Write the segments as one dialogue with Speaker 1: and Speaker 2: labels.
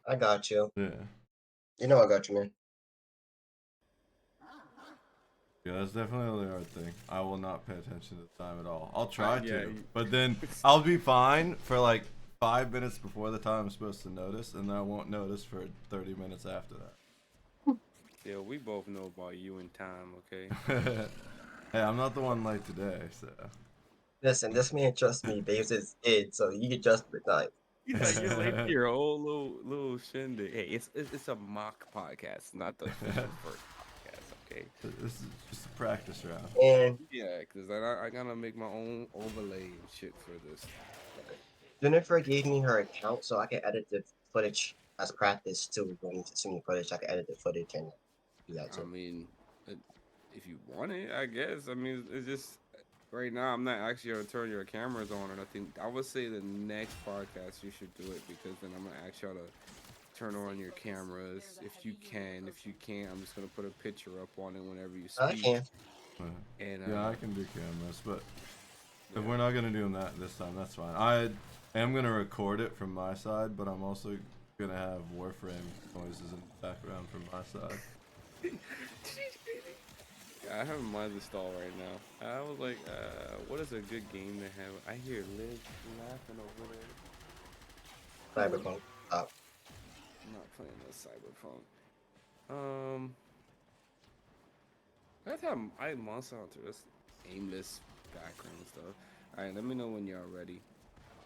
Speaker 1: I got you.
Speaker 2: Yeah.
Speaker 1: You know I got you, man.
Speaker 2: Yeah, that's definitely the hard thing. I will not pay attention to the time at all. I'll try
Speaker 3: Yeah.
Speaker 2: to, but then I'll be fine for like 5 minutes before the time I'm supposed to notice, and then I won't notice for 30 minutes after
Speaker 3: Yeah, we both know about you and time, okay?
Speaker 2: that. Hey, I'm not the one late today, so.
Speaker 1: Listen, this man trusts me based his id, so you can trust me tonight.
Speaker 3: You're late to your whole little shindig. Hey, it's a mock podcast, not the official first podcast, okay?
Speaker 2: This is just a practice round.
Speaker 1: And
Speaker 3: Yeah, because I gotta make my own overlay and shit for this.
Speaker 1: Jennifer gave me her account so I can edit the footage as practice too. When to see the footage, I can edit the footage and do that
Speaker 3: I
Speaker 1: too.
Speaker 3: mean, it, if you want it, I guess. I mean, it's just right now I'm not actually gonna turn your cameras on or nothing. I would say the next podcast you should do it because then I'm gonna ask y'all to turn on your cameras if you can. If you can't, I'm just gonna put a picture up on it whenever you
Speaker 1: I
Speaker 3: speak.
Speaker 1: can.
Speaker 3: And
Speaker 2: Yeah, I can do cameras, but if
Speaker 3: yeah.
Speaker 2: we're not gonna do them that this time, that's fine. I am gonna record it from my side, but I'm also gonna have Warframe noises in the background from my side.
Speaker 3: I have mine installed right now. I was like, what is a good game to have? I hear Liz laughing over there.
Speaker 1: Cyberpunk. Stop.
Speaker 3: I'm not playing no Cyberpunk. That's how I Monster Hunter. That's aimless background stuff. All right, let me know when y'all ready.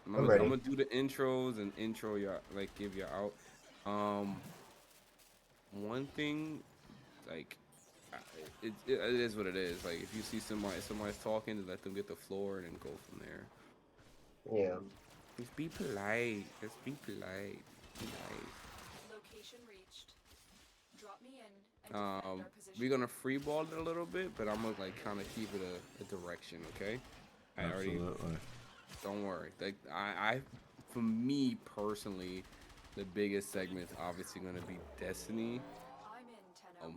Speaker 1: I'm
Speaker 3: I'm
Speaker 1: ready.
Speaker 3: gonna do the intros and intro y'all like give you out. Um, one thing like I- it is what it is. Like if you see somebody's talking, let them get the floor and then go from there.
Speaker 1: Yeah.
Speaker 3: Just be polite. Just be polite. Polite.
Speaker 4: Location reached. Drop me in and defend our
Speaker 3: We're
Speaker 4: position.
Speaker 3: gonna free ball it a little bit, but I'm gonna like kind of keep it a direction. Okay. I already
Speaker 2: Absolutely.
Speaker 3: don't worry. Like for me personally, the biggest segment's obviously gonna be Destiny.
Speaker 4: I'm in, Tenno.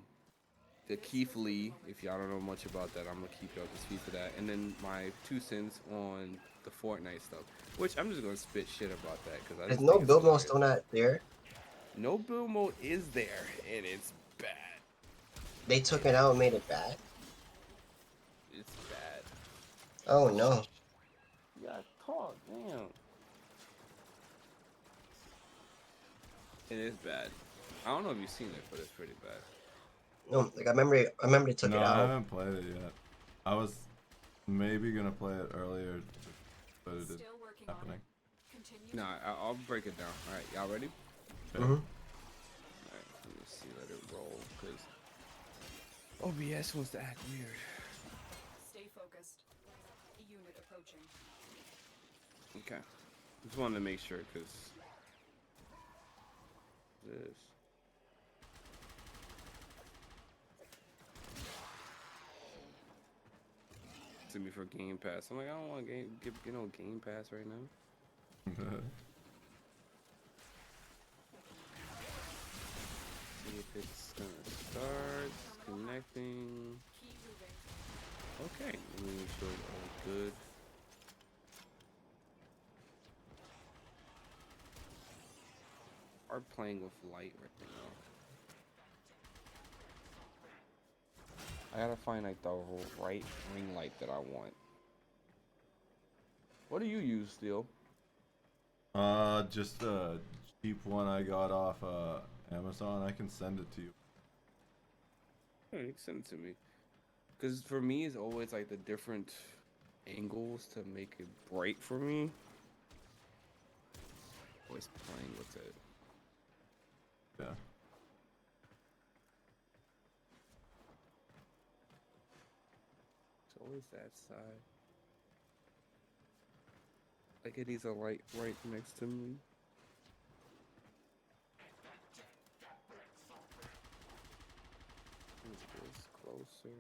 Speaker 3: The Keith Lee, if y'all don't know much about that, I'm gonna keep you up to speed for that. And then my 2 cents on the Fortnite stuff, which I'm just gonna spit shit about that because I
Speaker 1: There's
Speaker 3: just
Speaker 1: no
Speaker 3: think it's
Speaker 1: build mode
Speaker 3: hilarious.
Speaker 1: still not there.
Speaker 3: No build mode is there, and it's bad.
Speaker 1: They took it out and made it back.
Speaker 3: It's bad.
Speaker 1: Oh no.
Speaker 3: You gotta talk, damn. It is bad. I don't know if you've seen it, but it's pretty bad.
Speaker 1: No, like I remember they took
Speaker 2: No,
Speaker 1: it
Speaker 2: I
Speaker 1: out.
Speaker 2: haven't played it yet. I was maybe gonna play it earlier, but it isn't
Speaker 4: Still working on
Speaker 2: happening.
Speaker 4: it. Continue.
Speaker 3: Nah, I'll break it down. All right, y'all ready?
Speaker 2: Okay.
Speaker 1: Mm-hmm.
Speaker 3: All right, let me see. Let it roll, cause OBS wants to act weird.
Speaker 4: Stay focused. Unit approaching.
Speaker 3: Okay. Just wanted to make sure, cause this. To me for Game Pass. I'm like, I don't want to get no Game Pass right now. See if it's gonna start connecting.
Speaker 4: Keep moving.
Speaker 3: Okay, let me make sure it's all good. Are playing with light right now. I gotta find like the right ring light that I want. What do you use, Steel?
Speaker 2: Just a cheap one I got off Amazon. I can send it to you.
Speaker 3: Yeah, you can send it to me. Cause for me, it's always like the different angles to make it bright for me. Always playing with it.
Speaker 2: Yeah.
Speaker 3: It's always that side. Like it needs a light right next to me. Move this closer.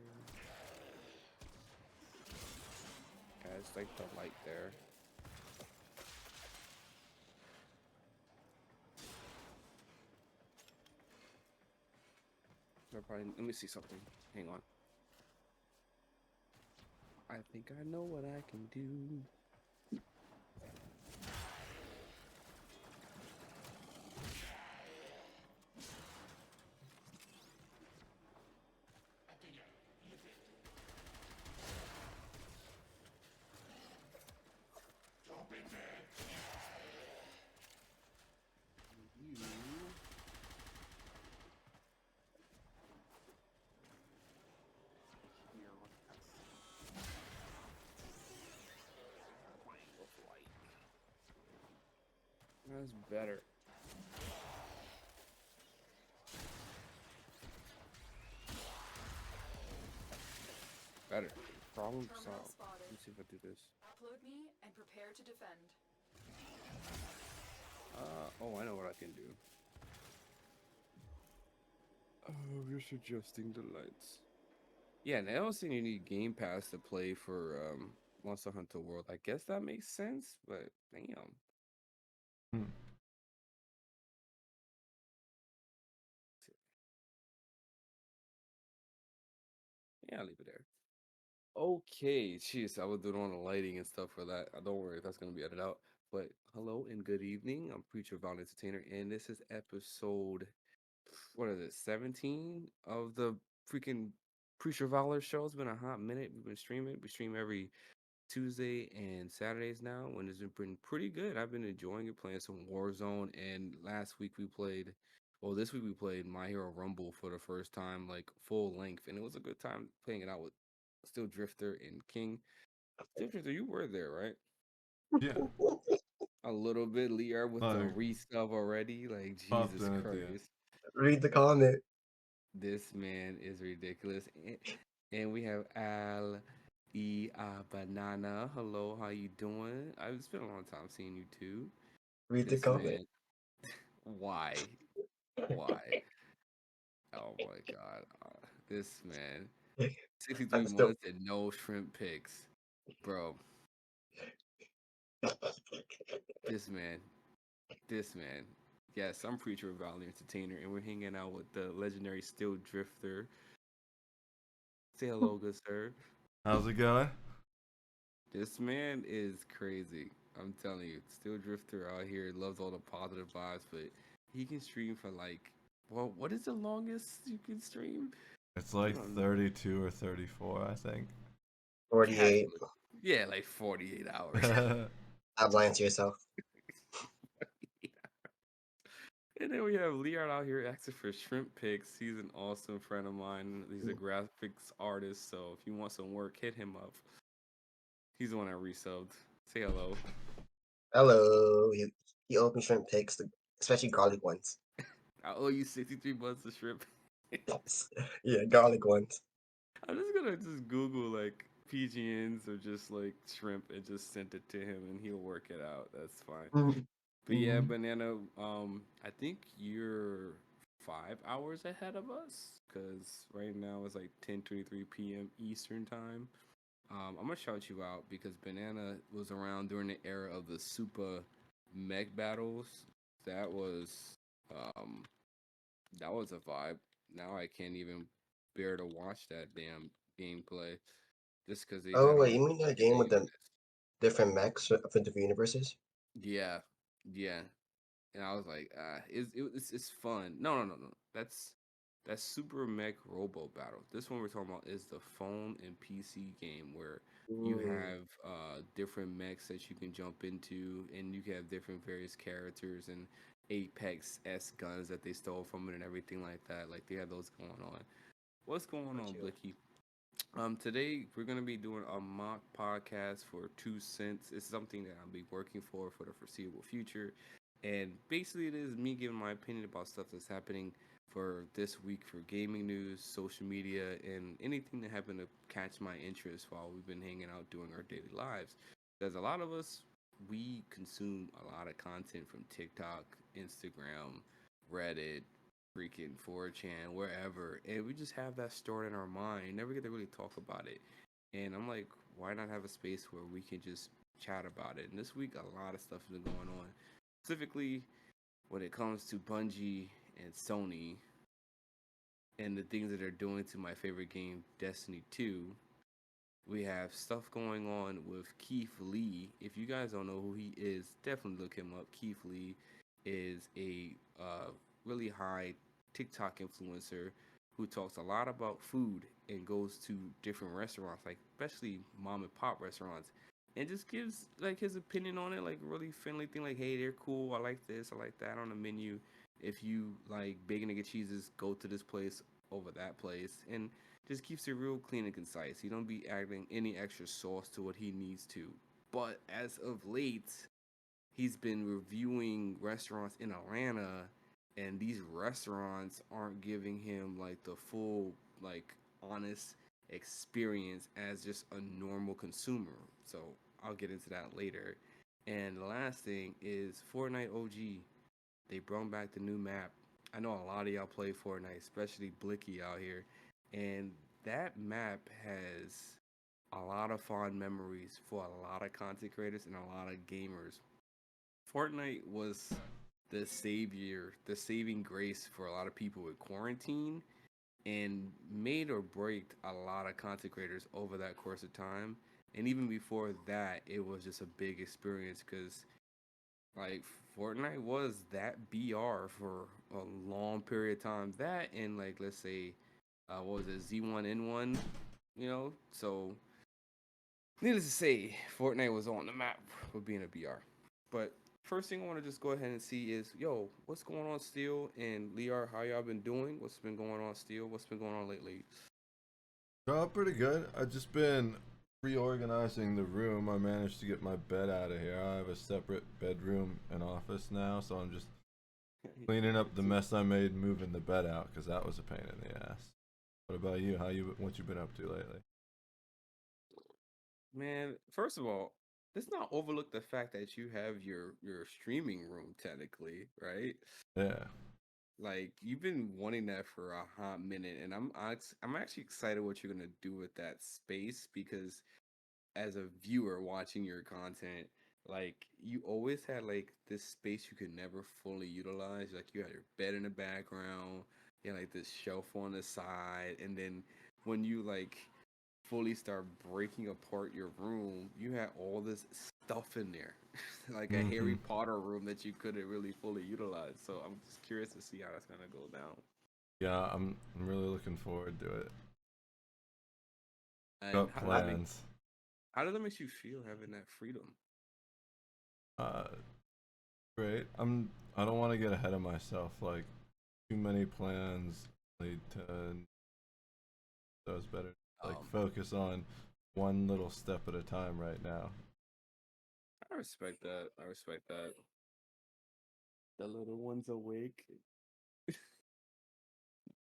Speaker 3: Yeah, it's like the light there. Let me see something. Hang on. I think I know what I can do. That's better. Better. Problem
Speaker 4: Terminal
Speaker 3: solved.
Speaker 4: spotted.
Speaker 3: Let me see if I do this.
Speaker 4: Upload me and prepare to defend.
Speaker 3: Oh, I know what I can do. Oh, just adjusting the lights. Yeah, and I don't see you need Game Pass to play for Monster Hunter World. I guess that makes sense, but damn.
Speaker 2: Hmm.
Speaker 3: Yeah, I'll leave it there. Okay, jeez, I would do it on the lighting and stuff for that. Don't worry, that's gonna be edited out. But hello and good evening. I'm Preacher Valiant Entertainer, and this is episode, what is it, 17 of the freaking Preacher Valor show. It's been a hot minute. We've been streaming. We stream every Tuesday and Saturdays now, and it's been pretty good. I've been enjoying it, playing some Warzone, and last week we played, well, this week we played My Hero Rumble for the first time, like full length, and it was a good time playing it out with Still Drifter and King. Still Drifter, you were there, right?
Speaker 2: Yeah,
Speaker 3: A little bit, Lear with the
Speaker 2: like
Speaker 3: resub already, like
Speaker 2: popped
Speaker 3: Jesus
Speaker 2: in at the end.
Speaker 3: Christ.
Speaker 1: Read the comment.
Speaker 3: This man is ridiculous. And we have Al Banana. Hello, how you doing? It's been a long time seeing you too.
Speaker 1: Read the
Speaker 3: This
Speaker 1: comment.
Speaker 3: man, why? Why? Oh my God. This man, 63
Speaker 1: I'm still.
Speaker 3: months and no shrimp pics. Bro, this man, this man. Yes, I'm Preacher Valley Entertainer, and we're hanging out with the legendary Still Drifter. Say hello, good sir.
Speaker 2: How's it going?
Speaker 3: This man is crazy. I'm telling you, Still Drifter out here loves all the positive vibes, but he can stream for like, well, what is the longest you can stream?
Speaker 2: It's
Speaker 3: I
Speaker 2: like
Speaker 3: don't know.
Speaker 2: 32 or 34, I think.
Speaker 1: 48.
Speaker 3: Yeah, like 48 hours.
Speaker 1: Stop lying to yourself.
Speaker 3: And then we have Leon out here asking for shrimp pics. He's an awesome friend of mine. He's a graphics artist, so if you want some work, hit him up. He's the one that resubbed. Say hello.
Speaker 1: Hello. He opened shrimp pics, especially garlic ones.
Speaker 3: I owe you 63 months of shrimp.
Speaker 1: Yeah, garlic ones.
Speaker 3: I'm just gonna just Google like PGNs or just like shrimp and just send it to him and he'll work it out. That's fine.
Speaker 1: Mhm.
Speaker 3: But yeah, Banana, I think you're 5 hours ahead of us because right now it's like 10:23 p.m. Eastern time. I'm gonna shout you out because Banana was around during the era of the Super Mech battles. That was um that was a vibe. Now I can't even bear to watch that damn gameplay just because they
Speaker 1: Oh,
Speaker 3: had
Speaker 1: wait,
Speaker 3: all
Speaker 1: you mean the
Speaker 3: the
Speaker 1: game with the
Speaker 3: units.
Speaker 1: different mechs for different universes?
Speaker 3: Yeah, yeah. And I was like, it's fun. No. That's Super Mech Robo Battle. This one we're talking about is the phone and PC game where you
Speaker 1: Ooh,
Speaker 3: have different mechs that you can jump into, and you can have different various characters and Apex S guns that they stole from it and everything like that. Like they have those going on. What's going
Speaker 1: got
Speaker 3: on,
Speaker 1: you.
Speaker 3: Blicky? Today we're gonna be doing a mock podcast for 2 cents. It's something that I'll be working for the foreseeable future, and basically it is me giving my opinion about stuff that's happening for this week for gaming news, social media, and anything that happened to catch my interest while we've been hanging out doing our daily lives. Because a lot of us we consume a lot of content from TikTok, Instagram, Reddit, freaking 4chan, wherever, and we just have that stored in our mind. Never get to really talk about it. And I'm like, why not have a space where we can just chat about it? And this week, a lot of stuff has been going on. Specifically, when it comes to Bungie and Sony and the things that they're doing to my favorite game, Destiny 2. We have stuff going on with Keith Lee. If you guys don't know who he is, definitely look him up. Keith Lee is a really high TikTok influencer who talks a lot about food and goes to different restaurants, like especially mom and pop restaurants, and just gives like his opinion on it, like really friendly thing, like, hey, they're cool. I like this, I like that on the menu. If you like bacon and egg cheeses, go to this place over that place, and just keeps it real clean and concise. He don't be adding any extra sauce to what he needs to. But as of late, he's been reviewing restaurants in Atlanta, and these restaurants aren't giving him like the full, like, honest experience as just a normal consumer. So I'll get into that later. And the last thing is Fortnite OG. They brought back the new map. I know a lot of y'all play Fortnite, especially Blicky out here, and that map has a lot of fond memories for a lot of content creators and a lot of gamers. Fortnite was the savior, the saving grace for a lot of people with quarantine, and made or break a lot of content creators over that course of time. And even before that, it was just a big experience because, like, Fortnite was that BR for a long period of time. That and, like, let's say, what was it, Z1N1, So needless to say, Fortnite was on the map for being a BR. But first thing I want to just go ahead and see is, what's going on, Steel and Liar? How y'all been doing? What's been going on, Steel? What's been going on lately?
Speaker 2: Oh, pretty good. I've just been reorganizing the room. I managed to get my bed out of here. I have a separate bedroom and office now, so I'm just cleaning up the mess I made moving the bed out because that was a pain in the ass. What about you? What you been up to lately?
Speaker 3: Man, first of all, let's not overlook the fact that you have your streaming room technically, right?
Speaker 2: Yeah.
Speaker 3: Like, you've been wanting that for a hot minute, and I'm actually excited what you're gonna do with that space because as a viewer watching your content, like, you always had like this space you could never fully utilize. Like, you had your bed in the background, you had like this shelf on the side, and then when you like fully start breaking apart your room, you had all this stuff in there, like a Harry Potter room that you couldn't really fully utilize. So I'm just curious to see how that's gonna go down.
Speaker 2: Yeah, I'm really looking forward to it.
Speaker 3: And
Speaker 2: Got plans.
Speaker 3: how does that make you feel having that freedom?
Speaker 2: Great. I don't want to get ahead of myself. Like, too many plans lead to. So it's better to, like, focus on one little step at a time right now.
Speaker 3: I respect that. I respect that. The little one's awake.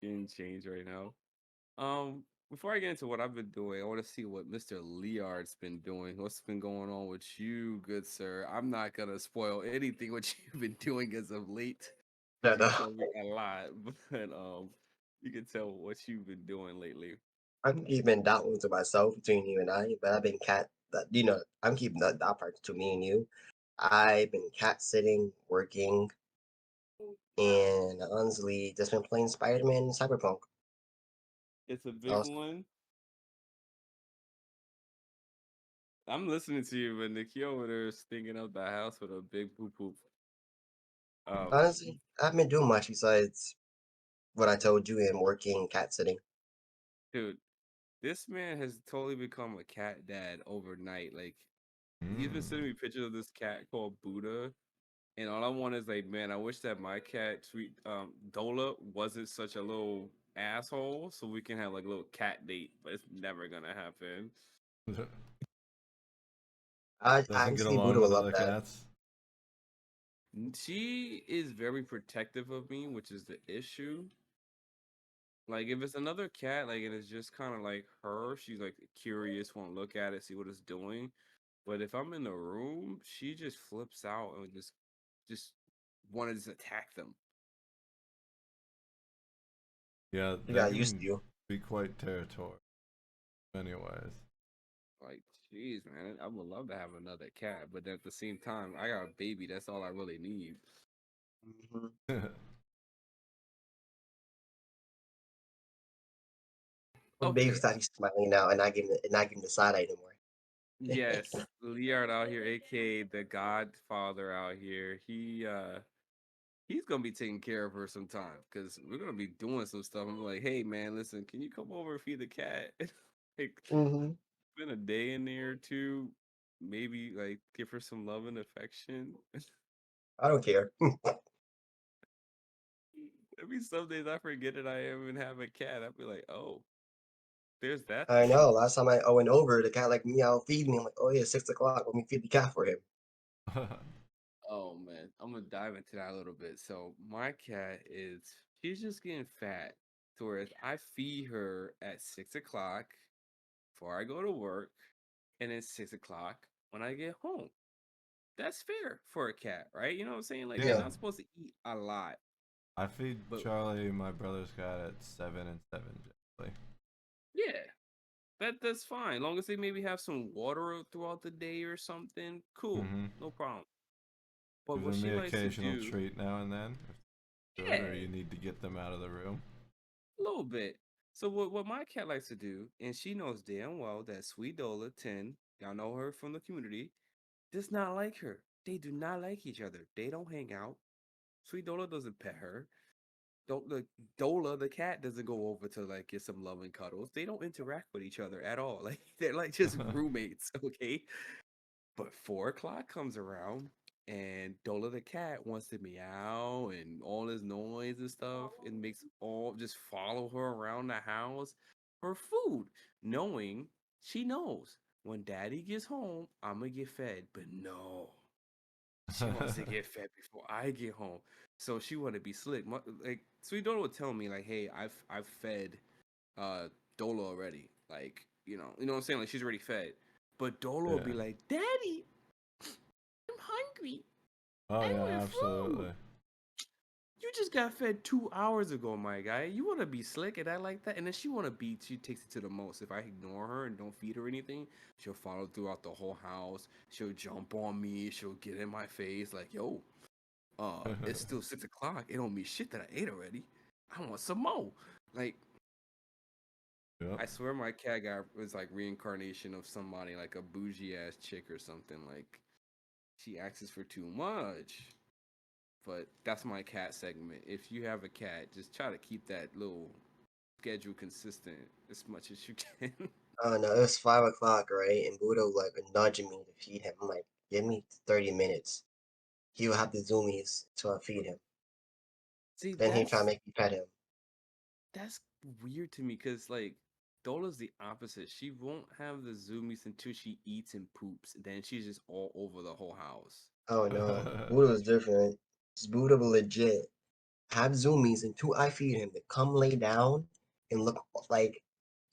Speaker 3: Getting changed right now. Before I get into what I've been doing, I want to see what Mr. Liard's been doing. What's been going on with you, good sir? I'm not gonna spoil anything what you've been doing as of late.
Speaker 1: No,
Speaker 3: You
Speaker 1: no.
Speaker 3: told me a lot, but you can tell what you've been doing lately.
Speaker 1: I'm keeping that one to myself between you and I, but I've been I'm keeping that part to me and you. I've been cat sitting, working, and honestly just been playing Spider-Man and Cyberpunk.
Speaker 3: It's a big
Speaker 1: Also,
Speaker 3: one. I'm listening to you, but Nikki over there is thinking of the house with a big poop poop. Um,
Speaker 1: honestly, I haven't been doing much besides what I told you and working, cat sitting.
Speaker 3: dude, this man has totally become a cat dad overnight. Like, he's been sending me pictures of this cat called Buddha, and all I want is like, man, I wish that my cat, sweet Dola, wasn't such a little asshole, so we can have like a little cat date. But it's never gonna happen.
Speaker 1: I
Speaker 2: Doesn't get
Speaker 1: actually
Speaker 2: along
Speaker 1: Buddha will
Speaker 2: with
Speaker 1: love
Speaker 2: other
Speaker 1: that.
Speaker 2: cats.
Speaker 3: She is very protective of me, which is the issue. Like, if it's another cat, like, and it's just kind of like her, she's like curious, won't look at it, see what it's doing. But if I'm in the room, she just flips out and just want to just attack them.
Speaker 2: Yeah,
Speaker 1: You
Speaker 2: they
Speaker 1: got used to
Speaker 2: can
Speaker 1: you.
Speaker 2: be quite territorial. Anyways.
Speaker 3: Like, jeez, man, I would love to have another cat, but at the same time, I got a baby. That's all I really need.
Speaker 1: Hmm. Well, baby
Speaker 3: Okay.
Speaker 1: stop smiling now and not give him the side eye anymore.
Speaker 3: Yes, Liard out here, aka the Godfather out here. He's gonna be taking care of her sometime because we're gonna be doing some stuff. I'm like, hey man, listen, can you come over and feed the cat? Like,
Speaker 1: Hmm.
Speaker 3: spend a day in there or two, maybe like give her some love and affection.
Speaker 1: I don't care.
Speaker 3: There'd be some days I forget that I even have a cat. I'd be like, oh, there's that
Speaker 1: I
Speaker 3: thing.
Speaker 1: know. Last time I went over, the cat like meow feed me. I'm like, oh yeah, 6 o'clock. Let me feed the cat for him.
Speaker 3: I'm gonna dive into that a little bit. So my cat she's just getting fat. To where I feed her at 6 o'clock before I go to work, and then 6 o'clock when I get home. That's fair for a cat, right? You know what I'm saying? Like they're
Speaker 2: Yeah.
Speaker 1: Yeah.
Speaker 3: not supposed to eat a lot,
Speaker 2: I feed
Speaker 3: but
Speaker 2: Charlie, my brother's cat, at 7 and 7 generally.
Speaker 3: yeah, that's fine. Long as they maybe have some water throughout the day or something, cool,
Speaker 2: Mm-hmm.
Speaker 3: no problem. But
Speaker 2: Give
Speaker 3: what
Speaker 2: them
Speaker 3: she
Speaker 2: the
Speaker 3: likes to
Speaker 2: occasional
Speaker 3: do,
Speaker 2: treat now and then, if good, or
Speaker 3: yeah,
Speaker 2: you need to get them out of the room.
Speaker 3: a little bit. So what my cat likes to do, and she knows damn well that Sweet Dola 10, y'all know her from the community, does not like her. They do not like each other. They don't hang out. Sweet Dola doesn't pet her. Don't the Dola the cat doesn't go over to like get some love and cuddles. They don't interact with each other at all. Like they're like just roommates, okay? But 4 o'clock comes around and Dola the cat wants to meow and all this noise and stuff and makes all just follow her around the house for food, knowing she knows when daddy gets home, I'm gonna get fed. But no, she wants to get fed before I get home. So she want to be slick. Like Sweet Dola would tell me, like, hey, I've fed Dola already. Like, you know what I'm saying? Like she's already fed. But Dola will be
Speaker 2: Yeah.
Speaker 3: like, Daddy, I'm hungry.
Speaker 2: Oh
Speaker 3: I
Speaker 2: yeah,
Speaker 3: want food.
Speaker 2: absolutely.
Speaker 3: You just got fed 2 hours ago, my guy. You want to be slick and act like that? And then she takes it to the most. If I ignore her and don't feed her anything, she'll follow throughout the whole house. She'll jump on me. She'll get in my face like, yo, it's still 6 o'clock. It don't mean shit that I ate already. I want some more. Like,
Speaker 2: Yep.
Speaker 3: I swear my cat was like reincarnation of somebody, like a bougie ass chick or something. Like, she asks for too much. But that's my cat segment. If you have a cat, just try to keep that little schedule consistent as much as you can.
Speaker 1: Oh no, it was 5 o'clock, right? And Buddha was like nudging me to feed him. I'm like, give me 30 minutes. He will have the zoomies till I feed him.
Speaker 3: See,
Speaker 1: Then he try to make me pet him.
Speaker 3: that's weird to me because like Dola's the opposite. She won't have the zoomies until she eats and poops. Then she's just all over the whole house.
Speaker 1: Oh no, Buddha was different. Buddha will legit have zoomies until I feed him to come lay down and like,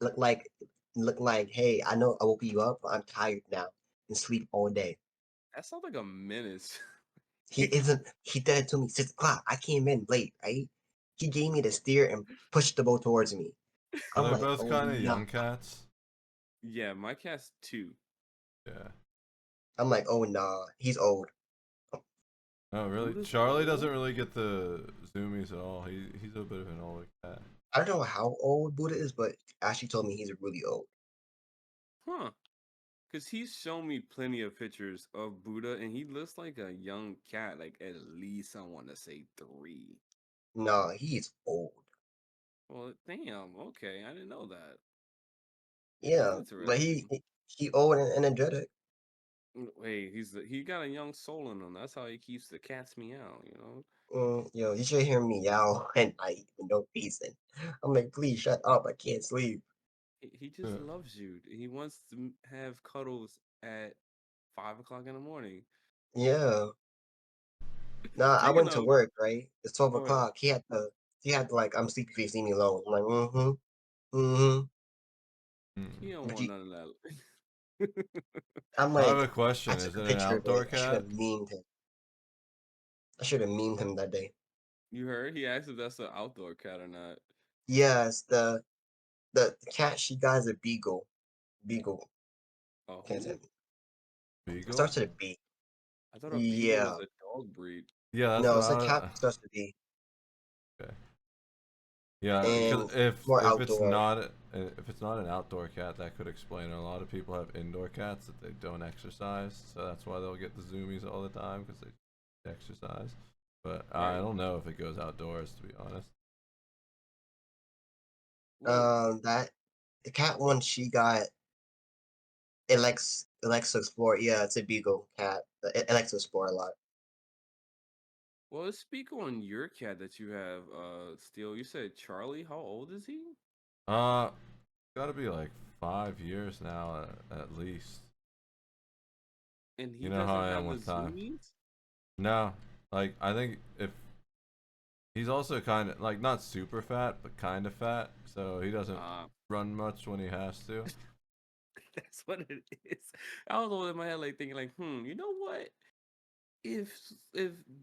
Speaker 1: look like, look like, hey, I know I woke you up, but I'm tired now and sleep all day.
Speaker 3: That sounds like a menace.
Speaker 1: He isn't. He did it to me 6 o'clock. I came in late, right? He gave me the steer and pushed the boat towards me.
Speaker 2: Are
Speaker 1: I'm
Speaker 2: they
Speaker 1: like,
Speaker 2: both
Speaker 1: oh
Speaker 2: kind of
Speaker 1: no.
Speaker 2: young cats?
Speaker 3: Yeah, my cat's 2.
Speaker 2: Yeah.
Speaker 1: I'm like, oh nah. He's old.
Speaker 2: Oh really?
Speaker 3: Buddha's
Speaker 2: Charlie doesn't
Speaker 3: old?
Speaker 2: really get the zoomies at all. He's a bit of an older cat.
Speaker 1: I don't know how old Buddha is, but Ashley told me he's really old.
Speaker 3: Huh. Because he's shown me plenty of pictures of Buddha, and he looks like a young cat, like at least I want to say 3.
Speaker 1: Nah, he's old.
Speaker 3: Well, damn. Okay, I didn't know that. That's
Speaker 1: Yeah, but he
Speaker 3: interesting.
Speaker 1: he, he old and energetic.
Speaker 3: Hey, he got a young soul in him. That's how he keeps the cats meow.
Speaker 1: Yo, you should hear me yowl at night for no reason. I'm like, please shut up. I can't sleep.
Speaker 3: He just loves you. He wants to have cuddles at 5 o'clock in the morning.
Speaker 1: Yeah. Nah, I
Speaker 3: Speaking
Speaker 1: went to
Speaker 3: of,
Speaker 1: work, right? It's 12
Speaker 3: go ahead.
Speaker 1: o'clock. He had to like, I'm sleepy if you see me alone. I'm like, mm-hmm.
Speaker 3: He don't
Speaker 1: But
Speaker 3: want
Speaker 1: he,
Speaker 3: none of that.
Speaker 1: I'm
Speaker 2: I have a
Speaker 1: like, I
Speaker 2: question. Is
Speaker 1: took
Speaker 2: it
Speaker 1: a
Speaker 2: an
Speaker 1: picture of
Speaker 2: outdoor
Speaker 1: it. I should
Speaker 2: cat?
Speaker 1: have memed him. I should have memed him that day.
Speaker 3: You heard? He asked if that's an outdoor cat or not.
Speaker 1: Yes, the cat she got is a beagle. Beagle.
Speaker 3: A
Speaker 1: Can't say
Speaker 3: who?
Speaker 1: it. It
Speaker 2: Beagle?
Speaker 1: starts with a B.
Speaker 3: I thought a beagle
Speaker 1: Yeah.
Speaker 3: was a dog breed.
Speaker 2: Yeah, that's
Speaker 1: No,
Speaker 2: what
Speaker 1: it's a cat that starts with a B.
Speaker 2: okay. Yeah, because
Speaker 1: And more outdoor.
Speaker 2: if it's not an outdoor cat, that could explain it. A lot of people have indoor cats that they don't exercise, so that's why they'll get the zoomies all the time because they exercise. But I
Speaker 3: Right.
Speaker 2: don't know if it goes outdoors, to be honest.
Speaker 3: Well,
Speaker 1: That the cat one she got, it likes to explore. Yeah, it's a beagle cat. It likes to explore a lot.
Speaker 3: well, let's speak on your cat that you have, Steel. You said Charlie. How old is he?
Speaker 2: Uh, Gotta be like 5 years now at least.
Speaker 3: And he
Speaker 2: You know how
Speaker 3: doesn't
Speaker 2: I am
Speaker 3: have the
Speaker 2: with time.
Speaker 3: zoomies?
Speaker 2: No, Like I think if he's also kind of like not super fat, but kind of fat, so he doesn't
Speaker 3: Uh,
Speaker 2: run much when he has to.
Speaker 3: that's what it is. I was over in my head like thinking like, you know what? If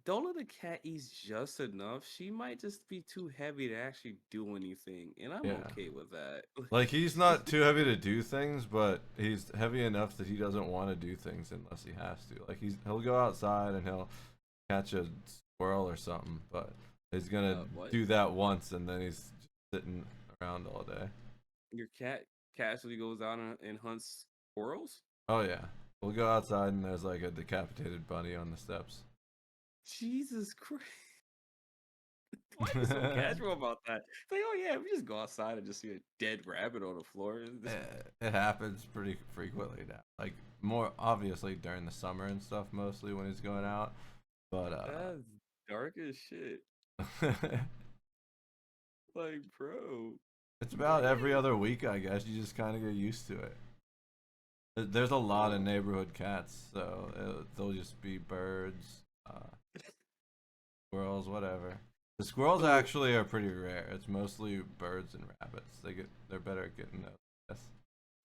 Speaker 3: Dola the cat eats just enough, she might just be too heavy to actually do anything, and I'm
Speaker 2: Yeah.
Speaker 3: okay with that.
Speaker 2: Like he's not too heavy to do things, but he's heavy enough that he doesn't want to do things unless he has to. Like he'll go outside and he'll catch a squirrel or something, but he's gonna
Speaker 3: What?
Speaker 2: do that once and then he's just sitting around all day.
Speaker 3: Your cat casually goes out and hunts squirrels?
Speaker 2: Oh yeah, we'll go outside and there's like a decapitated bunny on the steps.
Speaker 3: Jesus Christ. Why are you so casual about that? It's like, oh yeah, we just go outside and just see a dead rabbit on the floor.
Speaker 2: It happens pretty frequently now. Like more obviously during the summer and stuff, mostly when he's going out. But
Speaker 3: That's dark as shit. Like, bro.
Speaker 2: it's about every other week, I guess. You just kind of get used to it. There's a lot of neighborhood cats, so they'll just be birds, squirrels, whatever. The squirrels actually are pretty rare. It's mostly birds and rabbits. They're better at getting those. Yes.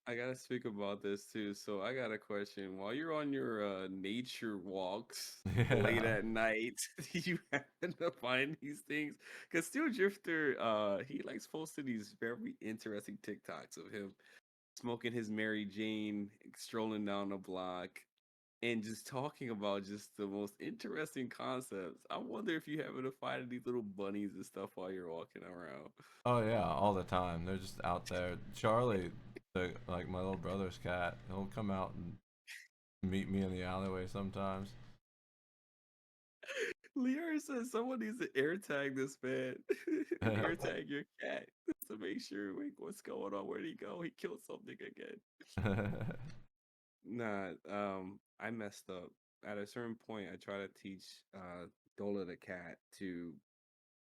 Speaker 3: I gotta speak about this too. So I got a question. While you're on your nature walks late
Speaker 2: Yeah.
Speaker 3: at night, do you happen to find these things? Because Steel Drifter, he likes posting these very interesting TikToks of him smoking his Mary Jane, strolling down the block, and just talking about just the most interesting concepts. I wonder if you happen to find these little bunnies and stuff while you're walking around.
Speaker 2: Oh yeah, all the time. They're just out there. Charlie, like my little brother's cat, he'll come out and meet me in the alleyway sometimes.
Speaker 3: Liara says someone needs to air tag this man. Air tag your cat to make sure like, what's going on. Where'd he go? He killed something again. Nah, I messed up. At a certain point, I try to teach Dola the cat to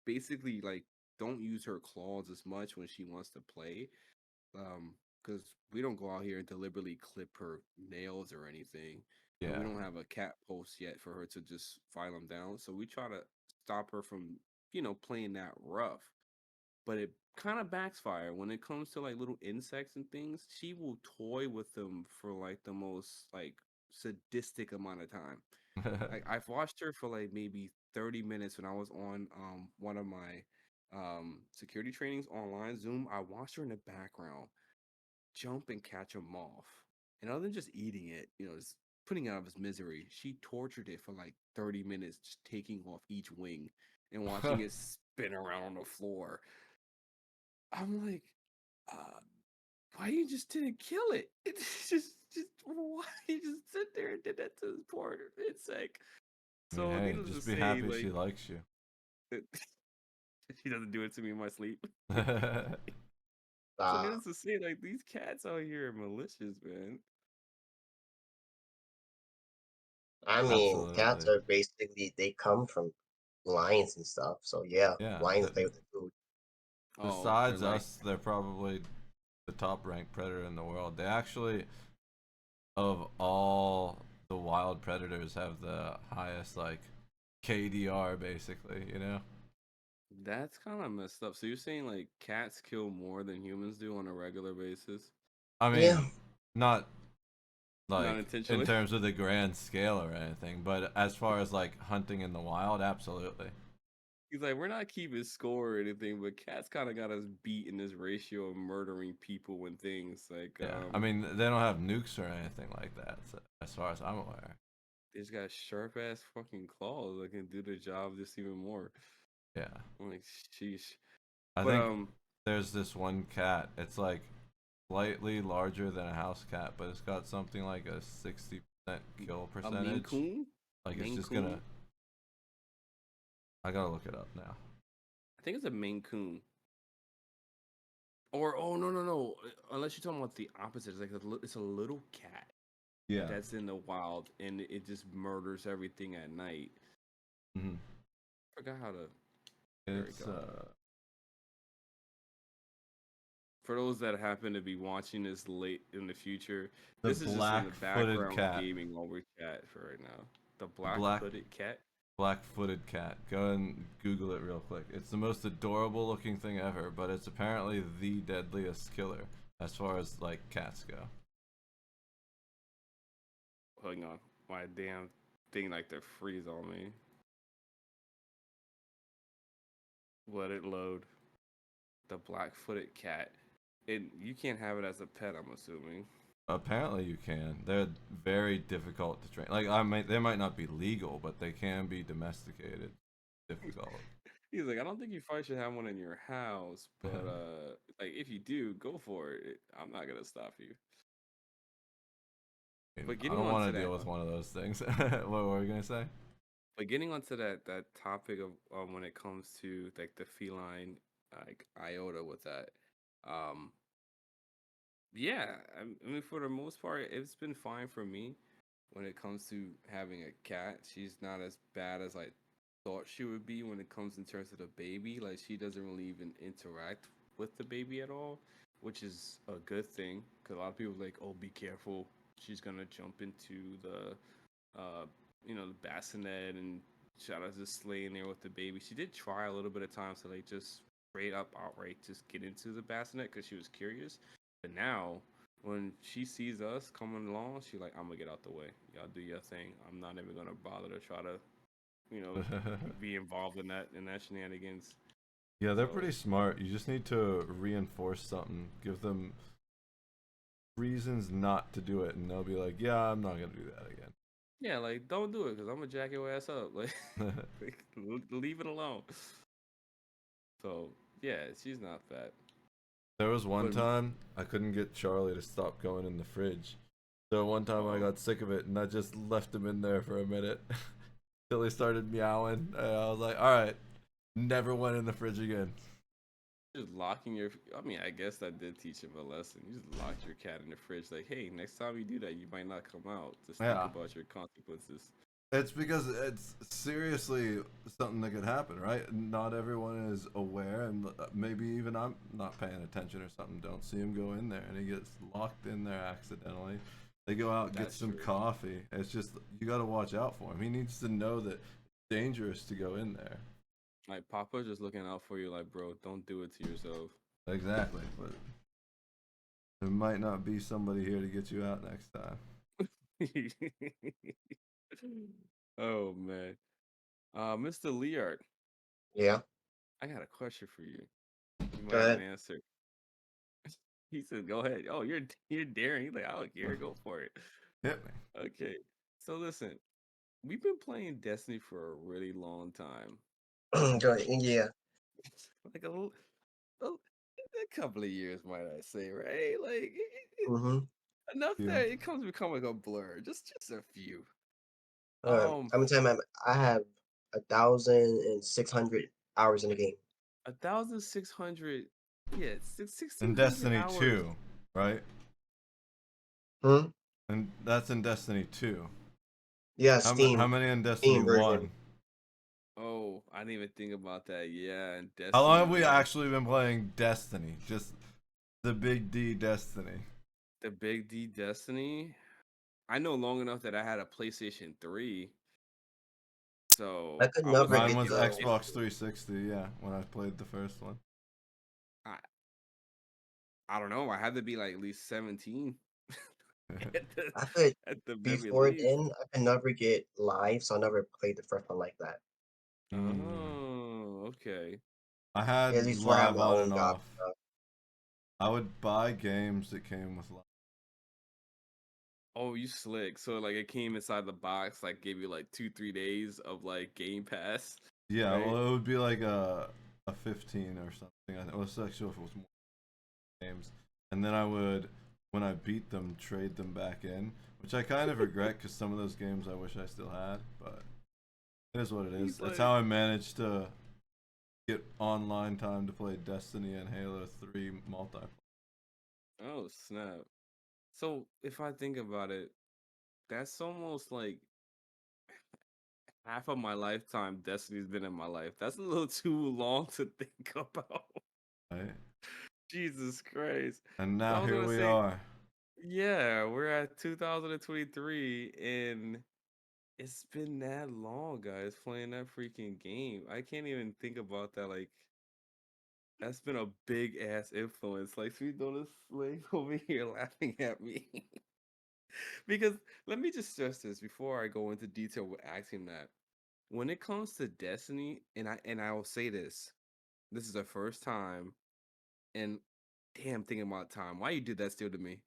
Speaker 3: basically like don't use her claws as much when she wants to play. Because we don't go out here and deliberately clip her nails or anything, and we
Speaker 2: Yeah.
Speaker 3: don't have a cat post yet for her to just file them down. So we try to stop her from, playing that rough. But it kind of backfire when it comes to like little insects and things. She will toy with them for like the most like sadistic amount of time. Like I've watched her for like maybe 30 minutes when I was on one of my security trainings online Zoom. I watched her in the background jump and catch a moth. And other than just eating it, just putting it out of his misery, she tortured it for like 30 minutes, just taking off each wing and watching it spin around on the floor. I'm like, uh, why you just didn't kill it? It's just why you just sit there and did that to this poor insect?
Speaker 2: I mean,
Speaker 3: So
Speaker 2: hey,
Speaker 3: needless to
Speaker 2: just be
Speaker 3: say,
Speaker 2: happy
Speaker 3: like
Speaker 2: she likes you.
Speaker 3: she doesn't do it to me in my sleep. So
Speaker 1: Uh,
Speaker 3: needless to say, like these cats out here are malicious, man.
Speaker 1: I mean, cats
Speaker 2: Absolutely.
Speaker 1: are basically they come from lions and stuff. So yeah,
Speaker 2: Yeah.
Speaker 1: lions play with the food.
Speaker 3: Oh, they're
Speaker 2: Besides
Speaker 3: like,
Speaker 2: us, they're probably the top ranked predator in the world. They actually, of all the wild predators, have the highest like KDR basically, you know?
Speaker 3: that's kind of messed up. So you're saying like cats kill more than humans do on a regular basis?
Speaker 2: I
Speaker 1: Yeah,
Speaker 2: mean, not
Speaker 3: Not
Speaker 2: like in
Speaker 3: intentionally.
Speaker 2: terms of the grand scale or anything, but as far as like hunting in the wild, absolutely.
Speaker 3: He's like, we're not keeping score or anything, but cats kind of got us beat in this ratio of murdering people and things. Like,
Speaker 2: Yeah. I mean, they don't have nukes or anything like that, so, as far as I'm aware.
Speaker 3: they just got sharp ass fucking claws that can do the job just even more.
Speaker 2: Yeah.
Speaker 3: I'm like, sheesh.
Speaker 2: I
Speaker 3: But
Speaker 2: think there's this one cat. It's like slightly larger than a house cat, but it's got something like a 60% kill
Speaker 3: a Maine
Speaker 2: percentage.
Speaker 3: Coon,
Speaker 2: Like it's
Speaker 3: Maine
Speaker 2: just
Speaker 3: Coon.
Speaker 2: gonna. I gotta look it up now.
Speaker 3: I think it's a Maine Coon. Or oh no no no! Unless you're talking about the opposite, it's like it's a little cat
Speaker 2: Yeah.
Speaker 3: that's in the wild and it just murders everything at night.
Speaker 2: Hmm.
Speaker 3: Forgot how to. There we
Speaker 2: It's
Speaker 3: go. For those that happen to be watching this late in the future,
Speaker 2: the
Speaker 3: this is just in the
Speaker 2: black-footed
Speaker 3: background
Speaker 2: cat.
Speaker 3: gaming while we chat for right now. The
Speaker 2: The black
Speaker 3: black-footed cat.
Speaker 2: Black-footed cat. Go and Google it real quick. It's the most adorable looking thing ever, but it's apparently the deadliest killer as far as like cats go.
Speaker 3: Hang on, my damn thing like to freeze on me. Let it load. The black-footed cat. You can't have it as a pet, I'm assuming.
Speaker 2: Apparently you can. They're very difficult to train. Like they might not be legal, but they can be domesticated. Difficult.
Speaker 3: He's like, I don't think you probably should have one in your house, but like if you do, go for it. I'm not gonna stop you. But
Speaker 2: I
Speaker 3: getting
Speaker 2: don't
Speaker 3: on
Speaker 2: want
Speaker 3: to
Speaker 2: to
Speaker 3: that,
Speaker 2: deal with one of those things. What were we gonna say?
Speaker 3: but getting onto that topic of when it comes to like the feline like iota with that, um, yeah, I mean for the most part, it's been fine for me when it comes to having a cat. She's not as bad as I thought she would be when it comes in terms of the baby. Like she doesn't really even interact with the baby at all, which is a good thing. Because a lot of people are like, oh, be careful, she's gonna jump into the the bassinet and try to just lay in there with the baby. She did try a little bit of times to like just straight up outright just get into the bassinet because she was curious. But now when she sees us coming along, she like, I'm gonna get out the way. Y'all do your thing. I'm not even gonna bother to try to, you know, be involved in that shenanigans.
Speaker 2: Yeah, they're
Speaker 3: So
Speaker 2: pretty smart. You just need to reinforce something. Give them reasons not to do it, and they'll be like, "Yeah, I'm not gonna do that again."
Speaker 3: yeah, like don't do it because I'm gonna jack your ass up. Like, leave it alone. So yeah, she's not fat.
Speaker 2: There was one
Speaker 3: But
Speaker 2: time I couldn't get Charlie to stop going in the fridge. So one time I got sick of it, and I just left him in there for a minute till he started meowing. And I was like, "All right, never went in the fridge again."
Speaker 3: just locking your, I mean, I guess that did teach him a lesson. You just locked your cat in the fridge. Like, hey, next time you do that, you might not come out. Just think
Speaker 2: Yeah.
Speaker 3: about your consequences.
Speaker 2: It's because it's seriously something that could happen, right? Not everyone is aware, and maybe even I'm not paying attention or something. Don't see him go in there, and he gets locked in there accidentally. They go out, get
Speaker 3: That's
Speaker 2: some
Speaker 3: true.
Speaker 2: coffee. It's just you got to watch out for him. He needs to know that it's dangerous to go in there.
Speaker 3: Like, Papa's just looking out for you, like, bro, don't do it to yourself.
Speaker 2: Exactly, but there might not be somebody here to get you out next time.
Speaker 3: Oh, man. Mr. Leard,
Speaker 1: Yeah,
Speaker 3: I got a question for you. You
Speaker 1: go
Speaker 3: might have an
Speaker 1: ahead.
Speaker 3: answer. He said, go ahead. Oh, you're daring. He's like, I don't care. Go for it.
Speaker 2: Hit me.
Speaker 3: Okay. So listen, we've been playing Destiny for a really long time.
Speaker 1: Go ahead. Yeah.
Speaker 3: Like a couple of years, might I say, right? Like
Speaker 1: Mm-hmm.
Speaker 3: enough
Speaker 2: Yeah.
Speaker 3: that it comes becoming a blur. Just a few.
Speaker 1: I'm gonna tell you, I have 1,600 hours in the game.
Speaker 3: 1,600, yeah,
Speaker 2: In
Speaker 3: 1,600
Speaker 2: Destiny
Speaker 3: hours.
Speaker 2: 2, right?
Speaker 1: Hmm.
Speaker 2: And that's in Destiny 2.
Speaker 1: Yeah,
Speaker 2: How many in Destiny
Speaker 1: Steam
Speaker 2: 1?
Speaker 1: version.
Speaker 3: Oh, I didn't even think about that. Yeah, and
Speaker 2: How long
Speaker 3: Destiny
Speaker 2: have we
Speaker 3: 1.
Speaker 2: actually been playing Destiny? Just the big D Destiny.
Speaker 3: The Big D Destiny. I know long enough that I had a PlayStation 3.
Speaker 1: I
Speaker 3: So
Speaker 1: could
Speaker 3: I was
Speaker 1: never
Speaker 3: like,
Speaker 2: Mine
Speaker 1: get
Speaker 2: was
Speaker 1: the.
Speaker 2: Xbox 360, yeah, when I played the first one.
Speaker 3: I, I don't know. I had to be like at least 17 at the,
Speaker 1: I could
Speaker 3: at the very
Speaker 1: before
Speaker 3: least.
Speaker 1: then. I could never get live, so I never played the first one like that.
Speaker 3: Oh, okay.
Speaker 2: I
Speaker 1: At
Speaker 2: had
Speaker 1: least before I had
Speaker 2: live
Speaker 1: my
Speaker 2: on
Speaker 1: own
Speaker 2: and
Speaker 1: job.
Speaker 2: off. I would buy games that came with live.
Speaker 3: Oh, you slick. So like it came inside the box, like gave you like 2-3 days of like Game Pass,
Speaker 2: Yeah,
Speaker 3: right?
Speaker 2: well, it would be like a 15 or something. I was actually if it was more games, and then I would, when I beat them, trade them back in, which I kind of regret because some of those games I wish I still had, but it is what it is.
Speaker 3: He's
Speaker 2: That's
Speaker 3: like,
Speaker 2: how I managed to get online time to play Destiny and Halo 3 multiplayer.
Speaker 3: oh snap. So if I think about it, that's almost like half of my lifetime Destiny's been in my life. That's a little too long to think about.
Speaker 2: Right?
Speaker 3: Jesus Christ.
Speaker 2: And
Speaker 3: So I
Speaker 2: now
Speaker 3: was
Speaker 2: here
Speaker 3: gonna
Speaker 2: we
Speaker 3: say,
Speaker 2: are.
Speaker 3: yeah, we're at 2023 and It's been that long, guys, playing that freaking game. I can't even think about that. Like, that's been a big ass influence. Like, Sweet Donut Slave over here laughing at me. Because let me just stress this before I go into detail with asking that. When it comes to Destiny, and I will say this, this is the first time, and damn, thinking about time. Why you did that still to me?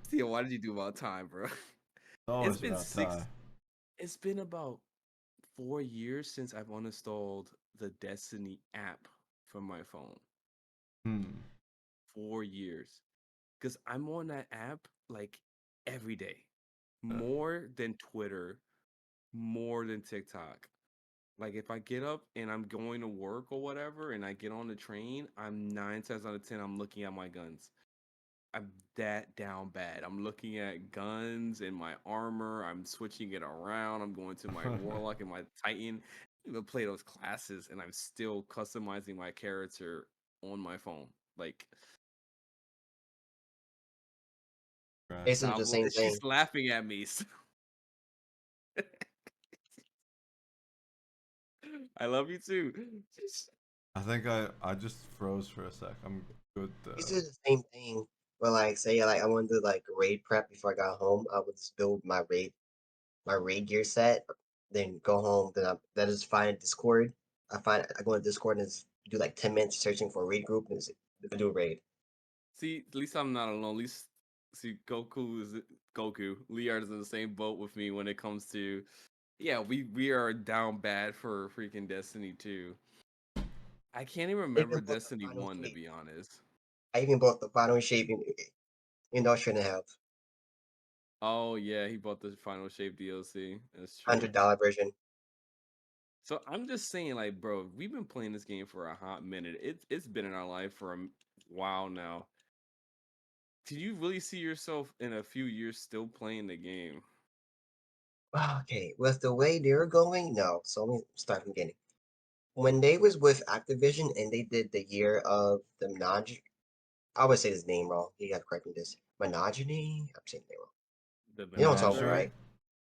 Speaker 3: Steel, why did you do about time, bro? It's
Speaker 2: Always
Speaker 3: been
Speaker 2: about time.
Speaker 3: it's been about 4 years since I've uninstalled the Destiny app from my phone.
Speaker 2: Hmm.
Speaker 3: 4 years. Because I'm on that app like every day. More than Twitter, more than TikTok. Like if I get up and I'm going to work or whatever and I get on the train, I'm 9 times out of 10, I'm looking at my guns. I'm that down bad. I'm looking at guns and my armor. I'm switching it around. I'm going to my warlock and my titan. I even play those classes, and I'm still customizing my character on my phone. Like
Speaker 2: Right.
Speaker 1: Basically the same
Speaker 3: she's
Speaker 1: thing.
Speaker 3: laughing at me. I love you too.
Speaker 2: I think I just froze for a sec. I'm good
Speaker 1: This
Speaker 2: though.
Speaker 1: is the same thing. But like, say like I wanted to like raid prep before I got home. I would just build my raid gear set, then go home. Then just find Discord. I go to Discord and just do like 10 minutes searching for a raid group and just do a raid.
Speaker 3: See, at least I'm not alone. At least see, Goku. Liard is in the same boat with me when it comes to. Yeah, we are down bad for freaking Destiny 2. I can't even
Speaker 1: I even
Speaker 3: remember
Speaker 1: bought the
Speaker 3: Destiny
Speaker 1: final
Speaker 3: 1 to
Speaker 1: shape.
Speaker 3: be honest.
Speaker 1: I even bought the final shape in though I shouldn't have.
Speaker 3: Oh yeah, he bought the Final Shape DLC. That's true.
Speaker 1: $100 version.
Speaker 3: So I'm just saying, like, bro, we've been playing this game for a hot minute. It's been in our life for a while now. Do you really see yourself in a few years still playing the game?
Speaker 1: Okay, with the way they're going, no. So let me start from the beginning. When they was with Activision and they did the year of the Menage, I would say his name wrong. You got to correct me this. Monogeny? I'm saying the name wrong.
Speaker 3: The
Speaker 1: You know what I'm talking about,
Speaker 3: Menagerie?
Speaker 2: Menagerie.
Speaker 1: right?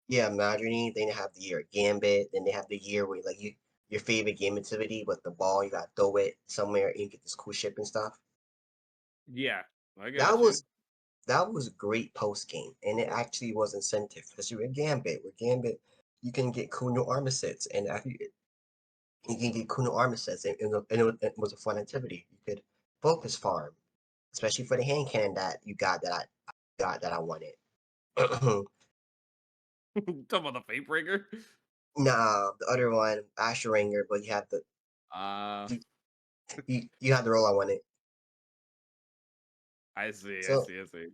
Speaker 1: Yeah, Monogeny. Then they have the year of Gambit. Then they have the year where like your favorite game activity with the ball, you gotta throw it somewhere and you get this cool ship and stuff.
Speaker 3: Yeah, I
Speaker 1: That
Speaker 3: got you.
Speaker 1: was that was a great post game, and it actually was incentive, especially with Gambit. With Gambit, you can get cool new armor sets, and after you can get cool new armor sets, and it was a fun activity. You could focus farm, especially for the hand cannon that you got that I wanted.
Speaker 3: Talking about the Fatebreaker?
Speaker 1: Nah, the other one, Asheringer, but you have the
Speaker 3: Uh,
Speaker 1: you, you have the role I wanted.
Speaker 3: I see, I
Speaker 1: So
Speaker 3: see, I see.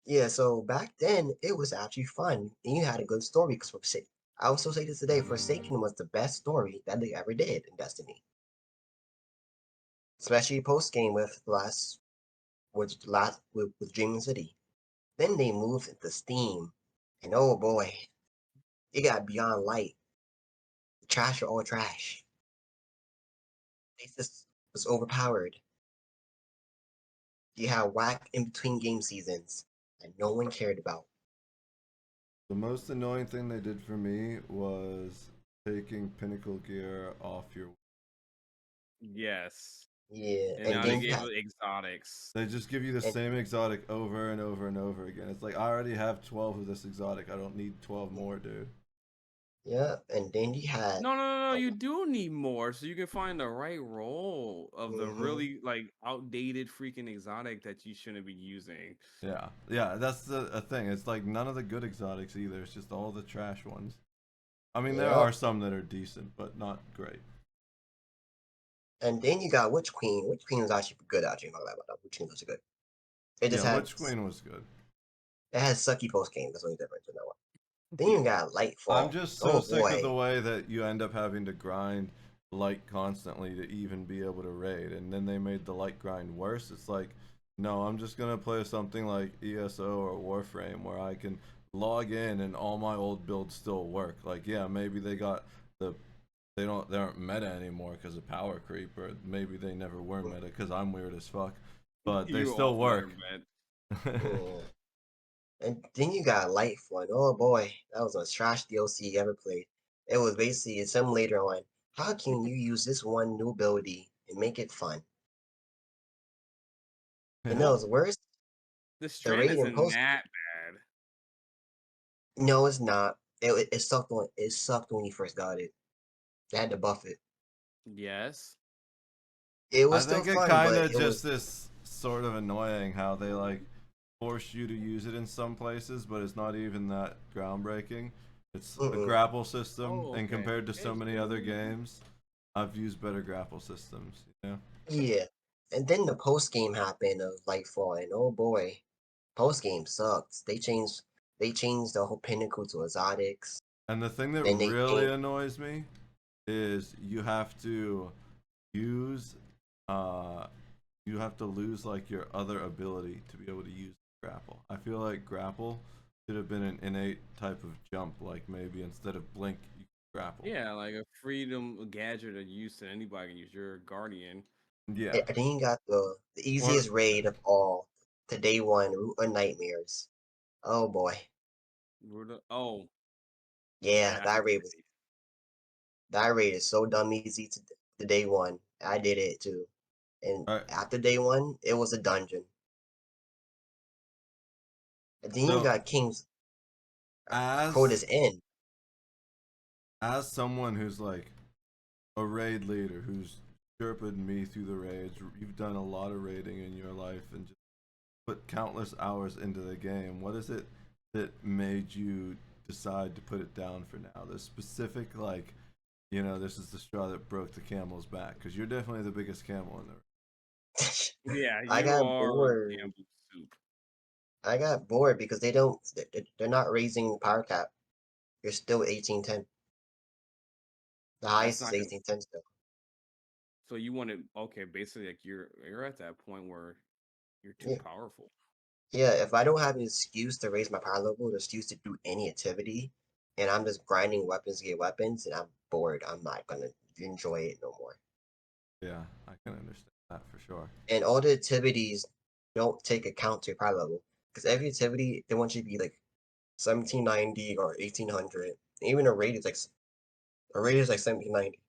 Speaker 1: yeah, so back then it was actually fun, and you had a good story because I also say this today, Forsaken was the best story that they ever did in Destiny, especially post game with Dreaming City. Then they moved into Steam, and oh boy, it got beyond light. The trash are all trash. Stasis was overpowered. You had whack in between game seasons that no one cared about.
Speaker 2: The most annoying thing they did for me was taking Pinnacle gear off your.
Speaker 3: Yes.
Speaker 1: Yeah,
Speaker 3: And
Speaker 1: and
Speaker 3: now they
Speaker 1: then you
Speaker 3: gave
Speaker 1: had
Speaker 3: it exotics.
Speaker 2: They just give you the
Speaker 1: and
Speaker 2: same exotic over and over and over again. It's like I already have 12 of this exotic. I don't need 12 more, dude.
Speaker 1: yeah, and then you had
Speaker 3: No.
Speaker 1: the
Speaker 3: You do need more so you can find the right role of the
Speaker 1: mhm.
Speaker 3: really like outdated freaking exotic that you shouldn't be using.
Speaker 2: Yeah, yeah, that's the a thing. It's like none of the good exotics either. It's just all the trash ones. I mean, there are
Speaker 1: Yep.
Speaker 2: some that are decent, but not great.
Speaker 1: And then you got Witch Queen. Witch Queen was actually good actually. My bad about that. Witch Queen was good. It
Speaker 2: Yeah,
Speaker 1: just had
Speaker 2: Witch Queen was good.
Speaker 1: it has sucky post game. That's the only difference in that one. Then you got
Speaker 2: I'm
Speaker 1: Lightfall.
Speaker 2: just so
Speaker 1: Oh
Speaker 2: sick of the
Speaker 1: boy.
Speaker 2: way that you end up having to grind light constantly to even be able to raid, and then they made the light grind worse. It's like, no, I'm just gonna play something like ESO or Warframe where I can log in and all my old builds still work. Like, yeah, maybe they aren't meta anymore because of power creep, or maybe they never were meta because I'm weird as fuck, but they
Speaker 3: You
Speaker 2: still
Speaker 3: also
Speaker 2: work.
Speaker 3: never met.
Speaker 1: Yeah. And then you got Lightfall. Oh boy, that was a trash DLC you ever played. It was basically a simulator on how can you use this one new ability and make it fun. And
Speaker 2: Yeah.
Speaker 1: that was worse.
Speaker 3: The
Speaker 1: The
Speaker 3: strand
Speaker 1: raid and
Speaker 3: isn't
Speaker 1: post.
Speaker 3: that bad.
Speaker 1: No, it's not. It sucked when you first got it. They had to buff it.
Speaker 3: Yes.
Speaker 1: It
Speaker 2: I
Speaker 1: was still
Speaker 2: think it
Speaker 1: fun,
Speaker 2: kind
Speaker 1: but
Speaker 2: of
Speaker 1: it was
Speaker 2: just is sort of annoying how they like force you to use it in some places, but it's not even that groundbreaking. It's a
Speaker 1: mm-mm.
Speaker 2: grapple system,
Speaker 3: Oh,
Speaker 2: and
Speaker 3: okay.
Speaker 2: compared to so
Speaker 3: It's
Speaker 2: many
Speaker 3: good.
Speaker 2: other games, I've used better grapple systems. You know.
Speaker 1: Yeah. And then the post game happened of Lightfall, and oh boy, post game sucks. They changed the whole pinnacle to exotics.
Speaker 2: And the thing that
Speaker 1: Then they
Speaker 2: really
Speaker 1: changed.
Speaker 2: annoys me is use uh you have to lose like your other ability to be able to use grapple. I feel like grapple should have been an innate type of jump, like maybe instead of blink you grapple.
Speaker 3: Yeah, like a freedom gadget that you use to anybody can use. Your guardian.
Speaker 2: Yeah.
Speaker 1: And then you got the
Speaker 2: Or
Speaker 1: easiest raid of all, to day one, Root of Nightmares. Oh boy.
Speaker 3: Oh,
Speaker 1: Yeah,
Speaker 3: that's great.
Speaker 1: that raid is so dumb easy to day one. I did it too. And
Speaker 2: alright.
Speaker 1: after day one, it was a dungeon. And then you
Speaker 2: So
Speaker 1: got King's
Speaker 2: as
Speaker 1: Crota's End.
Speaker 2: as someone who's like a raid leader who's sherped me through the raids, you've done a lot of raiding in your life and just put countless hours into the game. What is it that made you decide to put it down for now? The specific, like, this is the straw that broke the camel's back, because you're definitely the biggest camel in there.
Speaker 3: Yeah,
Speaker 1: I
Speaker 3: you
Speaker 1: got
Speaker 3: are
Speaker 1: bored.
Speaker 3: Campbell soup.
Speaker 1: I got bored because they're not raising power cap. You're still 1810. The
Speaker 3: That's
Speaker 1: highest is
Speaker 3: not gonna.
Speaker 1: 1810 still.
Speaker 3: So you want to? Okay, basically, like you're at that point where you're too
Speaker 1: Yeah.
Speaker 3: powerful.
Speaker 1: Yeah, if I don't have an excuse to raise my power level, an excuse to do any activity, and I'm just grinding weapons to get weapons, and I'm bored, I'm not gonna enjoy it no more.
Speaker 2: Yeah, I can understand that for sure.
Speaker 1: And all the activities don't take account to your power level. Because every activity, they want you to be like 1790 or 1800. Even a raid is like 1790.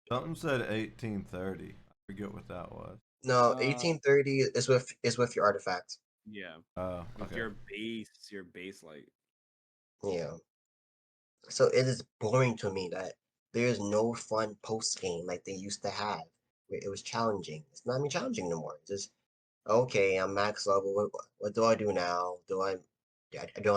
Speaker 2: Something said 1830. I forget what that was.
Speaker 1: No,
Speaker 3: Uh,
Speaker 1: 1830 is with your artifact.
Speaker 3: yeah,
Speaker 2: Oh,
Speaker 3: with
Speaker 2: okay.
Speaker 3: your base, like
Speaker 1: Yeah. So it is boring to me that there's no fun post game like they used to have, where it was challenging. It's not even challenging no more. It's just okay, I'm max level. What do I do now? Do I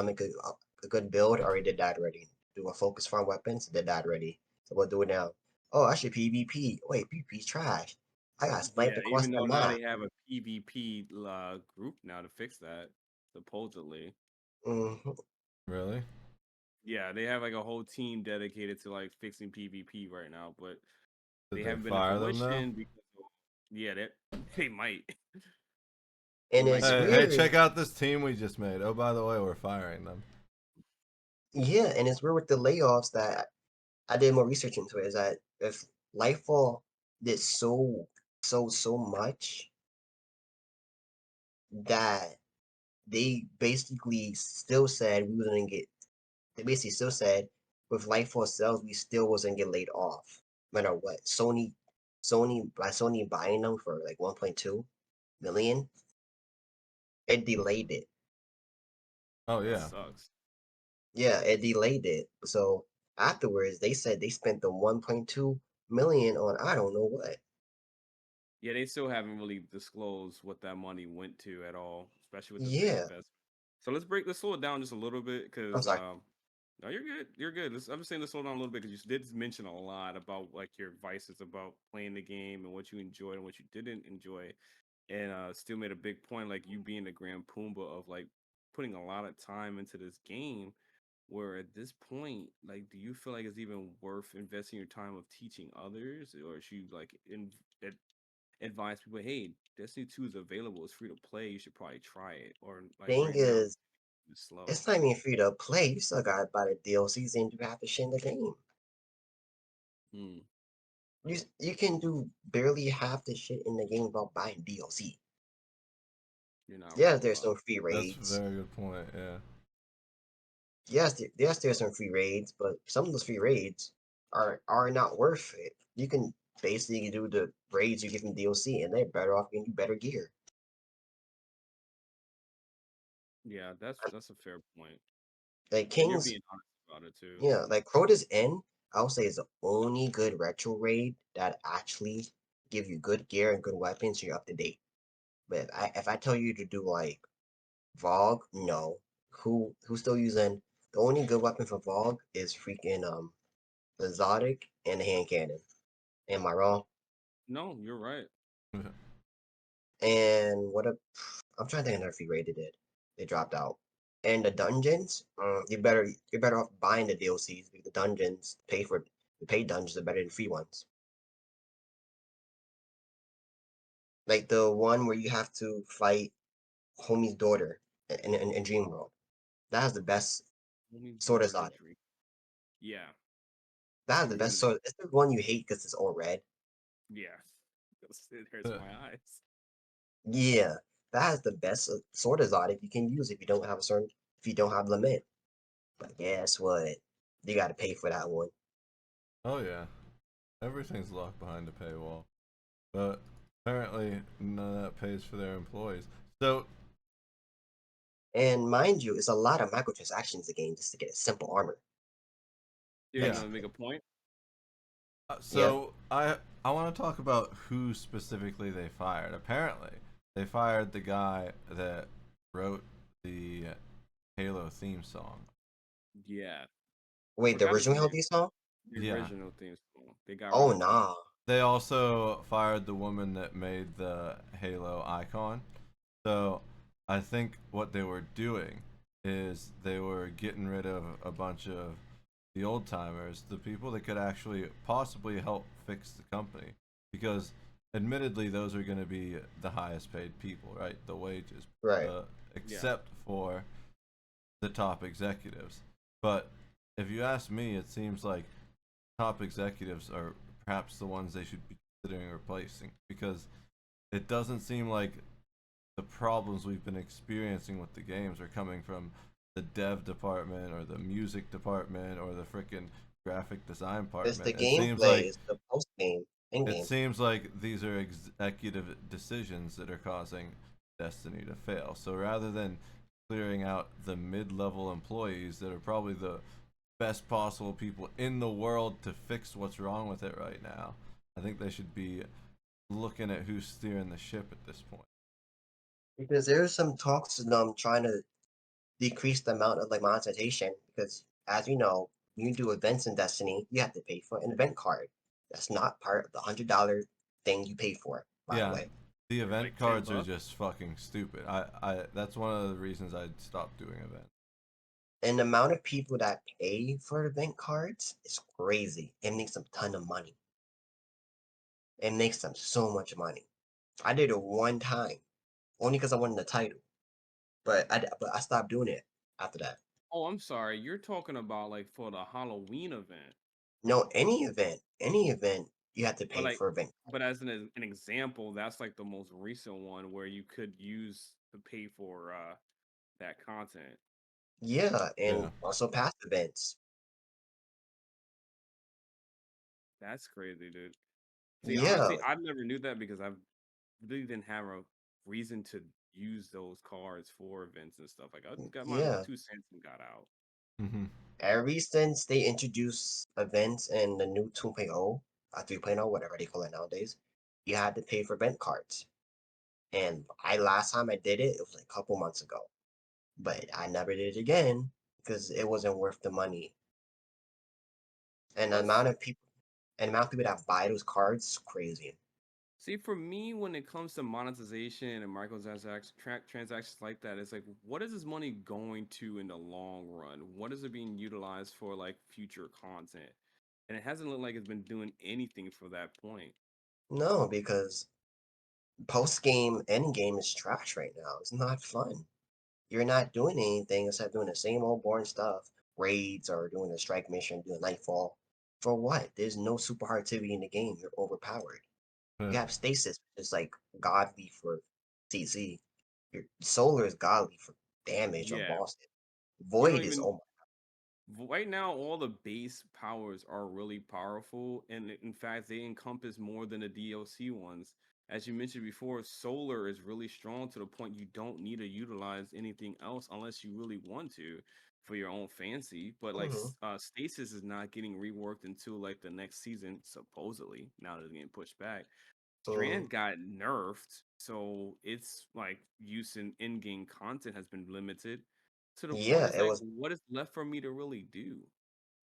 Speaker 1: make a good build? Or I did that already. Do I focus farm weapons? Did that already. So what do it now? Oh, I should PvP. Wait, PvP's trash. I got sniped
Speaker 3: yeah.
Speaker 1: across
Speaker 3: Even
Speaker 1: the
Speaker 3: though now
Speaker 1: map.
Speaker 3: they have a PvP group now to fix that, supposedly.
Speaker 1: hmm
Speaker 2: Really?
Speaker 3: Yeah, they have like a whole team dedicated to like fixing PvP right now, but
Speaker 2: Did
Speaker 3: they
Speaker 2: they
Speaker 3: haven't been in
Speaker 2: fire them though?
Speaker 3: fruition because yeah, they might. They
Speaker 1: And
Speaker 3: might
Speaker 1: it's
Speaker 3: get
Speaker 2: Hey,
Speaker 3: rid.
Speaker 1: weird.
Speaker 2: check out this team we just made. Oh, by the way, we're firing them.
Speaker 1: Yeah, and it's weird with the layoffs that I did more research into it, is that if Lightfall did so much that they basically still said we wasn't gonna get they basically still said with Lightfall sales we still wasn't get laid off. No matter what. Sony buying them for like 1.2 million, it delayed it.
Speaker 2: Oh
Speaker 3: That
Speaker 2: yeah.
Speaker 3: sucks.
Speaker 1: Yeah, it delayed it. So afterwards they said they spent the 1.2 million on I don't know what.
Speaker 3: Yeah, they still haven't really disclosed what that money went to at all, especially with the big
Speaker 1: Yeah.
Speaker 3: investment. So let's slow it down just a little bit
Speaker 1: I'm
Speaker 3: because
Speaker 1: sorry.
Speaker 3: no, you're good. You're good. I'm just saying to slow down a little bit because you did mention a lot about like your vices about playing the game and what you enjoyed and what you didn't enjoy, and still made a big point like you being the Grand Pumbaa of like putting a lot of time into this game. Where at this point, like, do you feel like it's even worth investing your time of teaching others, or should you like advise people, hey, Destiny 2 is available, it's free to play, you should probably try it, or like
Speaker 1: Thing
Speaker 3: right now
Speaker 1: is,
Speaker 3: it's slow.
Speaker 1: it's not even free to play. You still gotta buy the DLCs and do half the shit in the game.
Speaker 3: Hmm.
Speaker 1: You can do barely half the shit in the game without buying DLC.
Speaker 3: You're not
Speaker 1: Yeah,
Speaker 3: wrong
Speaker 1: there's
Speaker 3: about
Speaker 1: no free
Speaker 2: That's a
Speaker 1: raids.
Speaker 2: very good point. Yeah.
Speaker 1: Yes, there's some free raids, but some of those free raids are not worth it. You can basically do the raids you get from DLC, and they're better off getting you better gear.
Speaker 3: Yeah, that's a fair point.
Speaker 1: Like
Speaker 3: And you're
Speaker 1: Kings,
Speaker 3: being honest about it too.
Speaker 1: yeah, like Crota's End, I would say is the only good retro raid that actually give you good gear and good weapons, so you're up to date. But if I tell you to do like Vogue, no. Who's still using the only good weapon for Vogue is freaking the Zodic and the hand cannon. Am I wrong?
Speaker 3: No, you're right.
Speaker 1: And what a I'm trying to think of another free raid they did. They dropped out. And the dungeons, you're better off buying the DLCs because the dungeons the paid dungeons are better than free ones. Like the one where you have to fight homie's daughter in Dream World. That has the best
Speaker 3: Homie's
Speaker 1: sword
Speaker 3: daughter in a
Speaker 1: exotic.
Speaker 3: dream. Yeah,
Speaker 1: That
Speaker 3: I
Speaker 1: has the
Speaker 3: remember
Speaker 1: best
Speaker 3: that.
Speaker 1: sword. It's the one you hate because it's all red.
Speaker 3: Yeah, it hurts my eyes.
Speaker 1: Yeah, that has the best sword exotic you can use if you don't have Lament. But guess what? You got to pay for that one.
Speaker 2: Oh yeah, everything's locked behind a paywall, but apparently none of that pays for their employees. So
Speaker 1: And mind you, it's a lot of microtransactions in the game just to get a simple armor.
Speaker 3: You're
Speaker 1: Like,
Speaker 2: yeah,
Speaker 3: gonna make a point.
Speaker 1: yeah,
Speaker 2: so I want to talk about who specifically they fired. Apparently, they fired the guy that wrote the Halo theme song.
Speaker 3: Yeah, I
Speaker 1: wait, the
Speaker 3: forgot his
Speaker 1: original
Speaker 3: name.
Speaker 1: Hell song?
Speaker 3: The
Speaker 2: Yeah.
Speaker 3: original theme song. They got rid
Speaker 1: Oh,
Speaker 3: of him.
Speaker 1: nah.
Speaker 2: They also fired the woman that made the Halo icon. So I think what they were doing is they were getting rid of a bunch of the old timers, the people that could actually possibly help fix the company. Because admittedly, those are going to be the highest paid people, right? The wages,
Speaker 1: Right.
Speaker 3: Yeah.
Speaker 2: except for the top executives. But if you ask me, it seems like top executives are perhaps the ones they should be considering replacing because it doesn't seem like the problems we've been experiencing with the games are coming from the dev department or the music department or the freaking graphic design
Speaker 1: It's the
Speaker 2: department.
Speaker 1: gameplay, it's the post game, in
Speaker 2: It
Speaker 1: game.
Speaker 2: seems like these are executive decisions that are causing Destiny to fail. So rather than clearing out the mid-level employees that are probably the best possible people in the world to fix what's wrong with it right now, I think they should be looking at who's steering the ship at this point.
Speaker 1: Because there's some talks of them trying to decrease the amount of like monetization. Because as you know, when you do events in Destiny, you have to pay for an event card. That's not part of the $100 thing you pay for, by the
Speaker 2: Yeah,
Speaker 1: way.
Speaker 2: the
Speaker 3: It's
Speaker 2: event
Speaker 3: like 10
Speaker 2: cards are
Speaker 3: bucks.
Speaker 2: just fucking stupid. I that's one of the reasons I stopped doing events.
Speaker 1: And the amount of people that pay for event cards is crazy. It makes them a ton of money. It makes them so much money. I did it one time, only because I wanted the title. But I stopped doing it after that.
Speaker 3: Oh, I'm sorry. You're talking about like for the Halloween event.
Speaker 1: No, any event, you have to
Speaker 3: But
Speaker 1: pay
Speaker 3: like
Speaker 1: for event.
Speaker 3: but as an example, that's like the most recent one where you could use to pay for that content.
Speaker 1: Yeah,
Speaker 2: Yeah.
Speaker 1: and also past events.
Speaker 3: That's crazy, dude. See,
Speaker 1: Yeah,
Speaker 3: honestly, I never knew that because I really didn't have a reason to use those cards for events and stuff. Like I got my
Speaker 1: yeah.
Speaker 3: 2 cents and got out.
Speaker 2: Hmm.
Speaker 1: Ever since they introduced events in the new 2.0, 3.0, whatever they call it nowadays, you had to pay for event cards. And I last time I did it, it was like a couple months ago. But I never did it again because it wasn't worth the money. And the
Speaker 3: Plus,
Speaker 1: amount of people and the amount of people that buy those cards is crazy.
Speaker 3: see, for me, when it comes to monetization and transactions like that, it's like, what is this money going to in the long run? What is it being utilized for, like future content? And it hasn't looked like it's been doing anything for that point.
Speaker 1: No, because post game, end game is trash right now. It's not fun. You're not doing anything except doing the same old boring stuff. Raids or doing a strike mission, doing nightfall. For what? There's no super hard activity in the game. You're overpowered. You have stasis, which is like godly for CZ. Your solar is godly for damage on
Speaker 3: Yeah,
Speaker 1: bosses.
Speaker 3: you don't
Speaker 1: Void is
Speaker 3: even
Speaker 1: oh my.
Speaker 3: Right now, all the base powers are really powerful, and in fact, they encompass more than the DLC ones. As you mentioned before, solar is really strong to the point you don't need to utilize anything else unless you really want to for your own fancy. But like
Speaker 1: Hmm.
Speaker 3: stasis is not getting reworked until like the next season, supposedly. Now that it's getting pushed back.
Speaker 1: Hmm.
Speaker 3: Strand got nerfed, so it's like use in in-game content has been limited to the point
Speaker 1: Yeah,
Speaker 3: it's
Speaker 1: it
Speaker 3: like,
Speaker 1: was.
Speaker 3: what is left for me to really do?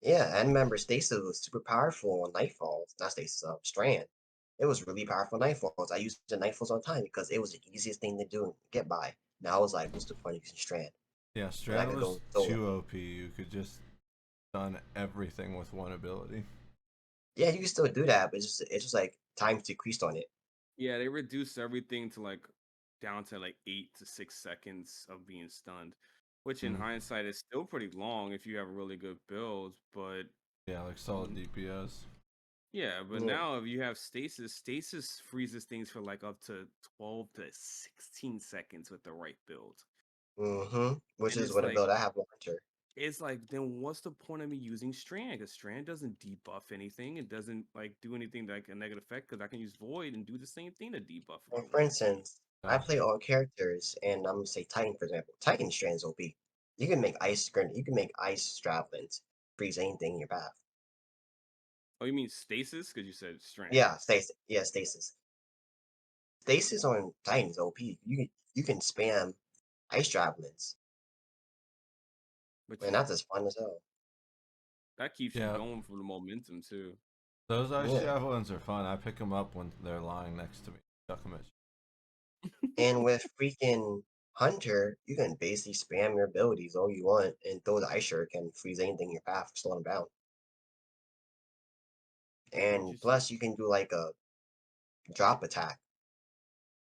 Speaker 1: Yeah, I remember Stasis was super powerful on Nightfalls. Not Stasis, Strand. It was really powerful on Nightfalls. I used the Nightfalls all the time because it was the easiest thing to do and get by. Now I was like, what's the point of using Strand
Speaker 2: Yeah,
Speaker 1: when I
Speaker 2: Strand
Speaker 1: could
Speaker 2: was
Speaker 1: go solo?
Speaker 2: too OP. You could just done everything with one ability.
Speaker 1: Yeah, you can still do that, but it's just like time decreased on it.
Speaker 3: Yeah, they reduced everything to like down to like 8 to 6 seconds of being stunned, which in
Speaker 2: Mm.
Speaker 3: hindsight is still pretty long if you have a really good build. But
Speaker 2: Yeah, like solid
Speaker 3: mm,
Speaker 2: DPS.
Speaker 3: yeah, but
Speaker 1: Yeah.
Speaker 3: now if you have stasis, stasis freezes things for like up to 12 to 16 seconds with the right build.
Speaker 1: Which
Speaker 3: And
Speaker 1: is
Speaker 3: it's
Speaker 1: what a
Speaker 3: like
Speaker 1: build I have on Hunter.
Speaker 3: then what's the point of me using Strand? Because Strand doesn't debuff anything. It doesn't like do anything like a negative effect because I can use Void and do the same thing to debuff if I
Speaker 1: Well, for
Speaker 3: want to.
Speaker 1: instance, I
Speaker 2: Yeah.
Speaker 1: play all characters, and I'm gonna say Titan for example. Titan Strand's OP. You can make you can make ice javelins freeze anything in your path.
Speaker 3: Oh, you mean stasis? Because you said Strand.
Speaker 1: Yeah, stasis. Yeah, stasis. Stasis on Titan's OP. You can spam ice javelins,
Speaker 3: But
Speaker 1: and
Speaker 3: you
Speaker 1: that's just fun as hell.
Speaker 3: that keeps you
Speaker 2: Yeah,
Speaker 3: going for the momentum too.
Speaker 2: those ice
Speaker 1: Yeah,
Speaker 2: javelins are fun. I pick them up when they're lying next to me. Chuck 'em at
Speaker 1: and with freaking Hunter, you can basically spam your abilities all you want and throw the ice shuriken, freeze anything in your path, slow them down. And
Speaker 3: Interesting.
Speaker 1: plus, you can do like a drop attack.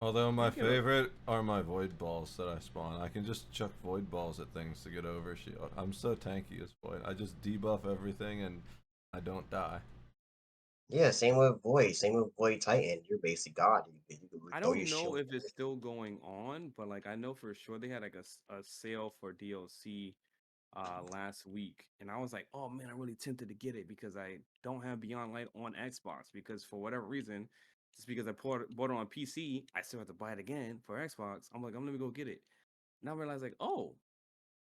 Speaker 2: Although my
Speaker 3: You get a
Speaker 2: favorite are my void balls that I spawn. I can just chuck void balls at things to get over shield. I'm so tanky as void. I just debuff everything and I don't die.
Speaker 1: Yeah, same with Void Titan. You're basically God. You can
Speaker 3: I
Speaker 1: throw your
Speaker 3: don't know
Speaker 1: shield.
Speaker 3: if it's still going on, but like I know for sure they had like a sale for DLC last week, and I was like, oh man, I'm really tempted to get it because I don't have Beyond Light on Xbox because for whatever reason, just because I bought it on PC, I still have to buy it again for Xbox. I'm like, I'm gonna go get it. Now I realize like, oh,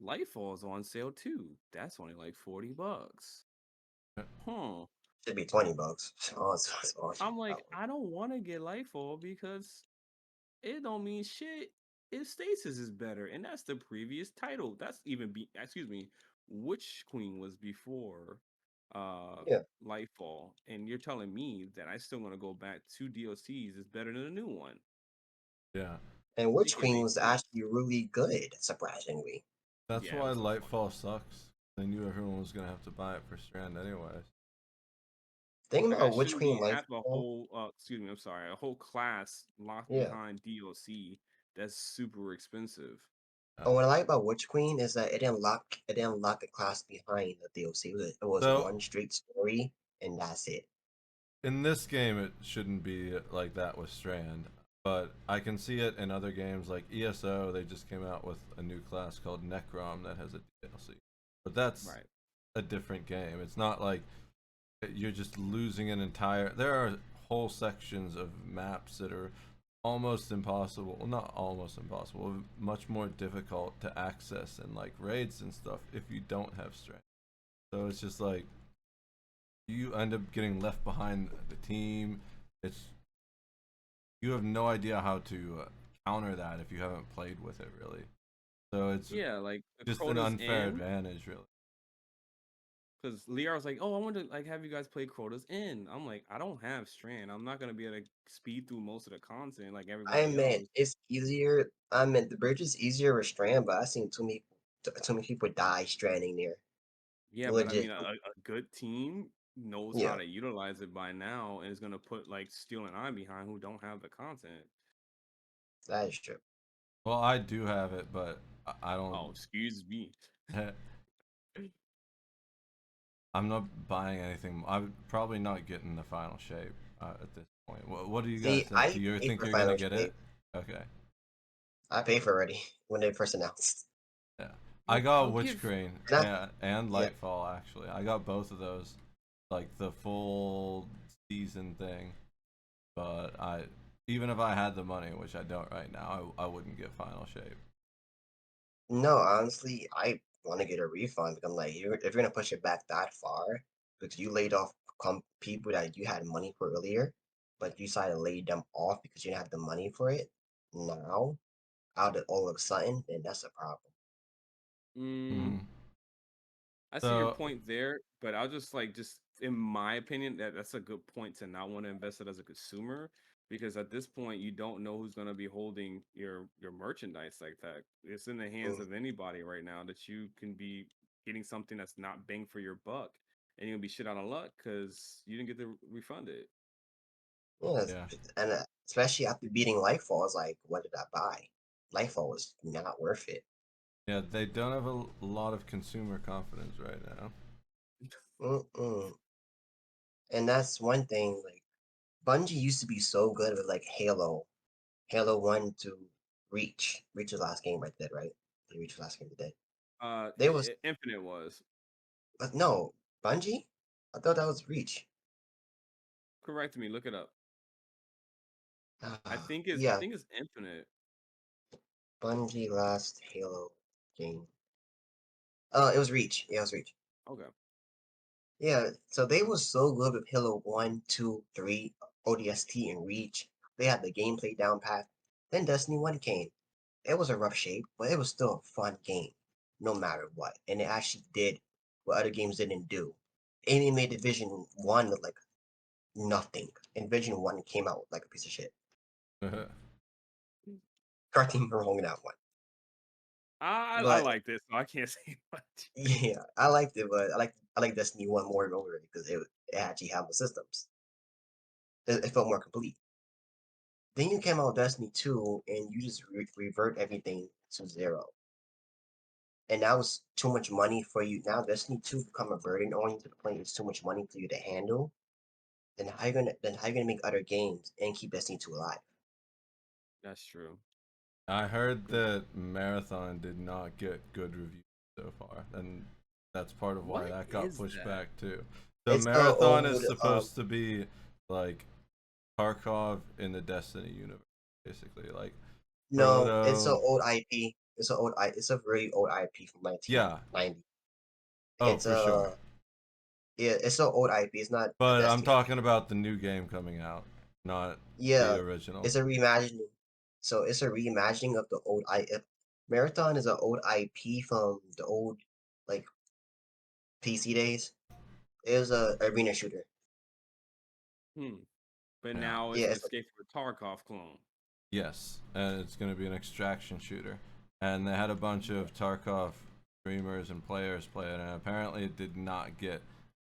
Speaker 3: Lightfall's on sale too. That's only like $40. Huh.
Speaker 1: Should be $20. Oh, it's awesome.
Speaker 3: I'm like, I don't want to get Lightfall because it don't mean shit. If Stasis is better, and that's the previous title. That's even excuse me, Witch Queen was before
Speaker 1: Yeah,
Speaker 3: Lightfall, and you're telling me that I still want to go back to DLCs is better than a new one.
Speaker 2: Yeah.
Speaker 1: and Witch
Speaker 3: Make it
Speaker 1: Queen
Speaker 3: make
Speaker 1: was
Speaker 3: sense.
Speaker 1: actually really good, surprisingly.
Speaker 2: That's
Speaker 3: Yeah, it
Speaker 2: why
Speaker 3: was a fun.
Speaker 2: Lightfall sucks. They knew everyone was gonna have to buy it for Strand anyways.
Speaker 1: Thing
Speaker 3: Like I
Speaker 1: about Witch
Speaker 3: shouldn't
Speaker 1: Queen
Speaker 3: be have a
Speaker 1: Lightfall,
Speaker 3: whole excuse me, I'm sorry, a whole class locked
Speaker 1: yeah.
Speaker 3: behind DLC that's super expensive.
Speaker 1: And what I like about Witch Queen is that it didn't lock a class behind the DLC. It was
Speaker 2: So
Speaker 1: one straight story, and that's it.
Speaker 2: in this game, it shouldn't be like that with Strand, but I can see it in other games like ESO. They just came out with a new class called Necrom that has a DLC, but that's
Speaker 3: Right.
Speaker 2: a different game. It's not like you're just losing an entire. There are whole sections of maps that are almost impossible. Well, not almost impossible. Much more difficult to access in like raids and stuff if you don't have Strand. So it's just like you end up getting left behind the team. It's you have no idea how to counter that if you haven't played with it really. So it's
Speaker 3: Yeah, like the
Speaker 2: just an
Speaker 3: Crota's
Speaker 2: unfair
Speaker 3: in.
Speaker 2: advantage really.
Speaker 3: Because Liar was like, "Oh, I want to like have you guys play Crota's Inn." I'm like, I don't have Strand. I'm not gonna be able to speed through most of the content like
Speaker 1: I
Speaker 3: everybody
Speaker 1: meant
Speaker 3: else.
Speaker 1: it's easier. I meant the bridge is easier with Strand, but I've seen too many people die stranding there.
Speaker 3: Yeah, but I
Speaker 1: Legit.
Speaker 3: mean, a good team knows how
Speaker 1: Yeah,
Speaker 3: to utilize it by now and is gonna put like Steel and I behind who don't have the content.
Speaker 1: that is true.
Speaker 2: Well, I do have it, but I don't.
Speaker 3: Oh, excuse me.
Speaker 2: I'm not buying anything. I'm probably not getting the final shape at this point. What do you guys
Speaker 1: See,
Speaker 2: think? Do
Speaker 1: I
Speaker 2: you
Speaker 1: pay
Speaker 2: think
Speaker 1: for
Speaker 2: you're gonna
Speaker 1: Final
Speaker 2: get
Speaker 1: Shape.
Speaker 2: it? Okay.
Speaker 1: I paid for it already when they first announced.
Speaker 2: Yeah. I got
Speaker 3: I'll
Speaker 2: Witch
Speaker 3: give.
Speaker 2: Crane
Speaker 1: That
Speaker 2: and
Speaker 1: yeah.
Speaker 2: Lightfall actually. I got both of those, like the full season thing. But even if I had the money, which I don't right now, I wouldn't get Final Shape.
Speaker 1: No, honestly, I want to get a refund because I'm like, if you're gonna push it back that far, because you laid off people that you had money for earlier, but you decided to lay them off because you didn't have the money for it now, out of all of a sudden, then that's a problem.
Speaker 3: Mm,
Speaker 2: Hmm.
Speaker 3: I see your
Speaker 2: So
Speaker 3: point there, but I'll just in my opinion, that's a good point to not want to invest it as a consumer because at this point you don't know who's going to be holding your merchandise like that. It's in the hands
Speaker 1: Mm,
Speaker 3: of anybody right now that you can be getting something that's not bang for your buck, and you'll be shit out of luck because you didn't get to refund it.
Speaker 1: yeah,
Speaker 2: yeah,
Speaker 1: and especially after beating Lightfall, it's like, what did I buy? Lightfall was not worth it.
Speaker 2: yeah, they don't have a lot of consumer confidence right now.
Speaker 1: Mm-mm. And that's one thing. Like Bungie used to be so good with like Halo 1 to Reach. Reach was the last game right there, right? The Reach was the last game they did. They was
Speaker 3: Infinite was
Speaker 1: no Bungie. I thought that was Reach.
Speaker 3: correct me. Look it up. I
Speaker 1: Yeah,
Speaker 3: think it's Infinite.
Speaker 1: Bungie last Halo game. It was Reach. Yeah, it was Reach.
Speaker 3: Okay.
Speaker 1: Yeah, so they was so good with Halo 1, 2, 3, ODST, and Reach. They had the gameplay down pat. Then Destiny 1 came. It was a rough shape, but it was still a fun game, no matter what. And it actually did what other games didn't do. Amy made Division 1 look like nothing. And Division 1 came out like a piece of shit. Correct me if I'm wrong in that one.
Speaker 3: I
Speaker 1: But
Speaker 3: like this, so I can't say much.
Speaker 1: yeah, I liked it, but I like Destiny 1 more and over because it actually had the systems. It felt more complete. Then you came out with Destiny 2 and you just revert everything to zero. And that was too much money for you. Now Destiny 2 become a burden on you to the point it's too much money for you to handle. Then how you gonna make other games and keep Destiny 2 alive?
Speaker 3: That's true.
Speaker 2: I heard that Marathon did not get good reviews so far, and that's part of why
Speaker 3: What
Speaker 2: that got
Speaker 3: is
Speaker 2: pushed
Speaker 3: that?
Speaker 2: back too. So
Speaker 1: It's a
Speaker 2: Marathon is
Speaker 1: old
Speaker 2: supposed to be like Tarkov in the Destiny universe, basically. Like
Speaker 1: no, it's a
Speaker 2: Proto,
Speaker 1: old IP. It's a very old IP from
Speaker 2: yeah.
Speaker 1: 1990.
Speaker 2: Oh,
Speaker 1: It's
Speaker 2: for sure.
Speaker 1: a yeah, it's an old IP. It's not a
Speaker 2: But I'm
Speaker 1: Destiny IP.
Speaker 2: talking about the new game coming out, not the
Speaker 1: Yeah,
Speaker 2: original.
Speaker 1: it's a reimagining. So it's a reimagining of the old I. Marathon is an old IP from the old like PC days. It was a arena shooter.
Speaker 3: Hmm. But
Speaker 2: Yeah.
Speaker 3: now
Speaker 1: Yeah,
Speaker 3: it's an
Speaker 1: it's
Speaker 3: Escape from Tarkov clone.
Speaker 2: Yes, and it's going to be an extraction shooter. And they had a bunch of Tarkov streamers and players play it, and apparently it did not get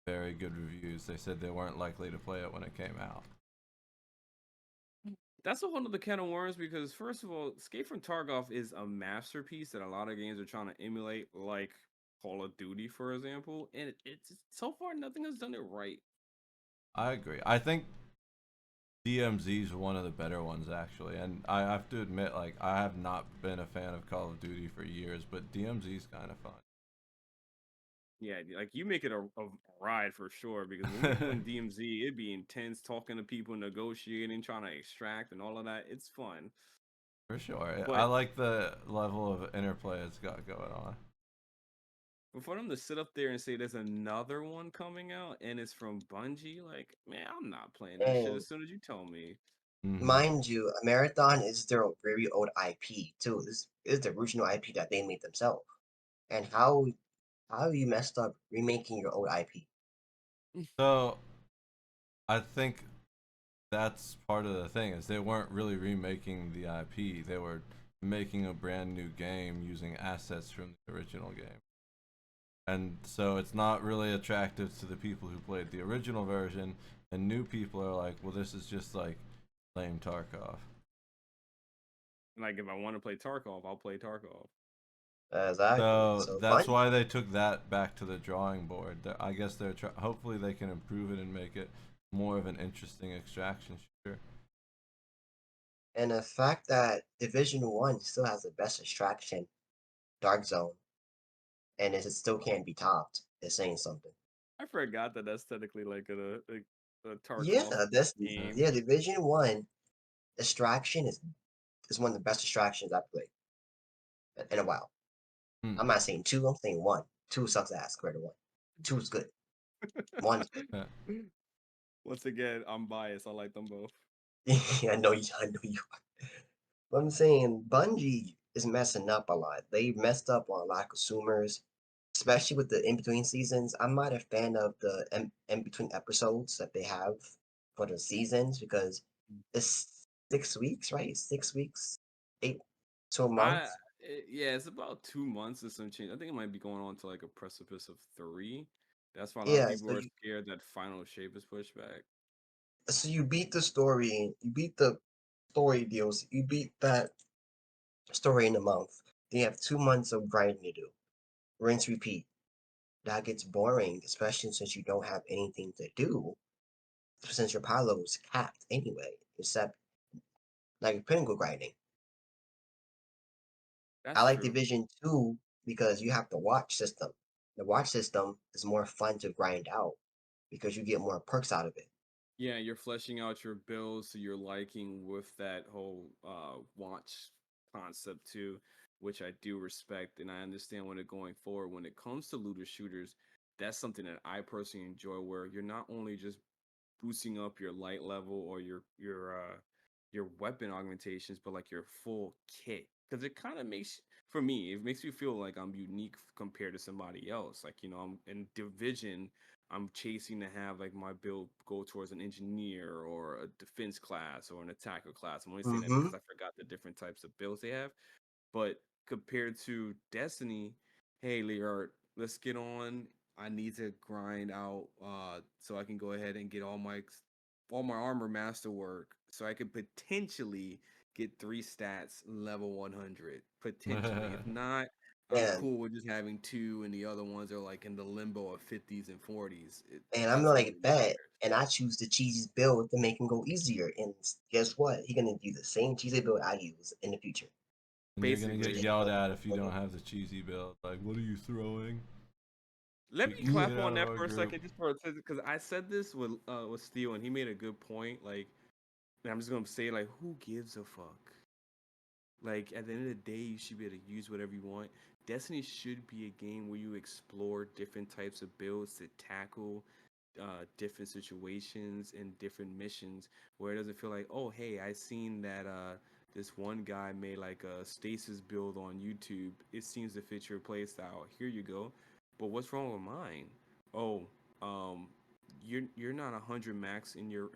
Speaker 2: very good reviews. They said they weren't likely to play it when it came out.
Speaker 3: That's a whole other can of worms because first of all, Escape from Tarkov is a masterpiece that a lot of games are trying to emulate, like Call of Duty, for example. And it's so far nothing has done it right.
Speaker 2: I agree. I think DMZ is one of the better ones actually, and I have to admit, like I have not been a fan of Call of Duty for years, but DMZ is kind of
Speaker 3: Yeah, like you make it a ride for sure because when we play in
Speaker 2: fun.
Speaker 3: DMZ, it'd be intense talking to people, negotiating, trying to extract, and all of that. It's fun.
Speaker 2: For sure. I
Speaker 3: But
Speaker 2: like the level of interplay it's got going on.
Speaker 3: for them to sit up there and say there's another one coming out and it's from Bungie, like, man, I'm not playing that shit
Speaker 1: and
Speaker 3: as soon as you tell me.
Speaker 2: Hmm.
Speaker 1: mind you, a Marathon is their very old IP too. This is the original IP that they made themselves. And how you messed up remaking your old IP?
Speaker 2: So I think that's part of the thing is they weren't really remaking the IP. They were making a brand new game using assets from the original game. And so it's not really attractive to the people who played the original version, and new people are like, well, this is just like lame Tarkov.
Speaker 3: Like, if I want to play Tarkov, I'll play Tarkov.
Speaker 1: Exactly.
Speaker 2: So
Speaker 1: So
Speaker 2: that's
Speaker 1: Bungie,
Speaker 2: why they took that back to the drawing board. I guess hopefully they can improve it and make it more of an interesting extraction shooter.
Speaker 1: and the fact that Division 1 still has the best extraction, Dark Zone. and it still can't be topped. It's saying something.
Speaker 3: I forgot that that's technically like a
Speaker 1: Yeah,
Speaker 3: Tarkov
Speaker 1: that's
Speaker 3: game.
Speaker 1: yeah. Division One extraction is one of the best distractions I've played in a while.
Speaker 2: Hmm.
Speaker 1: I'm not saying two. I'm saying one. Two sucks ass compared to one. Two is good. One is good.
Speaker 2: Yeah.
Speaker 3: Once again, I'm biased. I like them both.
Speaker 1: I know you. I know you. But I'm saying Bungie is messing up a lot. They messed up on a lot of consumers, especially with the in between seasons. I'm not a fan of the in between episodes that they have for the seasons because it's 6 weeks, right? 6 weeks, 8 to a month.
Speaker 3: Yeah, it's about 2 months and some change. I think it might be going on to like a precipice of three. That's why a lot of
Speaker 1: Yeah,
Speaker 3: people are scared that final shape is pushed back.
Speaker 1: so you beat the story, you beat the story deals, you beat that story in a month. Then you have 2 months of grinding to do. Rinse, repeat. That gets boring, especially since you don't have anything to do, since your pile is capped anyway, except like pinnacle grinding. I
Speaker 3: That's
Speaker 1: like
Speaker 3: true.
Speaker 1: Division 2 because you have the watch system. The watch system is more fun to grind out because you get more perks out of it.
Speaker 3: Yeah, you're fleshing out your builds to your liking with that whole watch concept too, which I do respect and I understand when it going forward. When it comes to looter shooters, that's something that I personally enjoy where you're not only just boosting up your light level or your weapon augmentations, but like your full kit. Because it kind of makes for me, it makes me feel like I'm unique compared to somebody else. Like, I'm in division, I'm chasing to have like my build go towards an engineer or a defense class or an attacker class. I'm only saying that
Speaker 1: Mm-hmm.
Speaker 3: because I forgot the different types of builds they have. But compared to Destiny, hey Leard, let's get on. I need to grind out so I can go ahead and get all my armor masterwork so I could potentially get 3 stats level 100. Potentially. If not, I'm
Speaker 1: And
Speaker 3: cool with just having two and the other ones are like in the limbo of 50s and 40s.
Speaker 1: and I'm
Speaker 3: That's
Speaker 1: gonna
Speaker 3: what
Speaker 1: like
Speaker 3: really
Speaker 1: that.
Speaker 3: matters.
Speaker 1: And I choose the cheesiest build to make him go easier. And guess what? He's gonna do the same cheesy build I use in the future.
Speaker 2: And you're gonna get
Speaker 3: Basically.
Speaker 2: yelled at if you don't have the cheesy build. Like, what are you throwing?
Speaker 3: Let
Speaker 2: Get
Speaker 3: me clap
Speaker 2: out
Speaker 3: on
Speaker 2: of
Speaker 3: that
Speaker 2: our
Speaker 3: for a
Speaker 2: group.
Speaker 3: second, just for a second, because I said this with Steel, and he made a good point. Like, and I'm just gonna say, like, who gives a fuck? Like, at the end of the day, you should be able to use whatever you want. Destiny should be a game where you explore different types of builds to tackle different situations and different missions, where it doesn't feel like, oh, hey, I seen that this one guy made like a stasis build on YouTube. It seems to fit your playstyle. Here you go. But what's wrong with mine? Oh, um, you're not 100 max in your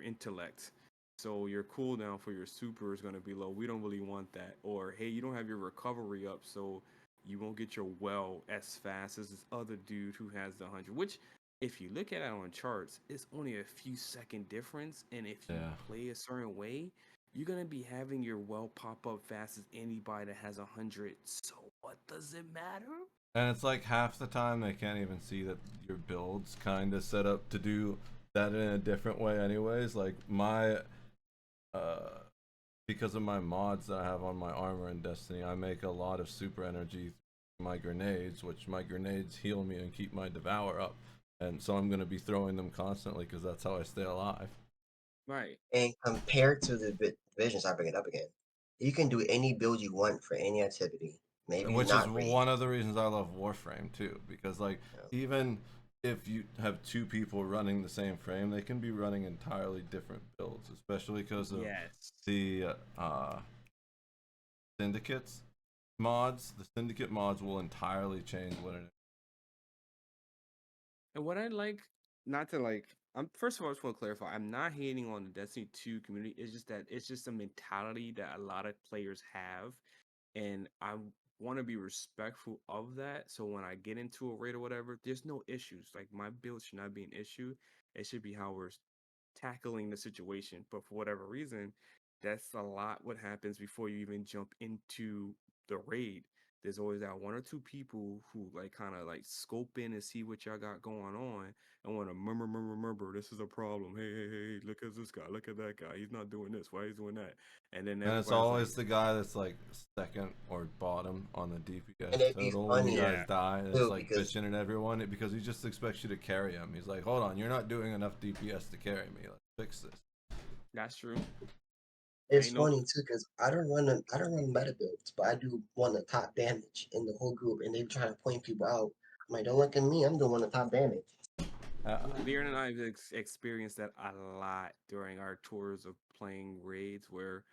Speaker 3: intellect. So your cooldown for your super is going to be low. We don't really want that. Or hey, you don't have your recovery up, so you won't get your well as fast as this other dude who has the 100. Which, if you look at it on charts, it's only a few second difference. And if you
Speaker 2: Yeah.
Speaker 3: play a certain way, you're gonna be having your well pop up fast as anybody that has 100. So what does it matter?
Speaker 2: And it's like half the time they can't even see that your build's kind of set up to do that in a different way, anyways. Like my, uh, because of my mods that I have on my armor in Destiny, I make a lot of super energy through my grenades, which my grenades heal me and keep my devour up. And so I'm gonna be throwing them constantly because that's how I stay alive.
Speaker 3: Right.
Speaker 1: And compared to the divisions, I bring it up again. You can do any build you want for any activity. Maybe
Speaker 2: Which is
Speaker 1: not raid.
Speaker 2: one of the reasons I love Warframe too, because like even if you have two people running the same frame, they can be running entirely different builds, especially because of
Speaker 3: Yes.
Speaker 2: the syndicates mods. The syndicate mods will entirely change what it is.
Speaker 3: And what I like, not to like, I'm first of all, I just want to clarify, I'm not hating on the Destiny 2 community. It's just that it's just a mentality that a lot of players have, and I want to be respectful of that. So when I get into a raid or whatever, there's no issues. Like my build should not be an issue. It should be how we're tackling the situation. But for whatever reason, that's a lot what happens before you even jump into the raid. there's always that one or two people who like kind of like scope in and see what y'all got going on and want to remember, this is a problem. Hey, look at this guy, look at that guy. He's not doing this. Why he's doing that? And then
Speaker 2: And it's
Speaker 3: everybody's like,
Speaker 2: always the guy that's like second or bottom on the
Speaker 1: And
Speaker 2: DPS
Speaker 1: it'd be
Speaker 2: total when you
Speaker 1: funny
Speaker 2: guys
Speaker 3: yeah,
Speaker 2: die. And it's
Speaker 1: too
Speaker 2: like
Speaker 1: because
Speaker 2: bitching at everyone because he just expects you to carry him. He's like, hold on, you're not doing enough DPS to carry me. Let's fix this.
Speaker 3: that's true.
Speaker 1: it's
Speaker 3: Ain't no,
Speaker 1: funny too because I don't run meta builds, but I do one of the top damage in the whole group, and they try to point people out. I'm like, don't look at me, I'm doing one of the top damage.
Speaker 2: Uh,
Speaker 3: Leon and I have experienced that a lot during our tours of playing raids where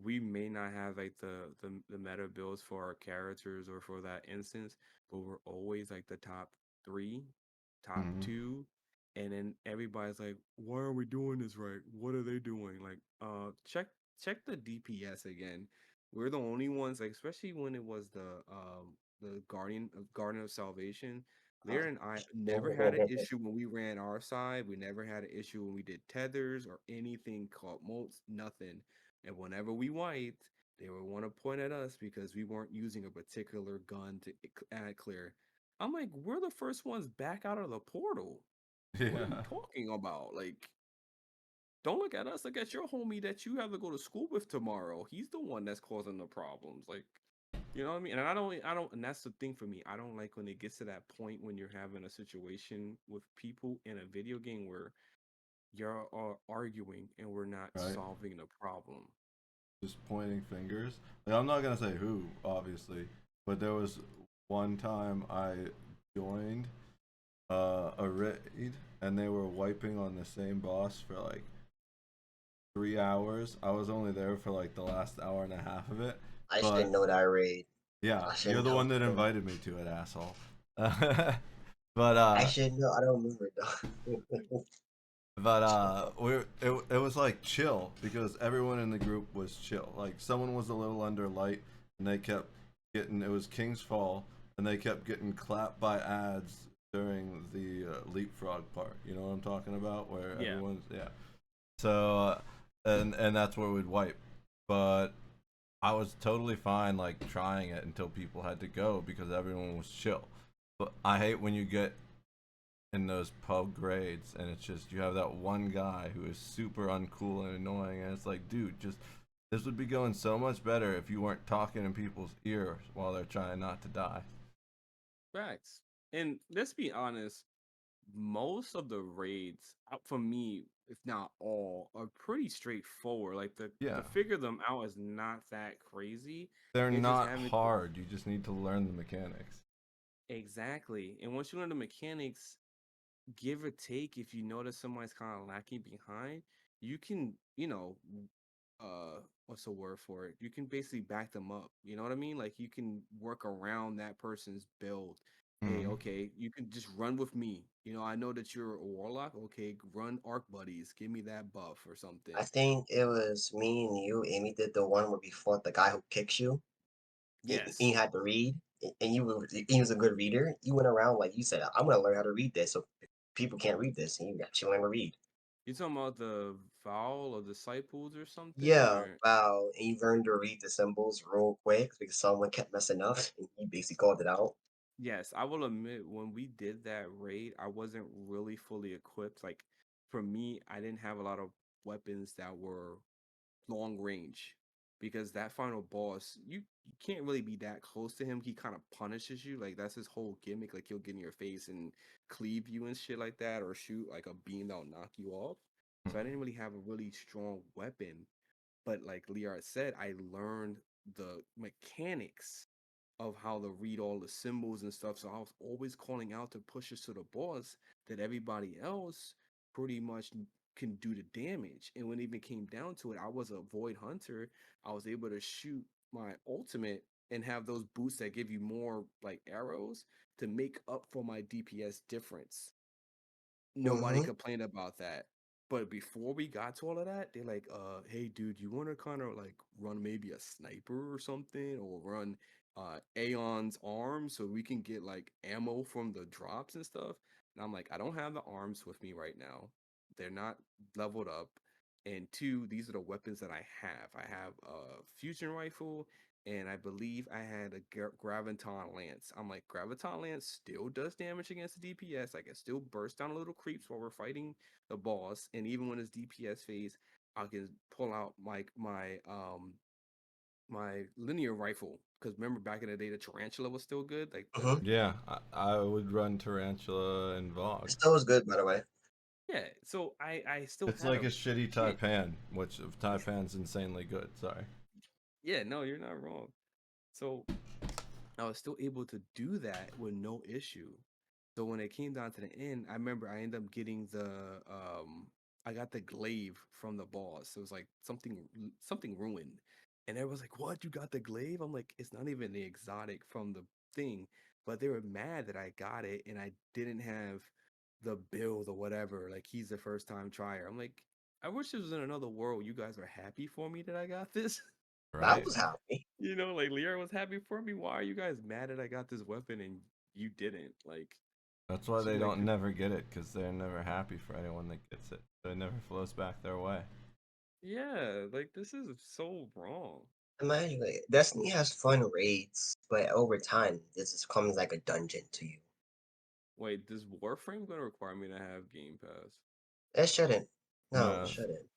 Speaker 3: we may not have like the meta builds for our characters or for that instance, but we're always like the top three, top
Speaker 2: mhm.
Speaker 3: two, and then everybody's like, "Why are we doing this right? What are they doing?" Like, check the DPS again. We're the only ones, like especially when it was the Guardian of Salvation. Lear and I never had an issue when we ran our side. We never had an issue when we did tethers or anything called moats. Nothing. And whenever we wiped, they would want to point at us because we weren't using a particular gun to add clear. I'm like, we're the first ones back out of the portal. What are you
Speaker 2: Yeah.
Speaker 3: talking about? Like, don't look at us. Look at your homie that you have to go to school with tomorrow. He's the one that's causing the problems. Like, you know what I mean? And I don't, and that's the thing for me. I don't like when it gets to that point when you're having a situation with people in a video game where you're arguing and we're not
Speaker 2: Right.
Speaker 3: solving the problem.
Speaker 2: Just pointing fingers. Like, I'm not gonna say who, obviously, but there was one time I joined a raid and they were wiping on the same boss for like 3 hours. I was only there for like the last hour and a half of it.
Speaker 1: I
Speaker 2: But
Speaker 1: should know that raid.
Speaker 2: yeah,
Speaker 1: I
Speaker 2: you're
Speaker 1: should
Speaker 2: the
Speaker 1: know.
Speaker 2: one that invited me to it, asshole. but
Speaker 1: I should know. I don't remember though.
Speaker 2: it was like chill because everyone in the group was chill. Like someone was a little under light and they kept getting, it was King's Fall, and they kept getting clapped by ads during the leapfrog part. You know what I'm talking about? Where
Speaker 3: Yeah.
Speaker 2: everyone's, yeah. So and that's where we'd wipe. But I was totally fine like trying it until people had to go because everyone was chill. But I hate when you get in those pub grades and it's just you have that one guy who is super uncool and annoying, and it's like, dude, just this would be going so much better if you weren't talking in people's ears while they're trying not to die.
Speaker 3: Facts. And let's be honest, most of the raids, for me, if not all, are pretty straightforward. Like
Speaker 2: Yeah,
Speaker 3: to figure them out is not that crazy.
Speaker 2: they're
Speaker 3: It's just
Speaker 2: not
Speaker 3: having
Speaker 2: hard, you just need to learn the mechanics.
Speaker 3: exactly. And once you learn the mechanics, give or take, if you notice somebody's kind of lacking behind, you can, what's the word for it? You can basically back them up. You know what I mean? Like you can work around that person's build. Hey,
Speaker 2: Mm-hmm.
Speaker 3: okay, you can just run with me. I know that you're a warlock. Okay, run arc buddies. Give me that buff or something.
Speaker 1: I think it was me and you, Amy did the one where we fought the guy who kicks you. And
Speaker 3: Yes.
Speaker 1: you had to read, and he was a good reader. You went around like you said, I'm gonna learn how to read this, so people can't read this, and you actually learn to read.
Speaker 3: You talking about the Vow of Disciples or something?
Speaker 1: Yeah,
Speaker 3: Or
Speaker 1: wow, and you learned to read the symbols real quick because someone kept messing up, and you basically called it out.
Speaker 3: yes, I will admit when we did that raid, I wasn't really fully equipped. Like for me, I didn't have a lot of weapons that were long range because that final boss, you can't really be that close to him. He kind of punishes you. Like that's his whole gimmick. Like he'll get in your face and cleave you and shit like that, or shoot like a beam that'll knock you off. So I didn't really have a really strong weapon. But like Liard said, I learned the mechanics of how to read all the symbols and stuff. So I was always calling out to push us to the boss that everybody else pretty much can do the damage. And when it even came down to it, I was a void hunter. I was able to shoot my ultimate and have those boosts that give you more like arrows to make up for my DPS difference. Nobody
Speaker 1: Mm-hmm.
Speaker 3: complained about that. But before we got to all of that, they're like, hey dude, you wanna kinda like run maybe a sniper or something, or run Aeon's arms so we can get like ammo from the drops and stuff. And I'm like, I don't have the arms with me right now. They're not leveled up. And two, these are the weapons that I have. I have a fusion rifle and I believe I had a Graviton Lance. I'm like, Graviton Lance still does damage against the DPS. I can still burst down little creeps while we're fighting the boss, and even when it's DPS phase, I can pull out my linear rifle. Because remember back in the day, the tarantula was still good. Like
Speaker 1: Mm-hmm.
Speaker 2: Yeah, I would run Tarantula and
Speaker 1: It
Speaker 2: Vogue.
Speaker 1: still was good, by the way.
Speaker 3: yeah. So I still
Speaker 2: It's
Speaker 3: had
Speaker 2: like
Speaker 3: a
Speaker 2: a shitty
Speaker 3: shit.
Speaker 2: Taipan, which Taipan's insanely good. Sorry.
Speaker 3: Yeah, no, you're not wrong. So I was still able to do that with no issue. So when it came down to the end, I remember I ended up getting I got the glaive from the boss. It was like something ruined. And everyone's like, "What? You got the glaive?" I'm like, "It's not even the exotic from the thing." But they were mad that I got it and I didn't have the build or whatever. Like he's the first time trier. I'm like, I wish this was in another world. You guys are happy for me that I got this.
Speaker 1: I
Speaker 2: Right?
Speaker 1: was happy.
Speaker 3: You know, like Liara was happy for me. Why are you guys mad that I got this weapon and you didn't? Like,
Speaker 2: That's why
Speaker 3: she
Speaker 2: they
Speaker 3: like,
Speaker 2: don't never get it, because they're never happy for anyone that gets it. So it never flows back their way.
Speaker 3: yeah, like this is so wrong.
Speaker 1: Imagine, like, Destiny has fun raids, but over time, this just comes like a dungeon to you.
Speaker 3: Wait, does Warframe gonna require me to have Game Pass?
Speaker 1: It shouldn't. No, it
Speaker 2: No,
Speaker 1: shouldn't.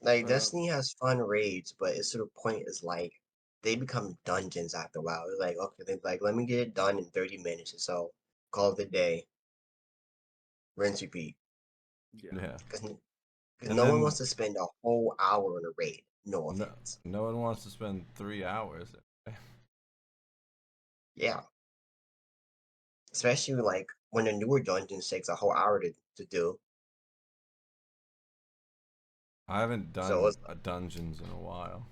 Speaker 1: Like
Speaker 3: Uh,
Speaker 1: Destiny has fun raids, but it's to the point is like they become dungeons after a while. It's like, okay, they're like, let me get it done in 30 minutes or so. Call it a day. Rinse repeat.
Speaker 3: yeah.
Speaker 2: yeah.
Speaker 1: Because
Speaker 2: And
Speaker 1: no one
Speaker 2: then
Speaker 1: wants to spend a whole hour on a raid. No
Speaker 2: no,
Speaker 1: offense.
Speaker 2: no one wants to spend 3 hours.
Speaker 1: Yeah. Especially like when the newer dungeons takes a whole hour to do.
Speaker 2: I haven't
Speaker 1: So
Speaker 2: done
Speaker 1: it's
Speaker 2: a dungeons in a while.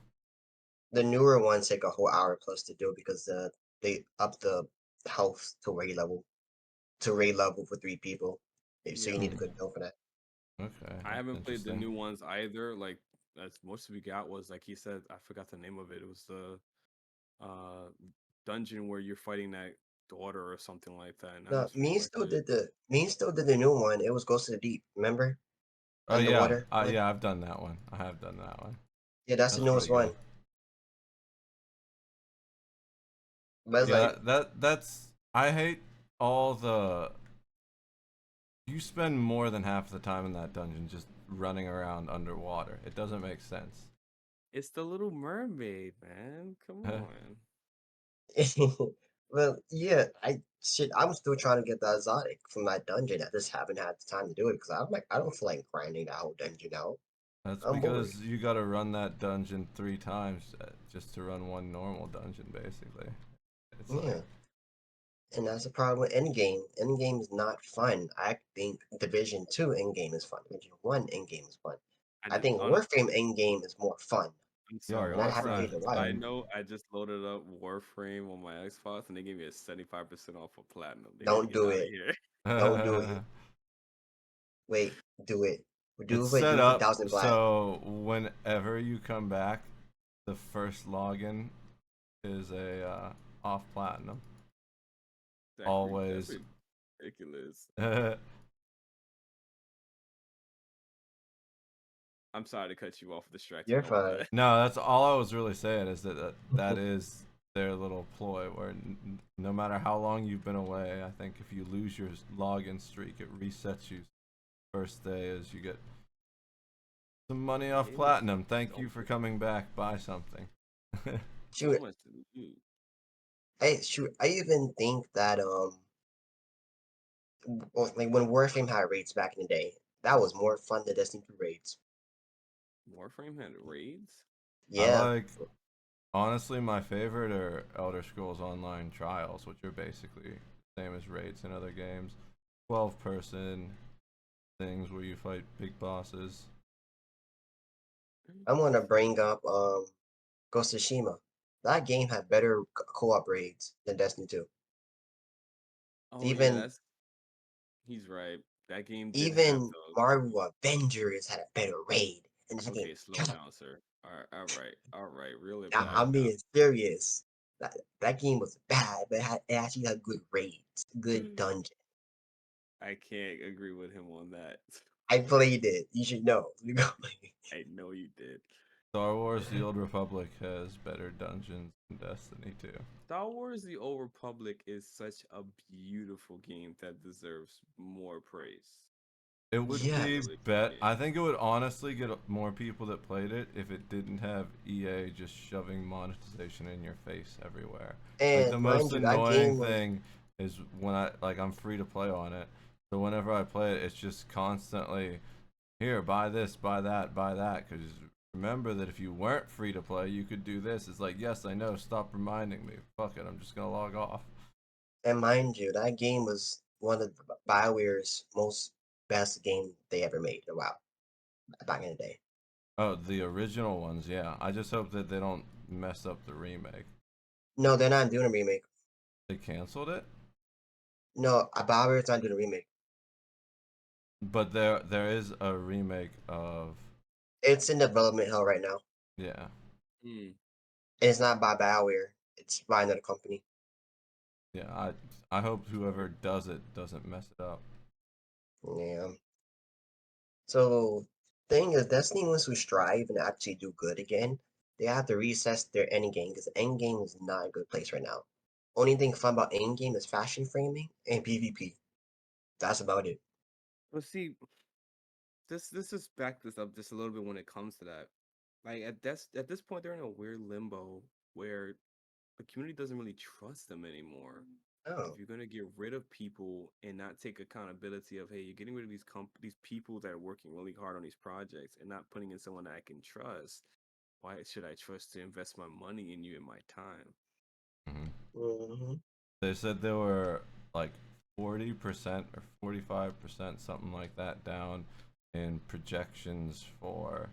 Speaker 1: the newer ones take a whole hour plus to do because they up the health to raid level for 3 people. So you
Speaker 3: Yeah.
Speaker 1: need a good build for that.
Speaker 2: Okay,
Speaker 3: I
Speaker 2: that's
Speaker 3: haven't played the
Speaker 2: interesting.
Speaker 3: new ones either. Like that's most we got was like he said, I forgot the name of it. It was the uh dungeon where you're fighting that daughter or something like that, and I
Speaker 1: No,
Speaker 3: just rejected it.
Speaker 1: Me and still did the new one. It was Ghost of the Deep. Remember?
Speaker 2: Oh yeah,
Speaker 1: Underwater one.
Speaker 2: yeah, I've done that one. I have done that one.
Speaker 1: Yeah, that's the
Speaker 2: That's pretty
Speaker 1: newest
Speaker 2: good.
Speaker 1: one. But it's
Speaker 2: Yeah,
Speaker 1: like,
Speaker 2: that's I hate all the you spend more than half the time in that dungeon just running around underwater. It doesn't make sense.
Speaker 3: It's the Little Mermaid, man. Come on.
Speaker 1: well, yeah. I'm still trying to get the exotic from that dungeon. I just haven't had the time to do it because I'm like, I don't feel like grinding that whole dungeon out.
Speaker 2: That's
Speaker 1: I'm bored.
Speaker 2: because you gotta run that dungeon 3 times just to run one normal dungeon, basically. It's like,
Speaker 1: Yeah. And that's the problem with Endgame. Endgame is not fun. I think Division 2 Endgame is fun. Division 1 Endgame is fun.
Speaker 3: I
Speaker 1: I
Speaker 3: just
Speaker 1: think
Speaker 3: honestly,
Speaker 1: Warframe Endgame is more fun.
Speaker 3: I'm
Speaker 2: yo,
Speaker 3: sorry.
Speaker 1: And I
Speaker 3: On
Speaker 1: haven't
Speaker 3: side
Speaker 1: played
Speaker 2: Warframe,
Speaker 1: in a while.
Speaker 3: side note, I just loaded up Warframe on my Xbox and they gave me a 75% off of platinum. They need to
Speaker 1: Don't
Speaker 3: get
Speaker 1: do
Speaker 3: out of
Speaker 1: it.
Speaker 3: here.
Speaker 1: Don't do it. Wait, do it.
Speaker 2: it's
Speaker 1: Do it.
Speaker 2: set
Speaker 1: Do it for
Speaker 2: up
Speaker 1: 1,000 black.
Speaker 2: so whenever you come back, the first login is a off platinum.
Speaker 3: That's
Speaker 2: Always.
Speaker 3: ridiculous.
Speaker 2: No,
Speaker 3: I'm sorry to cut you off, distract
Speaker 1: You're
Speaker 3: you off of
Speaker 1: fine.
Speaker 3: that.
Speaker 2: that's all I was really saying is that is their little ploy where no matter how long you've been away, I think if you lose your login streak, it resets you. First day is you get some money off
Speaker 3: Game is
Speaker 2: platinum. Thank
Speaker 3: so
Speaker 2: you for coming back. Buy something.
Speaker 3: so
Speaker 1: Shoot,
Speaker 3: much to do.
Speaker 1: I even think that like when Warframe had raids back in the day, that was more fun than Destiny 2 raids.
Speaker 3: Warframe had raids.
Speaker 2: I
Speaker 1: Yeah,
Speaker 2: like honestly my favorite are Elder Scrolls Online Trials, which are basically the same as raids in other games. 12-person things where you fight big bosses.
Speaker 1: I'm gonna bring up Ghost of Tsushima. That game had better co-op raids than Destiny 2.
Speaker 3: Oh yeah,
Speaker 1: Even
Speaker 3: that's he's right. That game did have
Speaker 1: even
Speaker 3: those.
Speaker 1: Marvel Avengers had a better raid, and that game
Speaker 3: Okay, slow
Speaker 1: kind of.
Speaker 3: down, sir. All right. Reel it back
Speaker 1: I'm
Speaker 3: now.
Speaker 1: being serious. That game was bad, but it actually had good raids, good dungeon.
Speaker 3: I can't agree with him on that.
Speaker 1: I played it. You should know. You go play it.
Speaker 3: I know you did.
Speaker 2: Star Wars: The Old Republic has better dungeons than Destiny 2.
Speaker 3: Star Wars: The Old Republic is such a beautiful game that deserves more praise.
Speaker 2: It would
Speaker 1: Yeah,
Speaker 2: be
Speaker 3: Really
Speaker 2: bet.
Speaker 3: good
Speaker 2: I
Speaker 3: game.
Speaker 2: think it would honestly get more people that played it if it didn't have EA just shoving monetization in your face everywhere. Like the
Speaker 1: and
Speaker 2: most
Speaker 1: mind you, that
Speaker 2: annoying
Speaker 1: game was
Speaker 2: thing is when I'm free to play on it. So whenever I play it, it's just constantly here, buy this, buy that, buy that. Because remember that if you weren't free to play, you could do this. It's like, yes, I know. Stop reminding me. Fuck it. I'm just gonna log off.
Speaker 1: and mind you, that game was one of BioWare's most best game they ever made. Wow, back in the day.
Speaker 2: Oh, the original ones, yeah. I just hope that they don't mess up the remake.
Speaker 1: No, they're not doing a remake.
Speaker 2: They canceled it,
Speaker 1: No, BioWare's not doing a remake.
Speaker 2: but there is a remake of
Speaker 1: It's in development hell right now.
Speaker 2: yeah.
Speaker 3: Hmm.
Speaker 1: And it's not by BioWare. It's by another company.
Speaker 2: Yeah, I hope whoever does it doesn't mess it up.
Speaker 1: Yeah. So thing is, Destiny wants to strive and actually do good again. They have to reassess their end game because end game is not a good place right now. Only thing fun about end game is fashion framing and PvP. That's about it.
Speaker 3: But see, this just back this up just a little bit when it comes to that. Like at this point, they're in a weird limbo where the community doesn't really trust them anymore.
Speaker 1: Oh.
Speaker 3: If you're gonna get rid of people and not take accountability of, hey, you're getting rid of these people that are working really hard on these projects and not putting in someone that I can trust, why should I trust to invest my money in you and my time?
Speaker 1: Hmm.
Speaker 2: They said they were like 40% or 45%, something like that, down in projections for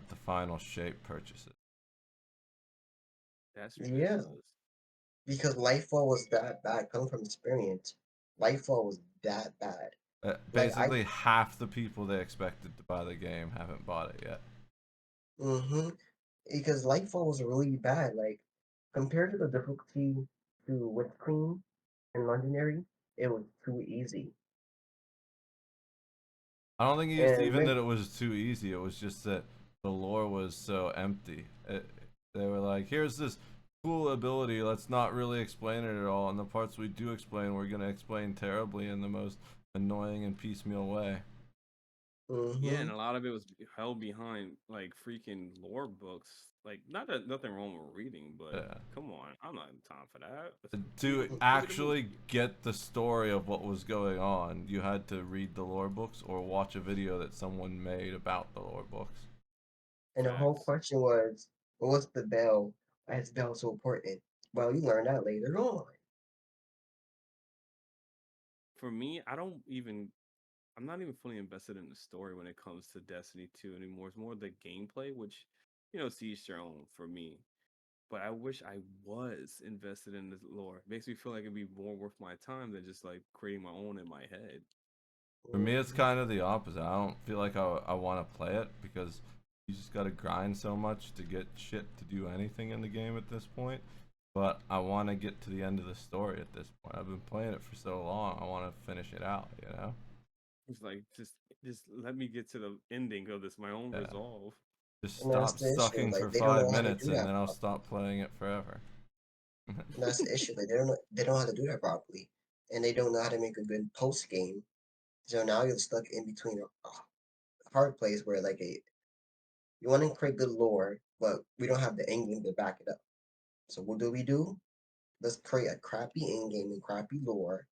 Speaker 2: the final shape purchases.
Speaker 3: That's
Speaker 1: Yeah,
Speaker 3: ridiculous.
Speaker 1: because Lightfall was that bad. Coming from experience, Lightfall was that bad. Like I,
Speaker 2: Basically, half the people they expected to buy the game haven't bought it yet.
Speaker 1: hmm because Lightfall was really bad. Like compared to the difficulty to Witch Queen and Legendary, it was too easy.
Speaker 2: I don't think it's
Speaker 1: And
Speaker 2: even that it was too easy. It was just that the lore was so empty. They were like, "Here's this cool ability. Let's not really explain it at all. And the parts we do explain, we're gonna explain terribly in the most annoying and piecemeal way."
Speaker 3: Yeah, and
Speaker 1: hmm
Speaker 3: a lot of it was held behind like freaking lore books. Like, not that nothing wrong with reading, but
Speaker 2: Yeah.
Speaker 3: come on, I'm not in time for that.
Speaker 2: To
Speaker 3: Give me the movie.
Speaker 2: actually get the story of what was going on, you had to read the lore books or watch a video that someone made about the lore books.
Speaker 1: and the whole
Speaker 3: Facts.
Speaker 1: question was, what's the bell? Why is the bell so important? Well, you learn that later on.
Speaker 3: For me, I'm not even fully invested in the story when it comes to Destiny 2 anymore. It's more the gameplay, which, to each their own for me. But I wish I was invested in the lore. It makes me feel like it'd be more worth my time than just like creating my own in my head.
Speaker 2: For me, it's
Speaker 1: Hmm.
Speaker 2: kind of the opposite. I don't feel like I want to play it because you just got to grind so much to get shit to do anything in the game at this point. But I want to get to the end of the story at this point. I've been playing it for so long. I want to finish it out, you know?
Speaker 3: It's like just let me get to the ending of this, my own
Speaker 2: Yeah.
Speaker 3: resolve.
Speaker 2: Just
Speaker 1: And that's
Speaker 2: stop
Speaker 1: the issue.
Speaker 2: sucking for
Speaker 1: Like they don't know how to
Speaker 2: 5 minutes
Speaker 1: do
Speaker 2: and
Speaker 1: that
Speaker 2: then I'll
Speaker 1: properly.
Speaker 2: stop playing it forever.
Speaker 1: And that's the issue. Like they don't know how to do that properly, and they don't know how to make a good post game. So now you're stuck in between a hard place where you want to create good lore, but we don't have the end game to back it up. So what do we do? Let's create a crappy end game and crappy lore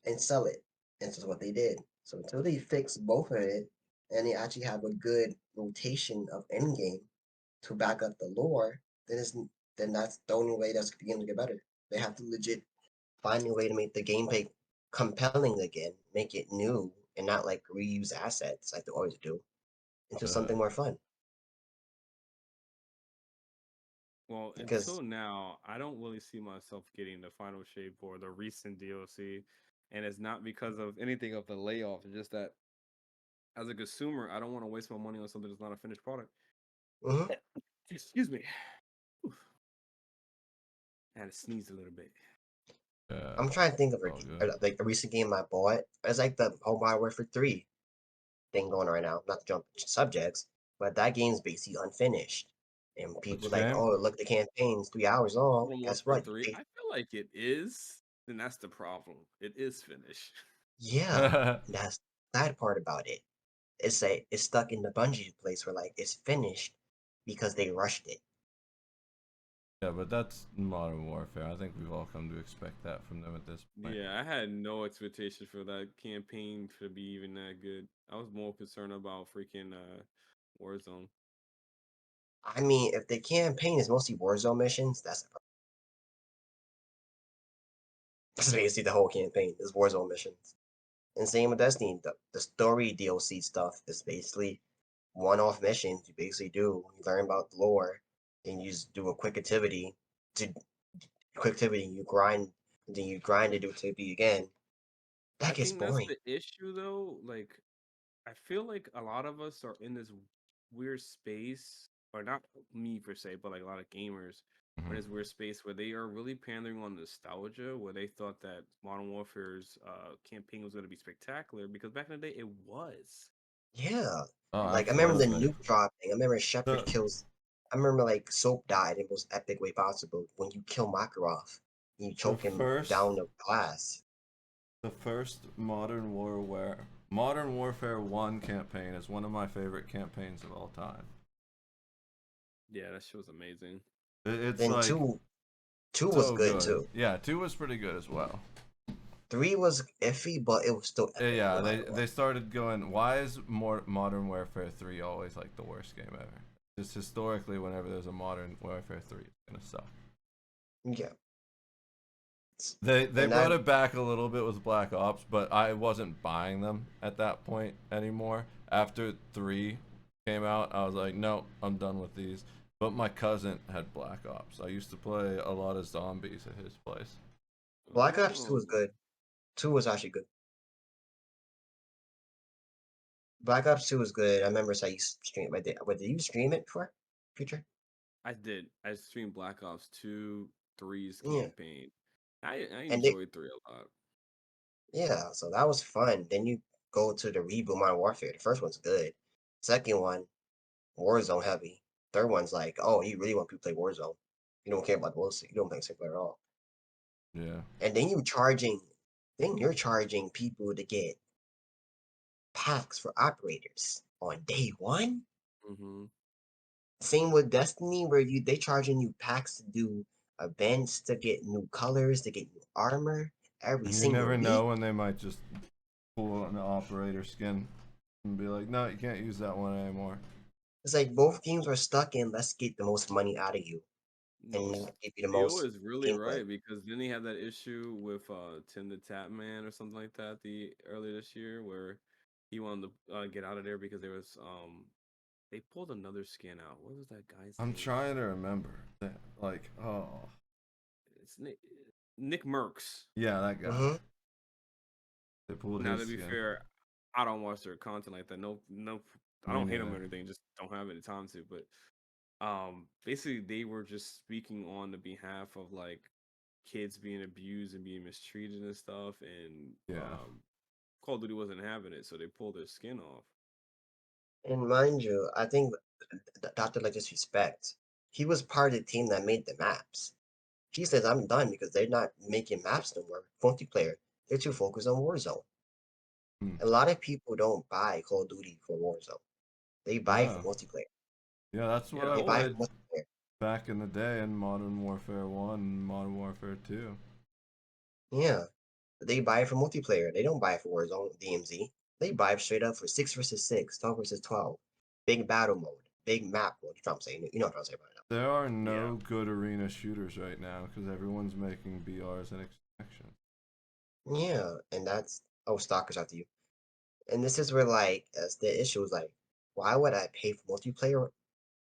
Speaker 1: and sell it. And this is what they did. So until they fix both of it and they actually have a good rotation of end game to back up the lore, then that's the only way that's going to get better. They have to legit find a way to make the gameplay compelling again, make it new, and not like reuse assets like they always do into
Speaker 2: uh,
Speaker 1: something more fun.
Speaker 3: Well,
Speaker 1: Because
Speaker 3: until now, I don't really see myself getting the final shape or the recent DLC. And it's not because of anything of the layoff. It's just that as a consumer, I don't want to waste my money on something that's not a finished product.
Speaker 1: mhm,
Speaker 3: Excuse me. Oof. I had to sneeze a little bit.
Speaker 2: yeah,
Speaker 1: I'm trying to think of
Speaker 2: all good.
Speaker 1: like a recent game I bought. It's like the whole Modern Warfare 3 thing going on right now. Not to jump subjects, but that game's basically unfinished. And people
Speaker 2: Which
Speaker 1: like,
Speaker 2: game?
Speaker 1: oh, look, the campaign's 3 hours long.
Speaker 3: Modern
Speaker 1: Guess
Speaker 3: Warfare
Speaker 1: what?
Speaker 3: 3, I feel like it is. Then that's the problem. It is finished.
Speaker 1: Yeah, that's the sad part about it. It's stuck in the Bungie place where like it's finished because they rushed it.
Speaker 2: Yeah, but that's Modern Warfare. I think we've all come to expect that from them at this point.
Speaker 3: Yeah, I had no expectation for that campaign to be even that good. I was more concerned about freaking Warzone.
Speaker 1: I mean, if the campaign is mostly Warzone missions, that's basically the whole campaign is Warzone missions. And same with Destiny, the story DLC stuff is basically one-off missions you basically do. You learn about the lore, and you just do a to quick activity, you grind, then you grind to do activity again.
Speaker 3: I
Speaker 1: That gets
Speaker 3: think that's
Speaker 1: boring.
Speaker 3: the issue though. Like, I feel like a lot of us are in this weird space, or not me per se, but like a lot of gamers are in this weird space where they are really pandering on nostalgia, where they thought that Modern Warfare's campaign was going to be spectacular because back in the day it was.
Speaker 1: Yeah.
Speaker 2: Oh,
Speaker 1: Like I remember the
Speaker 2: absolutely.
Speaker 1: nuke dropping. I remember Shepard
Speaker 2: The
Speaker 1: kills. I remember like Soap died in the most epic way possible when you kill Makarov and you
Speaker 2: the
Speaker 1: choke him
Speaker 2: first
Speaker 1: down the glass.
Speaker 2: Modern Warfare 1 campaign is one of my favorite campaigns of all time.
Speaker 3: Yeah, that shit was amazing.
Speaker 2: It's
Speaker 1: Then
Speaker 2: like
Speaker 1: two was
Speaker 2: so
Speaker 1: good
Speaker 2: good.
Speaker 1: too.
Speaker 2: Yeah, 2 was pretty good as well.
Speaker 1: 3 was iffy, but it was still epic
Speaker 2: Yeah,
Speaker 1: no
Speaker 2: they
Speaker 1: matter what.
Speaker 2: they started going, why is more Modern Warfare 3 always like the worst game ever? Just historically, whenever there's a Modern Warfare 3, it's gonna suck.
Speaker 1: Yeah.
Speaker 2: They
Speaker 1: And
Speaker 2: brought
Speaker 1: that
Speaker 2: it back a little bit with Black Ops, but I wasn't buying them at that point anymore. After 3 came out, I was like, no, I'm done with these. But my cousin had Black Ops. I used to play a lot of zombies at his place.
Speaker 1: Black Ops 2
Speaker 3: Oh,
Speaker 1: was good. 2 was actually good. Black Ops 2 was good. I remember so I used to stream it. Did you stream it for Future?
Speaker 3: I did. I streamed Black Ops 2, 3's
Speaker 1: Yeah.
Speaker 3: campaign. I
Speaker 1: And it
Speaker 3: enjoyed 3 a lot.
Speaker 1: Yeah, so that was fun. Then you go to the reboot Modern Warfare. The first one's good. Second one, Warzone heavy. Third one's like, oh, you really want people to play Warzone. You don't care about bullshit. You don't play single player at all.
Speaker 2: Yeah.
Speaker 1: And then you're charging people to get packs for operators on day one.
Speaker 3: Mm-hmm.
Speaker 1: Same with Destiny, where they charging you packs to do events, to get new colors, to get new armor every
Speaker 2: And you
Speaker 1: single
Speaker 2: never
Speaker 1: week.
Speaker 2: know when they might just pull an operator skin and be like, no, you can't use that one anymore.
Speaker 1: It's like both games are stuck in let's get the most money out of you
Speaker 3: No,
Speaker 1: and not give you the
Speaker 3: Theo
Speaker 1: most
Speaker 3: is really
Speaker 1: gameplay.
Speaker 3: right because then he had that issue with Tim the Tap Man or something like that the earlier this year where he wanted to get out of there because there was they pulled another skin out. What was that guy's
Speaker 2: I'm
Speaker 3: name?
Speaker 2: trying to remember that. Like, oh.
Speaker 3: It's Nick Merckx.
Speaker 2: Yeah, that guy.
Speaker 1: Mm-hmm.
Speaker 2: They pulled
Speaker 3: Now
Speaker 2: his
Speaker 3: to be
Speaker 2: skin.
Speaker 3: fair, I don't watch their content like that. No, I
Speaker 2: Me
Speaker 3: don't hate them
Speaker 2: neither.
Speaker 3: or anything. Just don't have any time to. But basically they were just speaking on the behalf of like kids being abused and being mistreated and stuff, and
Speaker 2: Yeah.
Speaker 3: Call of Duty wasn't having it, so they pulled their skin off.
Speaker 1: And mind you, I think Dr. Like Disrespect, he was part of the team that made the maps. He says I'm done because they're not making maps no more. Multiplayer. They're too focused on Warzone.
Speaker 2: Hmm.
Speaker 1: A lot of people don't buy Call of Duty for Warzone. They buy it for
Speaker 2: Yeah.
Speaker 1: multiplayer.
Speaker 2: Yeah, that's what
Speaker 3: Yeah,
Speaker 2: I
Speaker 1: They buy it
Speaker 2: played
Speaker 1: for multiplayer.
Speaker 2: back in the day in Modern Warfare 1 and Modern Warfare 2.
Speaker 1: Yeah. They buy it for multiplayer. They don't buy it for Warzone, DMZ. They buy it straight up for 6 versus 6, 12 versus 12. Big battle mode, big map mode. You know what I'm saying? You know what I'm saying right now.
Speaker 2: There are
Speaker 3: yeah.
Speaker 2: no good arena shooters right now because everyone's making BRs and extraction.
Speaker 1: Yeah, and that's stalkers after you. And this is where like as the issue is like, why would I pay for multiplayer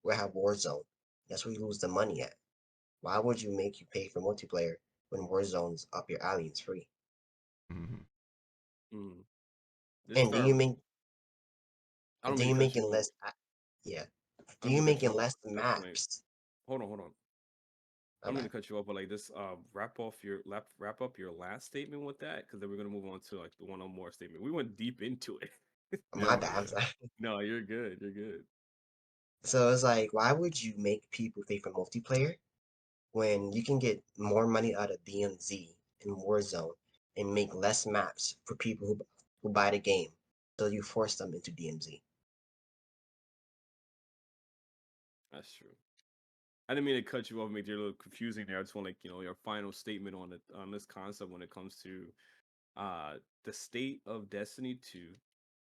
Speaker 1: where I have Warzone? That's where you lose the money at. Why would you make you pay for multiplayer when Warzone's up your alley and it's free?
Speaker 2: Mm-hmm.
Speaker 3: Mm. This
Speaker 1: And then you
Speaker 3: start.
Speaker 1: make
Speaker 3: I
Speaker 1: and
Speaker 3: don't
Speaker 1: then
Speaker 3: mean
Speaker 1: you
Speaker 3: to cut
Speaker 1: making
Speaker 3: you off.
Speaker 1: less yeah.
Speaker 3: I
Speaker 1: Then
Speaker 3: don't
Speaker 1: you
Speaker 3: mean to cut
Speaker 1: making
Speaker 3: you off.
Speaker 1: less
Speaker 3: That point.
Speaker 1: maps.
Speaker 3: Hold on. I
Speaker 1: My
Speaker 3: don't mean to
Speaker 1: bad.
Speaker 3: cut you off, but like this, wrap up your last statement with that, because then we're gonna move on to like the one on more statement. We went deep into it.
Speaker 1: My
Speaker 2: Yeah,
Speaker 1: bad. I'm
Speaker 2: yeah.
Speaker 1: sorry.
Speaker 3: No, you're good. You're good.
Speaker 1: So it's like, why would you make people pay for multiplayer when you can get more money out of DMZ and Warzone and make less maps for people who buy the game? So you force them into DMZ.
Speaker 5: That's true. I didn't mean to cut you off, make it a little confusing there. I just want like your final statement on it on this concept when it comes to the state of Destiny 2.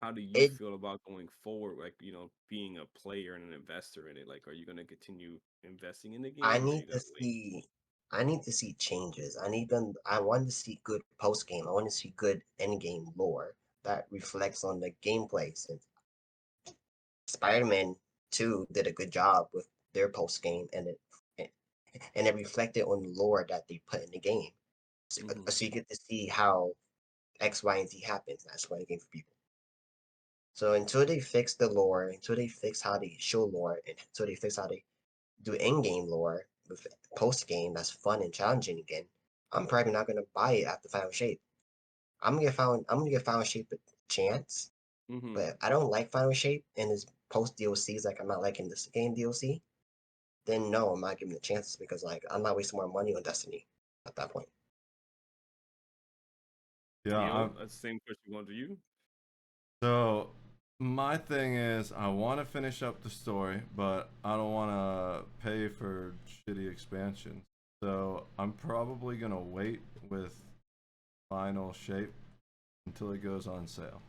Speaker 5: How do you
Speaker 1: It
Speaker 5: feel about going forward, like being a player and an investor in it? Like, are you going to continue investing in the
Speaker 1: I
Speaker 5: game, or are you
Speaker 1: need
Speaker 5: going
Speaker 1: to
Speaker 5: to wait?
Speaker 1: see I need to see changes. I want to see good post game. I want to see good end game lore that reflects on the gameplay. Since Spider-Man 2 did a good job with their post game and it reflected on the lore that they put in the game. So,
Speaker 5: Hmm.
Speaker 1: so you get to see how X, Y, and Z happens. That's why the game for people. So until they fix the lore, until they fix how they show lore, and until they fix how they do in-game lore with post-game that's fun and challenging again, I'm probably not gonna buy it after Final Shape. I'm gonna give Final Shape a chance,
Speaker 5: Hmm.
Speaker 1: but if I don't like Final Shape and his post DLCs like I'm not liking this game DLC, then no, I'm not giving it a chance because like I'm not wasting more money on Destiny at that point.
Speaker 2: Yeah,
Speaker 5: Theo, that's the same question going to you.
Speaker 2: so my thing is I want to finish up the story, but I don't want to pay for shitty expansions. So I'm probably gonna wait with Final Shape until it goes on sale.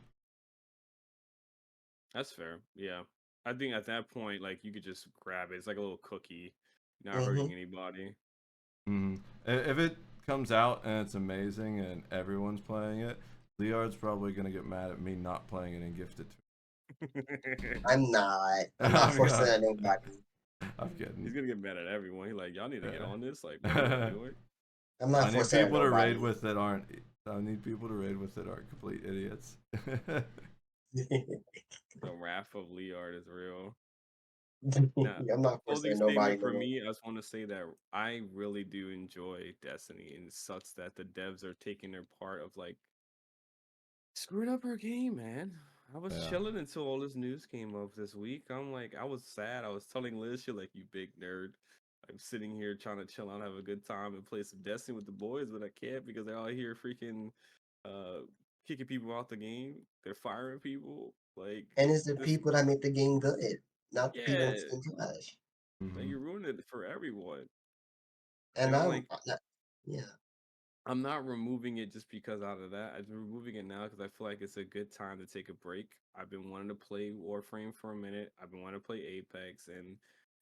Speaker 5: That's fair. Yeah, I think at that point, like you could just grab it. It's like a little cookie, not
Speaker 1: Mm-hmm.
Speaker 5: hurting anybody.
Speaker 2: Hmm. If it comes out and it's amazing and everyone's playing it, Liard's probably gonna get mad at me not playing it and gift it
Speaker 1: I'm not.
Speaker 2: to
Speaker 1: I'm
Speaker 2: me.
Speaker 1: not forcing it on nobody.
Speaker 2: I'm
Speaker 5: He's
Speaker 2: kidding.
Speaker 5: gonna get mad at everyone. He's like, y'all need to get on this. Like, what are y'all
Speaker 2: Yeah.
Speaker 5: doing?
Speaker 1: I'm
Speaker 2: I
Speaker 1: not
Speaker 2: need
Speaker 1: forcing it on
Speaker 2: people to raid
Speaker 1: nobody.
Speaker 2: with that aren't. I need people to raid with that aren't complete idiots.
Speaker 5: The wrath of Liard is real. Now,
Speaker 1: I'm not forcing
Speaker 5: closing
Speaker 1: it on nobody
Speaker 5: statement
Speaker 1: no
Speaker 5: for
Speaker 1: more.
Speaker 5: me, I just want to say that I really do enjoy Destiny, and it sucks that the devs are taking their part of like screwing up our game, man. I was
Speaker 2: Yeah.
Speaker 5: chilling until all this news came up this week. I'm like, I was sad. I was telling Liz, she like, you big nerd. I'm sitting here trying to chill out, have a good time, and play some Destiny with the boys, but I can't because they're all here freaking uh kicking people out the game. They're firing people. Like
Speaker 1: And it's the
Speaker 5: this,
Speaker 1: people that make the game good, not the people
Speaker 5: yeah.
Speaker 1: that's in trash.
Speaker 5: Like
Speaker 2: Hmm.
Speaker 5: you ruined it for everyone.
Speaker 1: And
Speaker 5: And I'm like,
Speaker 1: yeah.
Speaker 5: I'm not removing it just because out of that. I'm removing it now because I feel like it's a good time to take a break. I've been wanting to play Warframe for a minute. I've been wanting to play Apex, and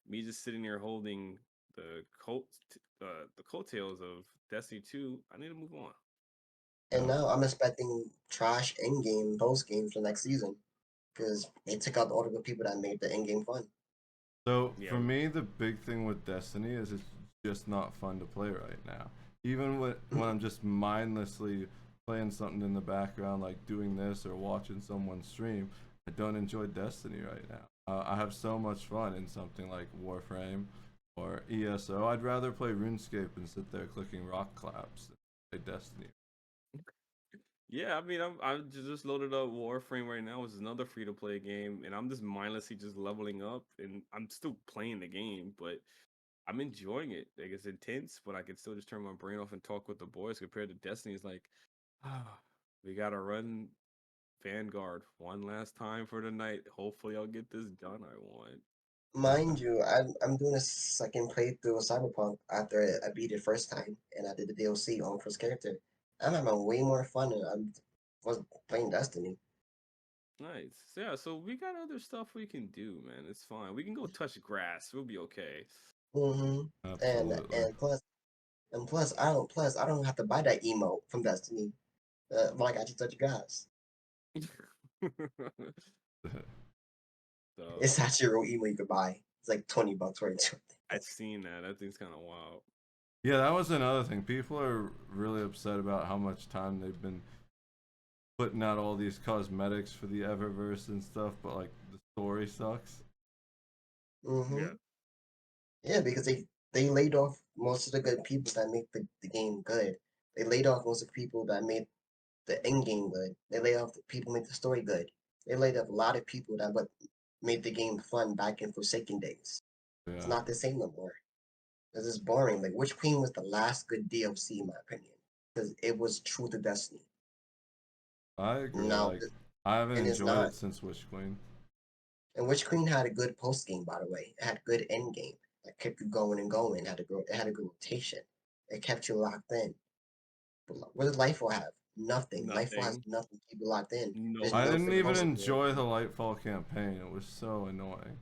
Speaker 5: me just sitting here holding the coattails of Destiny 2. I need to move on.
Speaker 1: And
Speaker 2: Yeah.
Speaker 1: now I'm expecting trash in-game post games for next season because they took out all the good people that made the in-game fun.
Speaker 2: So
Speaker 5: Yeah.
Speaker 2: for me, the big thing with Destiny is it's just not fun to play right now. Even when I'm just mindlessly playing something in the background, like doing this or watching someone stream, I don't enjoy Destiny right now. I have so much fun in something like Warframe or ESO. I'd rather play RuneScape and sit there clicking rock claps than play Destiny.
Speaker 5: Yeah, I mean, I'm just loaded up Warframe right now, which is another free to play game, and I'm just mindlessly just leveling up, and I'm still playing the game, but I'm enjoying it. Like it's intense, but I can still just turn my brain off and talk with the boys. Compared to Destiny, it's like, ah, we gotta run Vanguard one last time for the night. Hopefully, I'll get this done. I want.
Speaker 1: Mind you, I'm doing a second playthrough of Cyberpunk after I beat it first time and I did the DLC on first character. I'm having way more fun than I was playing Destiny.
Speaker 5: Nice. Yeah, so we got other stuff we can do, man. It's fine. We can go touch grass. We'll be okay.
Speaker 1: hmm And
Speaker 2: Absolutely.
Speaker 1: and plus I don't have to buy that emote from Destiny. Like I just touch grass. It's
Speaker 5: So
Speaker 1: actually a real emote you could buy. It's like $20 for it.
Speaker 5: I seen that. That thing's kind of wild.
Speaker 2: Yeah, that was another thing. People are really upset about how much time they've been putting out all these cosmetics for the Eververse and stuff, but like the story sucks.
Speaker 1: hmm
Speaker 5: Yeah.
Speaker 1: Yeah, because they laid off most of the good people that make the game good. They laid off most of the people that made the end game good. They laid off the people who make the story good. They laid off a lot of people that but made the game fun back in Forsaken days. It's
Speaker 2: Yeah,
Speaker 1: not the same no more. This is boring. Like Witch Queen was the last good DLC in my opinion. Because it was true to Destiny.
Speaker 2: I agree.
Speaker 1: Now
Speaker 2: Like, I haven't
Speaker 1: and it's
Speaker 2: enjoyed
Speaker 1: not.
Speaker 2: it since Witch Queen.
Speaker 1: And Witch Queen had a good post game, by the way. It had good end game. It kept you going and going. It had a good rotation. It kept you locked in. But what did Lightfall have? Nothing. Lightfall has
Speaker 5: Nothing.
Speaker 1: nothing to keep you locked in.
Speaker 5: No
Speaker 1: There's
Speaker 2: I
Speaker 1: no
Speaker 2: didn't
Speaker 5: nothing
Speaker 2: even
Speaker 1: post.
Speaker 5: about it.
Speaker 2: enjoy the Lightfall campaign. It was so annoying.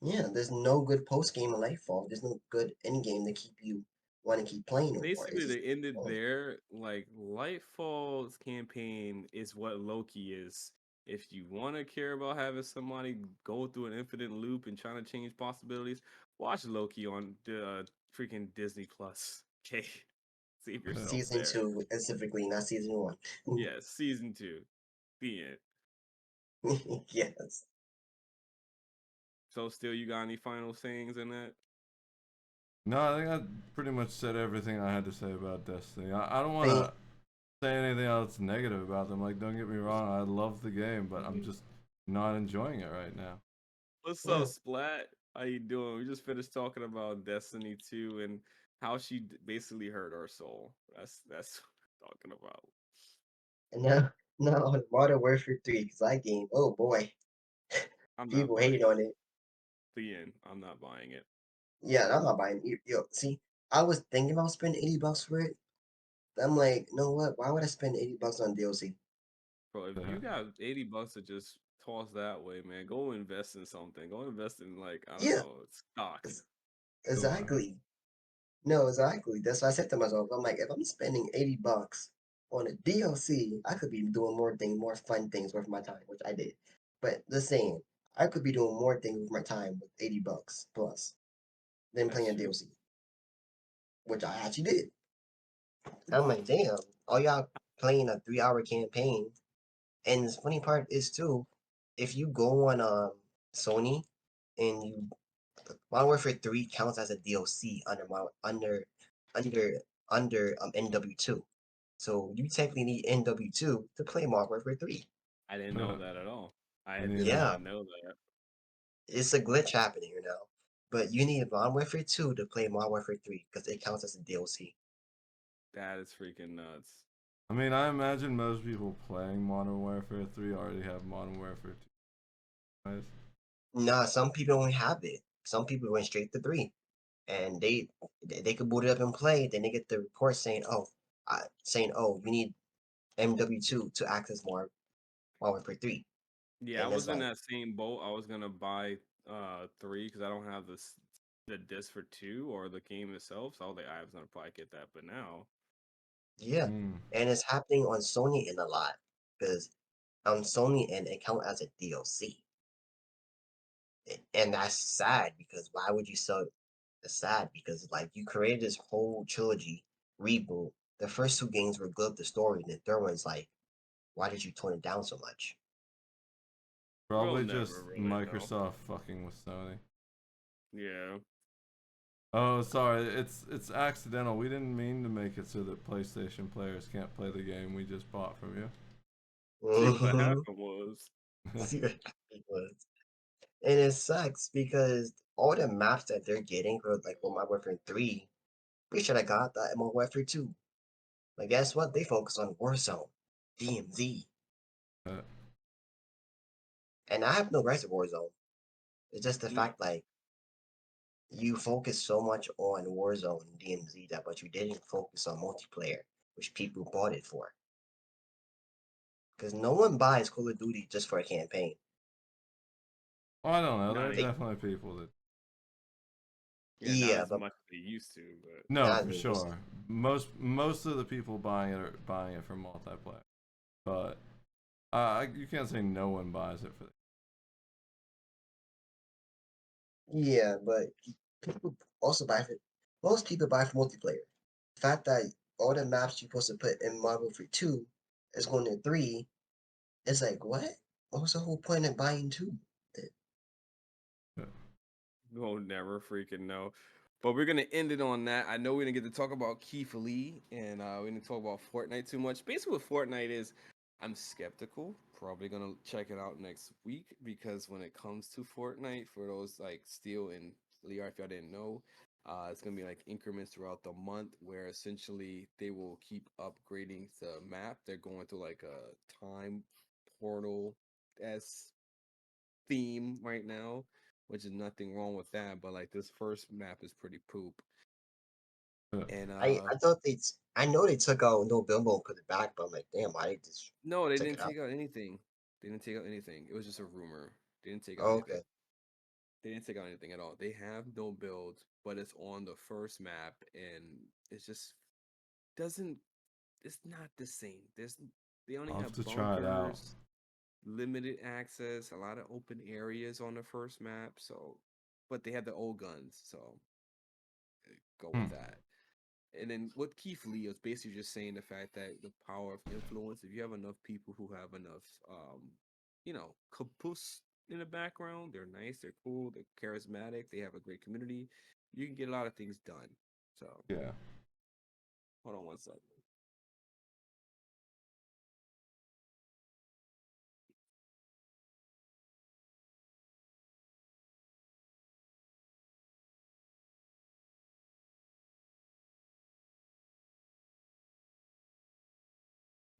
Speaker 1: Yeah, there's no good post game in Lightfall. There's no good end game to keep you want to keep playing no more. It's
Speaker 5: Basically,
Speaker 1: just
Speaker 5: they ended
Speaker 1: oh,
Speaker 5: there. Like Lightfall's campaign is what Loki is. If you want to care about having somebody go through an infinite loop and trying to change possibilities, watch Loki on the freaking Disney Plus. Okay, save
Speaker 2: Yeah.
Speaker 5: yourself
Speaker 1: season
Speaker 5: there.
Speaker 1: 2 specifically, not season 1.
Speaker 5: Yes, season 2, the end.
Speaker 1: Yes.
Speaker 5: So, still, you got any final things in that?
Speaker 2: No, I think I pretty much said everything I had to say about Destiny. I don't want
Speaker 1: Thing,
Speaker 2: to say anything else negative about them. Like, don't get me wrong, I love the game, but I'm just not enjoying it right now.
Speaker 5: What's
Speaker 1: yeah.
Speaker 5: up, Splat? How you doing? We just finished talking about Destiny 2 and how she basically hurt our soul. That's what I'm talking about.
Speaker 1: And now Modern Warfare 3, because that game, oh boy,
Speaker 5: I'm not
Speaker 1: people hate
Speaker 5: buying
Speaker 1: on
Speaker 5: it.
Speaker 1: it.
Speaker 5: The end. I'm not buying it.
Speaker 1: Yeah, I'm not buying it. Yo, see, I was thinking about spending $80 for it. I'm like, you know what? Why would I spend $80 on DLC?
Speaker 5: Bro, if
Speaker 2: Yeah.
Speaker 5: you got $80 to just toss that way, man, go invest in something. Go invest in like, I don't
Speaker 1: Yeah,
Speaker 5: know, stock.
Speaker 1: ex-
Speaker 2: Sure.
Speaker 1: exactly. No, exactly. That's what I said to myself. I'm like, if I'm spending $80 on a DLC, I could be doing more things, more fun things with my time, which I did. But the saying, I could be doing more things with my time with $80 plus than
Speaker 5: That's
Speaker 1: playing a
Speaker 5: true.
Speaker 1: DLC, which I actually did. I'm like, damn, all y'all playing a 3 hour campaign. And the funny part is too, if you go on Sony and you Modern Warfare 3 counts as a DLC under under NW2. So you technically need NW2 to play Modern Warfare 3.
Speaker 5: I didn't know that at all. I
Speaker 2: Me
Speaker 5: did
Speaker 2: neither.
Speaker 1: Yeah,
Speaker 5: not know that.
Speaker 1: it's a glitch happening here now. But you need Modern Warfare 2 to play Modern Warfare 3 because it counts as a DLC.
Speaker 5: That is freaking nuts.
Speaker 2: I mean, I imagine most people playing Modern Warfare 3 already have Modern Warfare 2. Guys.
Speaker 1: Nah, some people don't have it. Some people went straight to 3. And they could boot it up and play, then they get the report saying, oh, you need MW2 to access more Modern Warfare 3.
Speaker 5: Yeah, I
Speaker 1: And it's
Speaker 5: was in
Speaker 1: like,
Speaker 5: that same boat. I was gonna buy 3 because I don't have the disc for 2 or the game itself. So I was like, I was gonna probably get that. But now,
Speaker 1: yeah.
Speaker 2: Mm.
Speaker 1: And it's happening on Sony end a lot because on Sony end it count as a DLC. And that's sad because why would you sell it's sad because like you created this whole trilogy reboot. The first 2 games were good, the story, and the third one's like, why did you tone it down so much?
Speaker 5: we'll
Speaker 2: Probably
Speaker 5: never
Speaker 2: just
Speaker 5: really know.
Speaker 2: Microsoft fucking with Sony.
Speaker 5: Yeah,
Speaker 2: Oh, sorry, it's accidental. We didn't mean to make it so that PlayStation players can't play the game we just bought from you.
Speaker 5: see what
Speaker 1: Mm-hmm.
Speaker 5: happened was.
Speaker 1: See what it was. And it sucks because all the maps that they're getting for like Modern Warfare 3, we should have got that in Modern Warfare 2. But guess what? They focus on Warzone, DMZ.
Speaker 2: Uh,
Speaker 1: And I have no rights to Warzone. It's just the
Speaker 5: Mm,
Speaker 1: fact like you focus so much on Warzone and DMZ that but you didn't focus on multiplayer, which people bought it for. Because no one buys Call of Duty just for a campaign.
Speaker 2: I don't know. There
Speaker 5: Not
Speaker 2: are
Speaker 1: They,
Speaker 2: definitely people that.
Speaker 5: Yeah, not
Speaker 1: yeah,
Speaker 5: as
Speaker 1: but
Speaker 5: much as they used to, but
Speaker 2: No,
Speaker 1: not
Speaker 2: for
Speaker 1: as much.
Speaker 2: sure. Most of the people buying it are buying it for multiplayer, but you can't say no one buys it for.
Speaker 1: Yeah, but people also buy for most people buy for multiplayer. The fact that all the maps you're supposed to put in Marvel for 2 is going to 3, it's like what? What was the whole point of buying 2?
Speaker 5: we'll never freaking know. But we're gonna end it on that. I know we didn't get to talk about Keith Lee and we didn't talk about Fortnite too much. Basically, what Fortnite is,
Speaker 3: I'm skeptical. Probably gonna check it out next week because when it comes to Fortnite, for those like Steel and Liar, if y'all didn't know, it's gonna be like increments throughout the month where essentially they will keep upgrading the map. They're going through like a time portal s theme right now, which is nothing wrong with that. But like this first map is pretty poop.
Speaker 2: Uh,
Speaker 3: And
Speaker 1: I thought I know they took out No Bimbo and put it back, but I'm like, damn, why they just
Speaker 3: no, they
Speaker 1: took
Speaker 3: didn't
Speaker 1: it out?
Speaker 3: take out anything. They didn't take out anything. It was just a rumor. They didn't take out
Speaker 1: Oh,
Speaker 3: anything.
Speaker 1: okay.
Speaker 3: They didn't take out anything at all. They have no build, but it's on the first map, and it's just doesn't. It's not the same. They only
Speaker 2: I'll have
Speaker 3: have
Speaker 2: to try it out.
Speaker 3: bunkers, limited access, a lot of open areas on the first map. So, but they have the old guns, so go
Speaker 2: Hmm.
Speaker 3: with that. And then what Keith Lee is basically just saying the fact that the power of influence, if you have enough people who have enough, kapus in the background, they're nice, they're cool, they're charismatic, they have a great community, you can get a lot of things done. So,
Speaker 2: Yeah.
Speaker 3: hold on one second.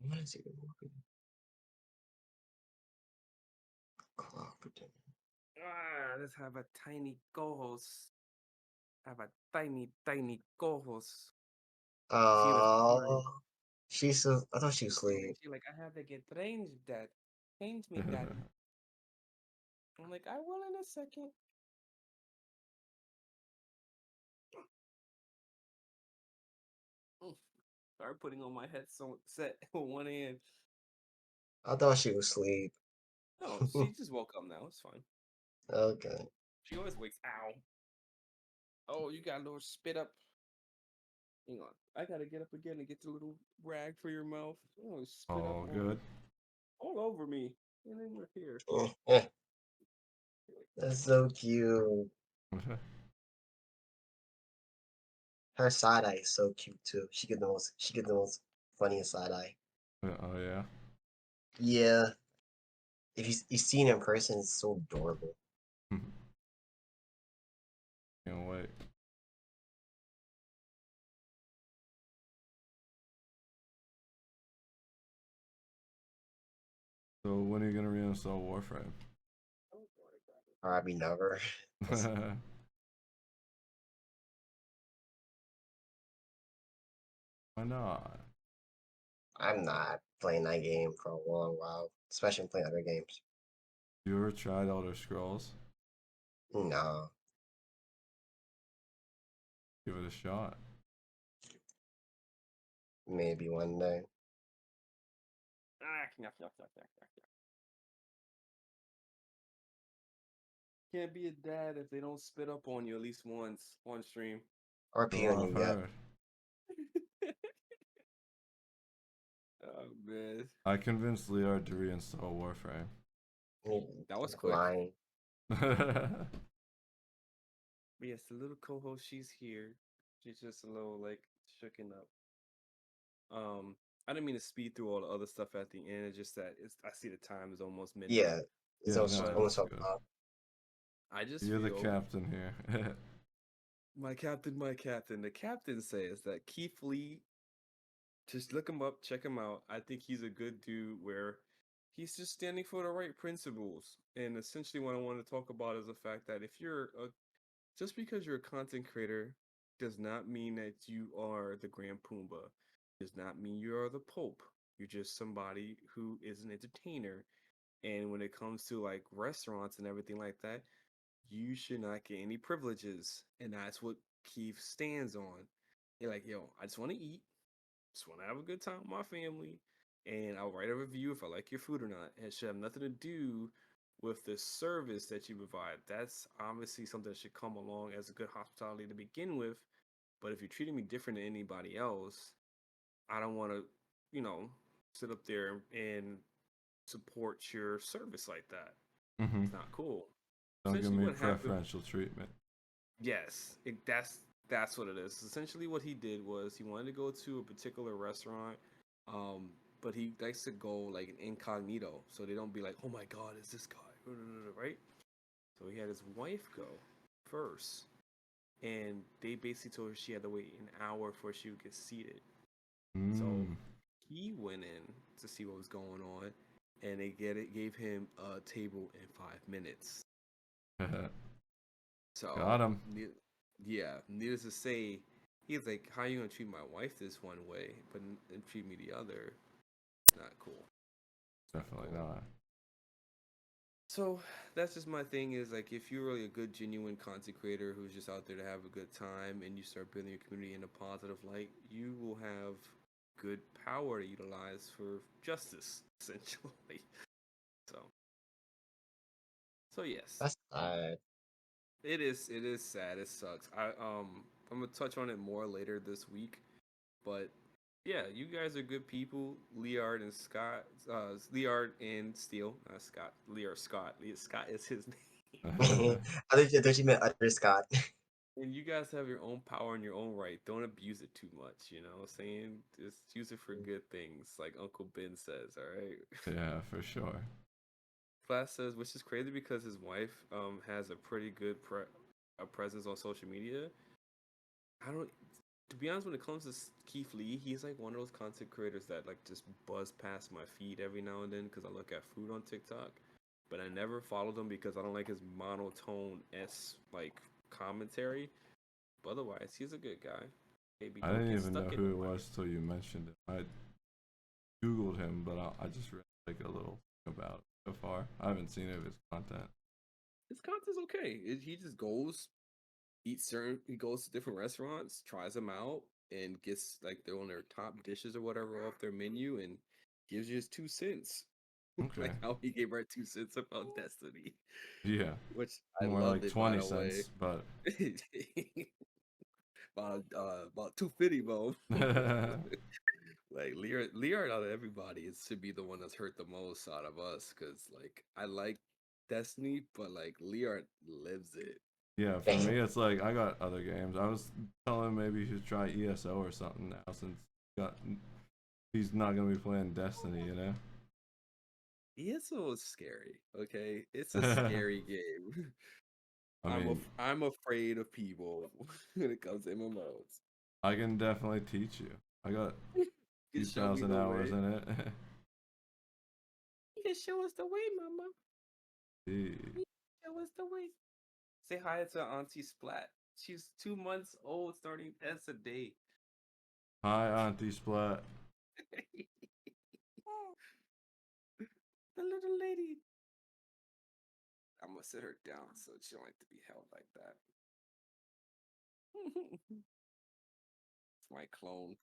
Speaker 1: What is it? Cooperative.
Speaker 3: Let's have a tiny co-host. Have a tiny co-host. She was
Speaker 1: Oh,
Speaker 3: crying.
Speaker 1: she's so. I thought she was
Speaker 3: And then
Speaker 1: asleep.
Speaker 3: she like, I have to get changed, Dad. Change me, Daddy. I'm like, I will in a second. Mm. Start putting on my headset with one hand.
Speaker 1: I thought she was asleep.
Speaker 3: No, she just woke up now. It's fine.
Speaker 1: Okay.
Speaker 3: She always wakes. Ow. Oh, you got a little spit up. Hang on. I gotta get up again and get the little rag for your mouth. Oh, spit up
Speaker 2: All good.
Speaker 3: all over me. And then we're here.
Speaker 1: That's so cute. Her side eye is so cute too. She get the most funniest side eye.
Speaker 2: Oh yeah.
Speaker 1: Yeah. If you seen her in person, it's so adorable.
Speaker 2: Can't wait. So when are you gonna reinstall Warframe?
Speaker 1: Probably never.
Speaker 2: Why not?
Speaker 1: I'm not playing that game for a long while, especially playing other games.
Speaker 2: You ever tried Elder Scrolls?
Speaker 1: No.
Speaker 2: Give it a shot.
Speaker 1: Maybe one day.
Speaker 3: Can't be a dad if they don't spit up on you at least once on stream.
Speaker 1: Or pee
Speaker 2: So
Speaker 1: on
Speaker 2: I've
Speaker 1: you, yeah.
Speaker 2: heard.
Speaker 3: Oh man,
Speaker 2: I convinced Liard to reinstall Warframe.
Speaker 3: that was quick.
Speaker 1: Lying.
Speaker 3: But yes, the little co-host, she's here. She's just a little like shooken up. I didn't mean to speed through all the other stuff at the end. It's just that I see the time is almost midnight.
Speaker 1: Yeah. It's
Speaker 2: Yeah,
Speaker 1: also
Speaker 2: no,
Speaker 1: almost
Speaker 2: that's
Speaker 1: so
Speaker 2: good.
Speaker 3: I just
Speaker 2: You're the
Speaker 3: feel
Speaker 2: captain here.
Speaker 3: my captain. The captain says that Keith Lee, just look him up, check him out. I think he's a good dude where he's just standing for the right principles. And essentially what I want to talk about is the fact that if you're just because you're a content creator does not mean that you are the Grand Pumbaa. Does not mean you are the Pope. You're just somebody who is an entertainer. And when it comes to like restaurants and everything like that, you should not get any privileges. And that's what Keith stands on. You're like, yo, I just want to eat, just want to have a good time with my family, and I'll write a review if I like your food or not. And it should have nothing to do with the service that you provide. That's obviously something that should come along as a good hospitality to begin with. But if you're treating me different than anybody else, I don't want to, sit up there and support your service like that.
Speaker 2: Hmm.
Speaker 3: It's not cool.
Speaker 2: Don't give
Speaker 3: Essentially,
Speaker 2: me
Speaker 3: what happened?
Speaker 2: preferential treatment.
Speaker 3: Yes, that's what it is. Essentially, what he did was he wanted to go to a particular restaurant. but he likes to go like incognito, so they don't be like, "Oh my God, is this guy?" Right? So he had his wife go first, and they basically told her she had to wait an hour before she would get seated. So
Speaker 2: Mm.
Speaker 3: he went in to see what was going on, and they gave him a table in 5 minutes. So
Speaker 2: Got him.
Speaker 3: yeah, needless to say, he's like, "How you gonna treat my wife this one way, but treat me the other? It's not cool."
Speaker 2: Definitely not.
Speaker 3: So that's just my thing is like if you're really a good genuine content creator who's just out there to have a good time and you start building your community in a positive light, you will have good power to utilize for justice, essentially. So yes.
Speaker 1: That's
Speaker 3: It is sad. It sucks. I'm gonna touch on it more later this week. But yeah, you guys are good people. Liard and Scott, Liard and Steele, not Scott. Liard Scott. Scott is his name.
Speaker 1: I thought you meant Utter Scott.
Speaker 3: And you guys have your own power in your own right. Don't abuse it too much, you know what I'm saying? Just use it for good things, like Uncle Ben says, all right?
Speaker 2: Yeah, for sure.
Speaker 3: Flash says, which is crazy because his wife has a pretty good presence on social media. I don't, to be honest, when it comes to Keith Lee, he's like one of those content creators that like just buzz past my feed every now and then because I look at food on TikTok. But I never followed him because I don't like his monotone like commentary. But otherwise, he's a good guy. Maybe
Speaker 2: I
Speaker 3: don't
Speaker 2: didn't
Speaker 3: get
Speaker 2: even know
Speaker 3: stuck in
Speaker 2: who
Speaker 3: the
Speaker 2: it
Speaker 3: money.
Speaker 2: was till you mentioned it. I googled him, but I just read like a little about it so far. I haven't seen any of his content.
Speaker 3: His content's okay. He just goes, he goes to different restaurants, tries them out, and gets like they're on their top dishes or whatever off their menu, and gives you his 2 cents.
Speaker 2: Okay.
Speaker 3: Like how he gave our 2 cents about Destiny,
Speaker 2: Yeah.
Speaker 3: which I
Speaker 2: More
Speaker 3: loved
Speaker 2: like
Speaker 3: it, by
Speaker 2: 20
Speaker 3: the way.
Speaker 2: cents, but
Speaker 3: About 250, bro.
Speaker 2: yeah,
Speaker 3: Like Lear out of everybody, it should be the one that's hurt the most out of us, because like I like Destiny, but like Lear lives it.
Speaker 2: for me it's like I got other games. I was telling him maybe he should try ESO or something now since got he's not gonna be playing Destiny, you know?
Speaker 3: ESO is scary. Okay, it's a scary game.
Speaker 2: I mean,
Speaker 3: I'm afraid of people when it comes to MMOs.
Speaker 2: I can definitely teach you. I got
Speaker 3: You show me
Speaker 2: 2,000
Speaker 3: the
Speaker 2: hours
Speaker 3: way.
Speaker 2: in it.
Speaker 3: You can show us the way, mama.
Speaker 2: Gee.
Speaker 3: Show us the way. Say hi to Auntie Splat. She's 2 months old, starting S a day.
Speaker 2: Hi, Auntie Splat.
Speaker 3: The little lady. I'm gonna sit her down so she don't like to be held like that. It's my clone.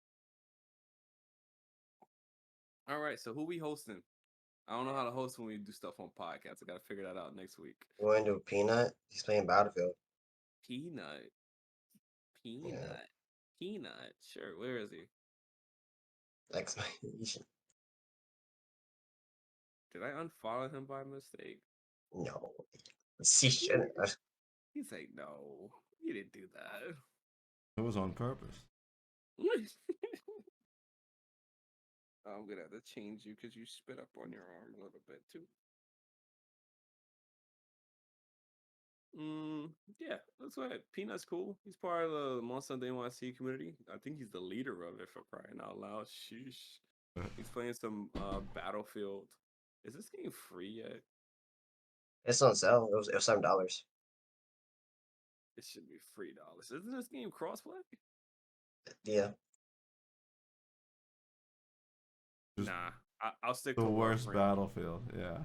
Speaker 3: All right, so who we hosting? I don't know how to host when we do stuff on podcasts. I gotta figure that out next week.
Speaker 1: You want to do Peanut? He's playing Battlefield.
Speaker 3: Peanut.
Speaker 1: Yeah,
Speaker 3: Peanut. Sure, where is he?
Speaker 1: exclamation.
Speaker 3: Did I unfollow him by mistake?
Speaker 1: No. She shouldn't.
Speaker 3: He's like, no, you didn't do that.
Speaker 2: It was on purpose.
Speaker 3: I'm gonna have to change you because you spit up on your arm a little bit too. Yeah, that's right. Peanut's cool. He's part of the Monster Hunter NYC community. I think he's the leader of it, for crying out loud. Sheesh. He's playing some Battlefield. Is this game free yet?
Speaker 1: It's on sale. It was $7.
Speaker 3: It should be $3. Isn't this game crossplay?
Speaker 1: Yeah.
Speaker 2: Just
Speaker 3: Nah, I'll stick
Speaker 2: the
Speaker 3: to
Speaker 2: worst
Speaker 3: Warframe.
Speaker 2: Battlefield, yeah.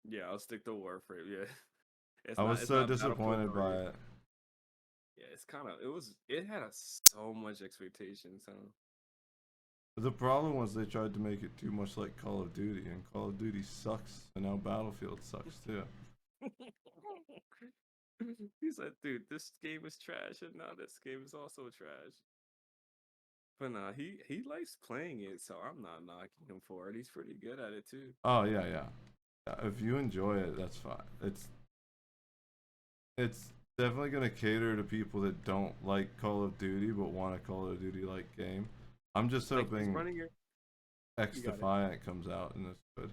Speaker 3: Yeah, I'll stick to Warframe. Yeah,
Speaker 2: I was
Speaker 3: it's
Speaker 2: so
Speaker 3: not Battlefield
Speaker 2: disappointed
Speaker 3: 3.
Speaker 2: by it.
Speaker 3: Yeah, it's kind of it had so much expectations. Huh?
Speaker 2: The problem was they tried to make it too much like Call of Duty, and Call of Duty sucks, and now Battlefield sucks too.
Speaker 3: He said, dude, this game is trash, and now this game is also trash. But nah, he likes playing it, so I'm not knocking him for it. He's pretty good at it too.
Speaker 2: Oh yeah. If you enjoy it, that's fine. It's definitely gonna cater to people that don't like Call of Duty but want a Call of Duty like game. I'm just
Speaker 3: Like he's
Speaker 2: hoping.
Speaker 3: running your
Speaker 2: X
Speaker 3: You got it.
Speaker 2: Defiant comes out and it's good.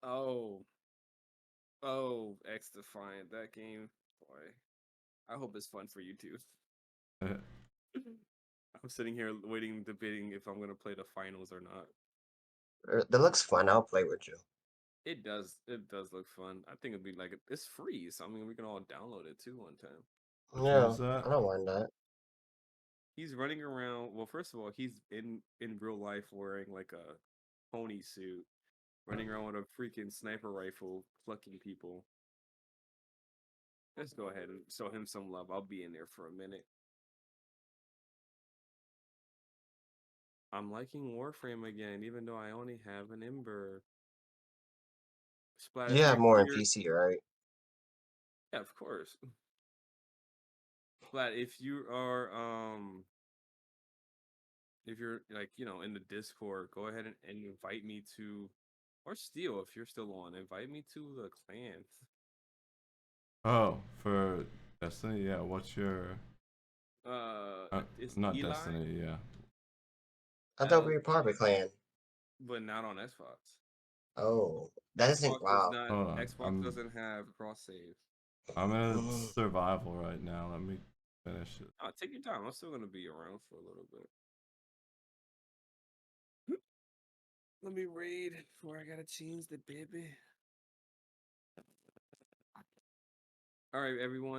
Speaker 3: Oh, X Defiant. That game, boy. I hope it's fun for you too. I'm sitting here waiting, debating if I'm gonna play the finals or not.
Speaker 1: That looks fun. I'll play with you.
Speaker 3: It does. It does look fun. I think it'd be like it's free, so I mean we can all download it too one time.
Speaker 2: Which
Speaker 1: Yeah,
Speaker 2: one's that?
Speaker 1: I don't mind that.
Speaker 3: He's running around. Well, first of all, he's in real life wearing like a pony suit, running around with a freaking sniper rifle, plucking people. Let's go ahead and show him some love. I'll be in there for a minute. I'm liking Warframe again, even though I only have an Ember. Splat,
Speaker 1: You have more in PC, right?
Speaker 3: yeah, of course. Splat, if you are if you're like, in the Discord, go ahead and invite me to, or Steel, if you're still on, invite me to the clan.
Speaker 2: Oh, for Destiny, yeah. What's your?
Speaker 3: It's
Speaker 2: Not
Speaker 3: Eli,
Speaker 2: Destiny, yeah.
Speaker 1: I thought we were part of a clan.
Speaker 3: but not on Xbox.
Speaker 1: Oh, that isn't
Speaker 3: Xbox does
Speaker 1: wow.
Speaker 3: not.
Speaker 2: Hold on,
Speaker 3: Xbox doesn't have cross save.
Speaker 2: I'm in survival right now. Let me finish it.
Speaker 3: Take your time. I'm still gonna be around for a little bit. Let me read before I gotta change the baby. All right, everyone.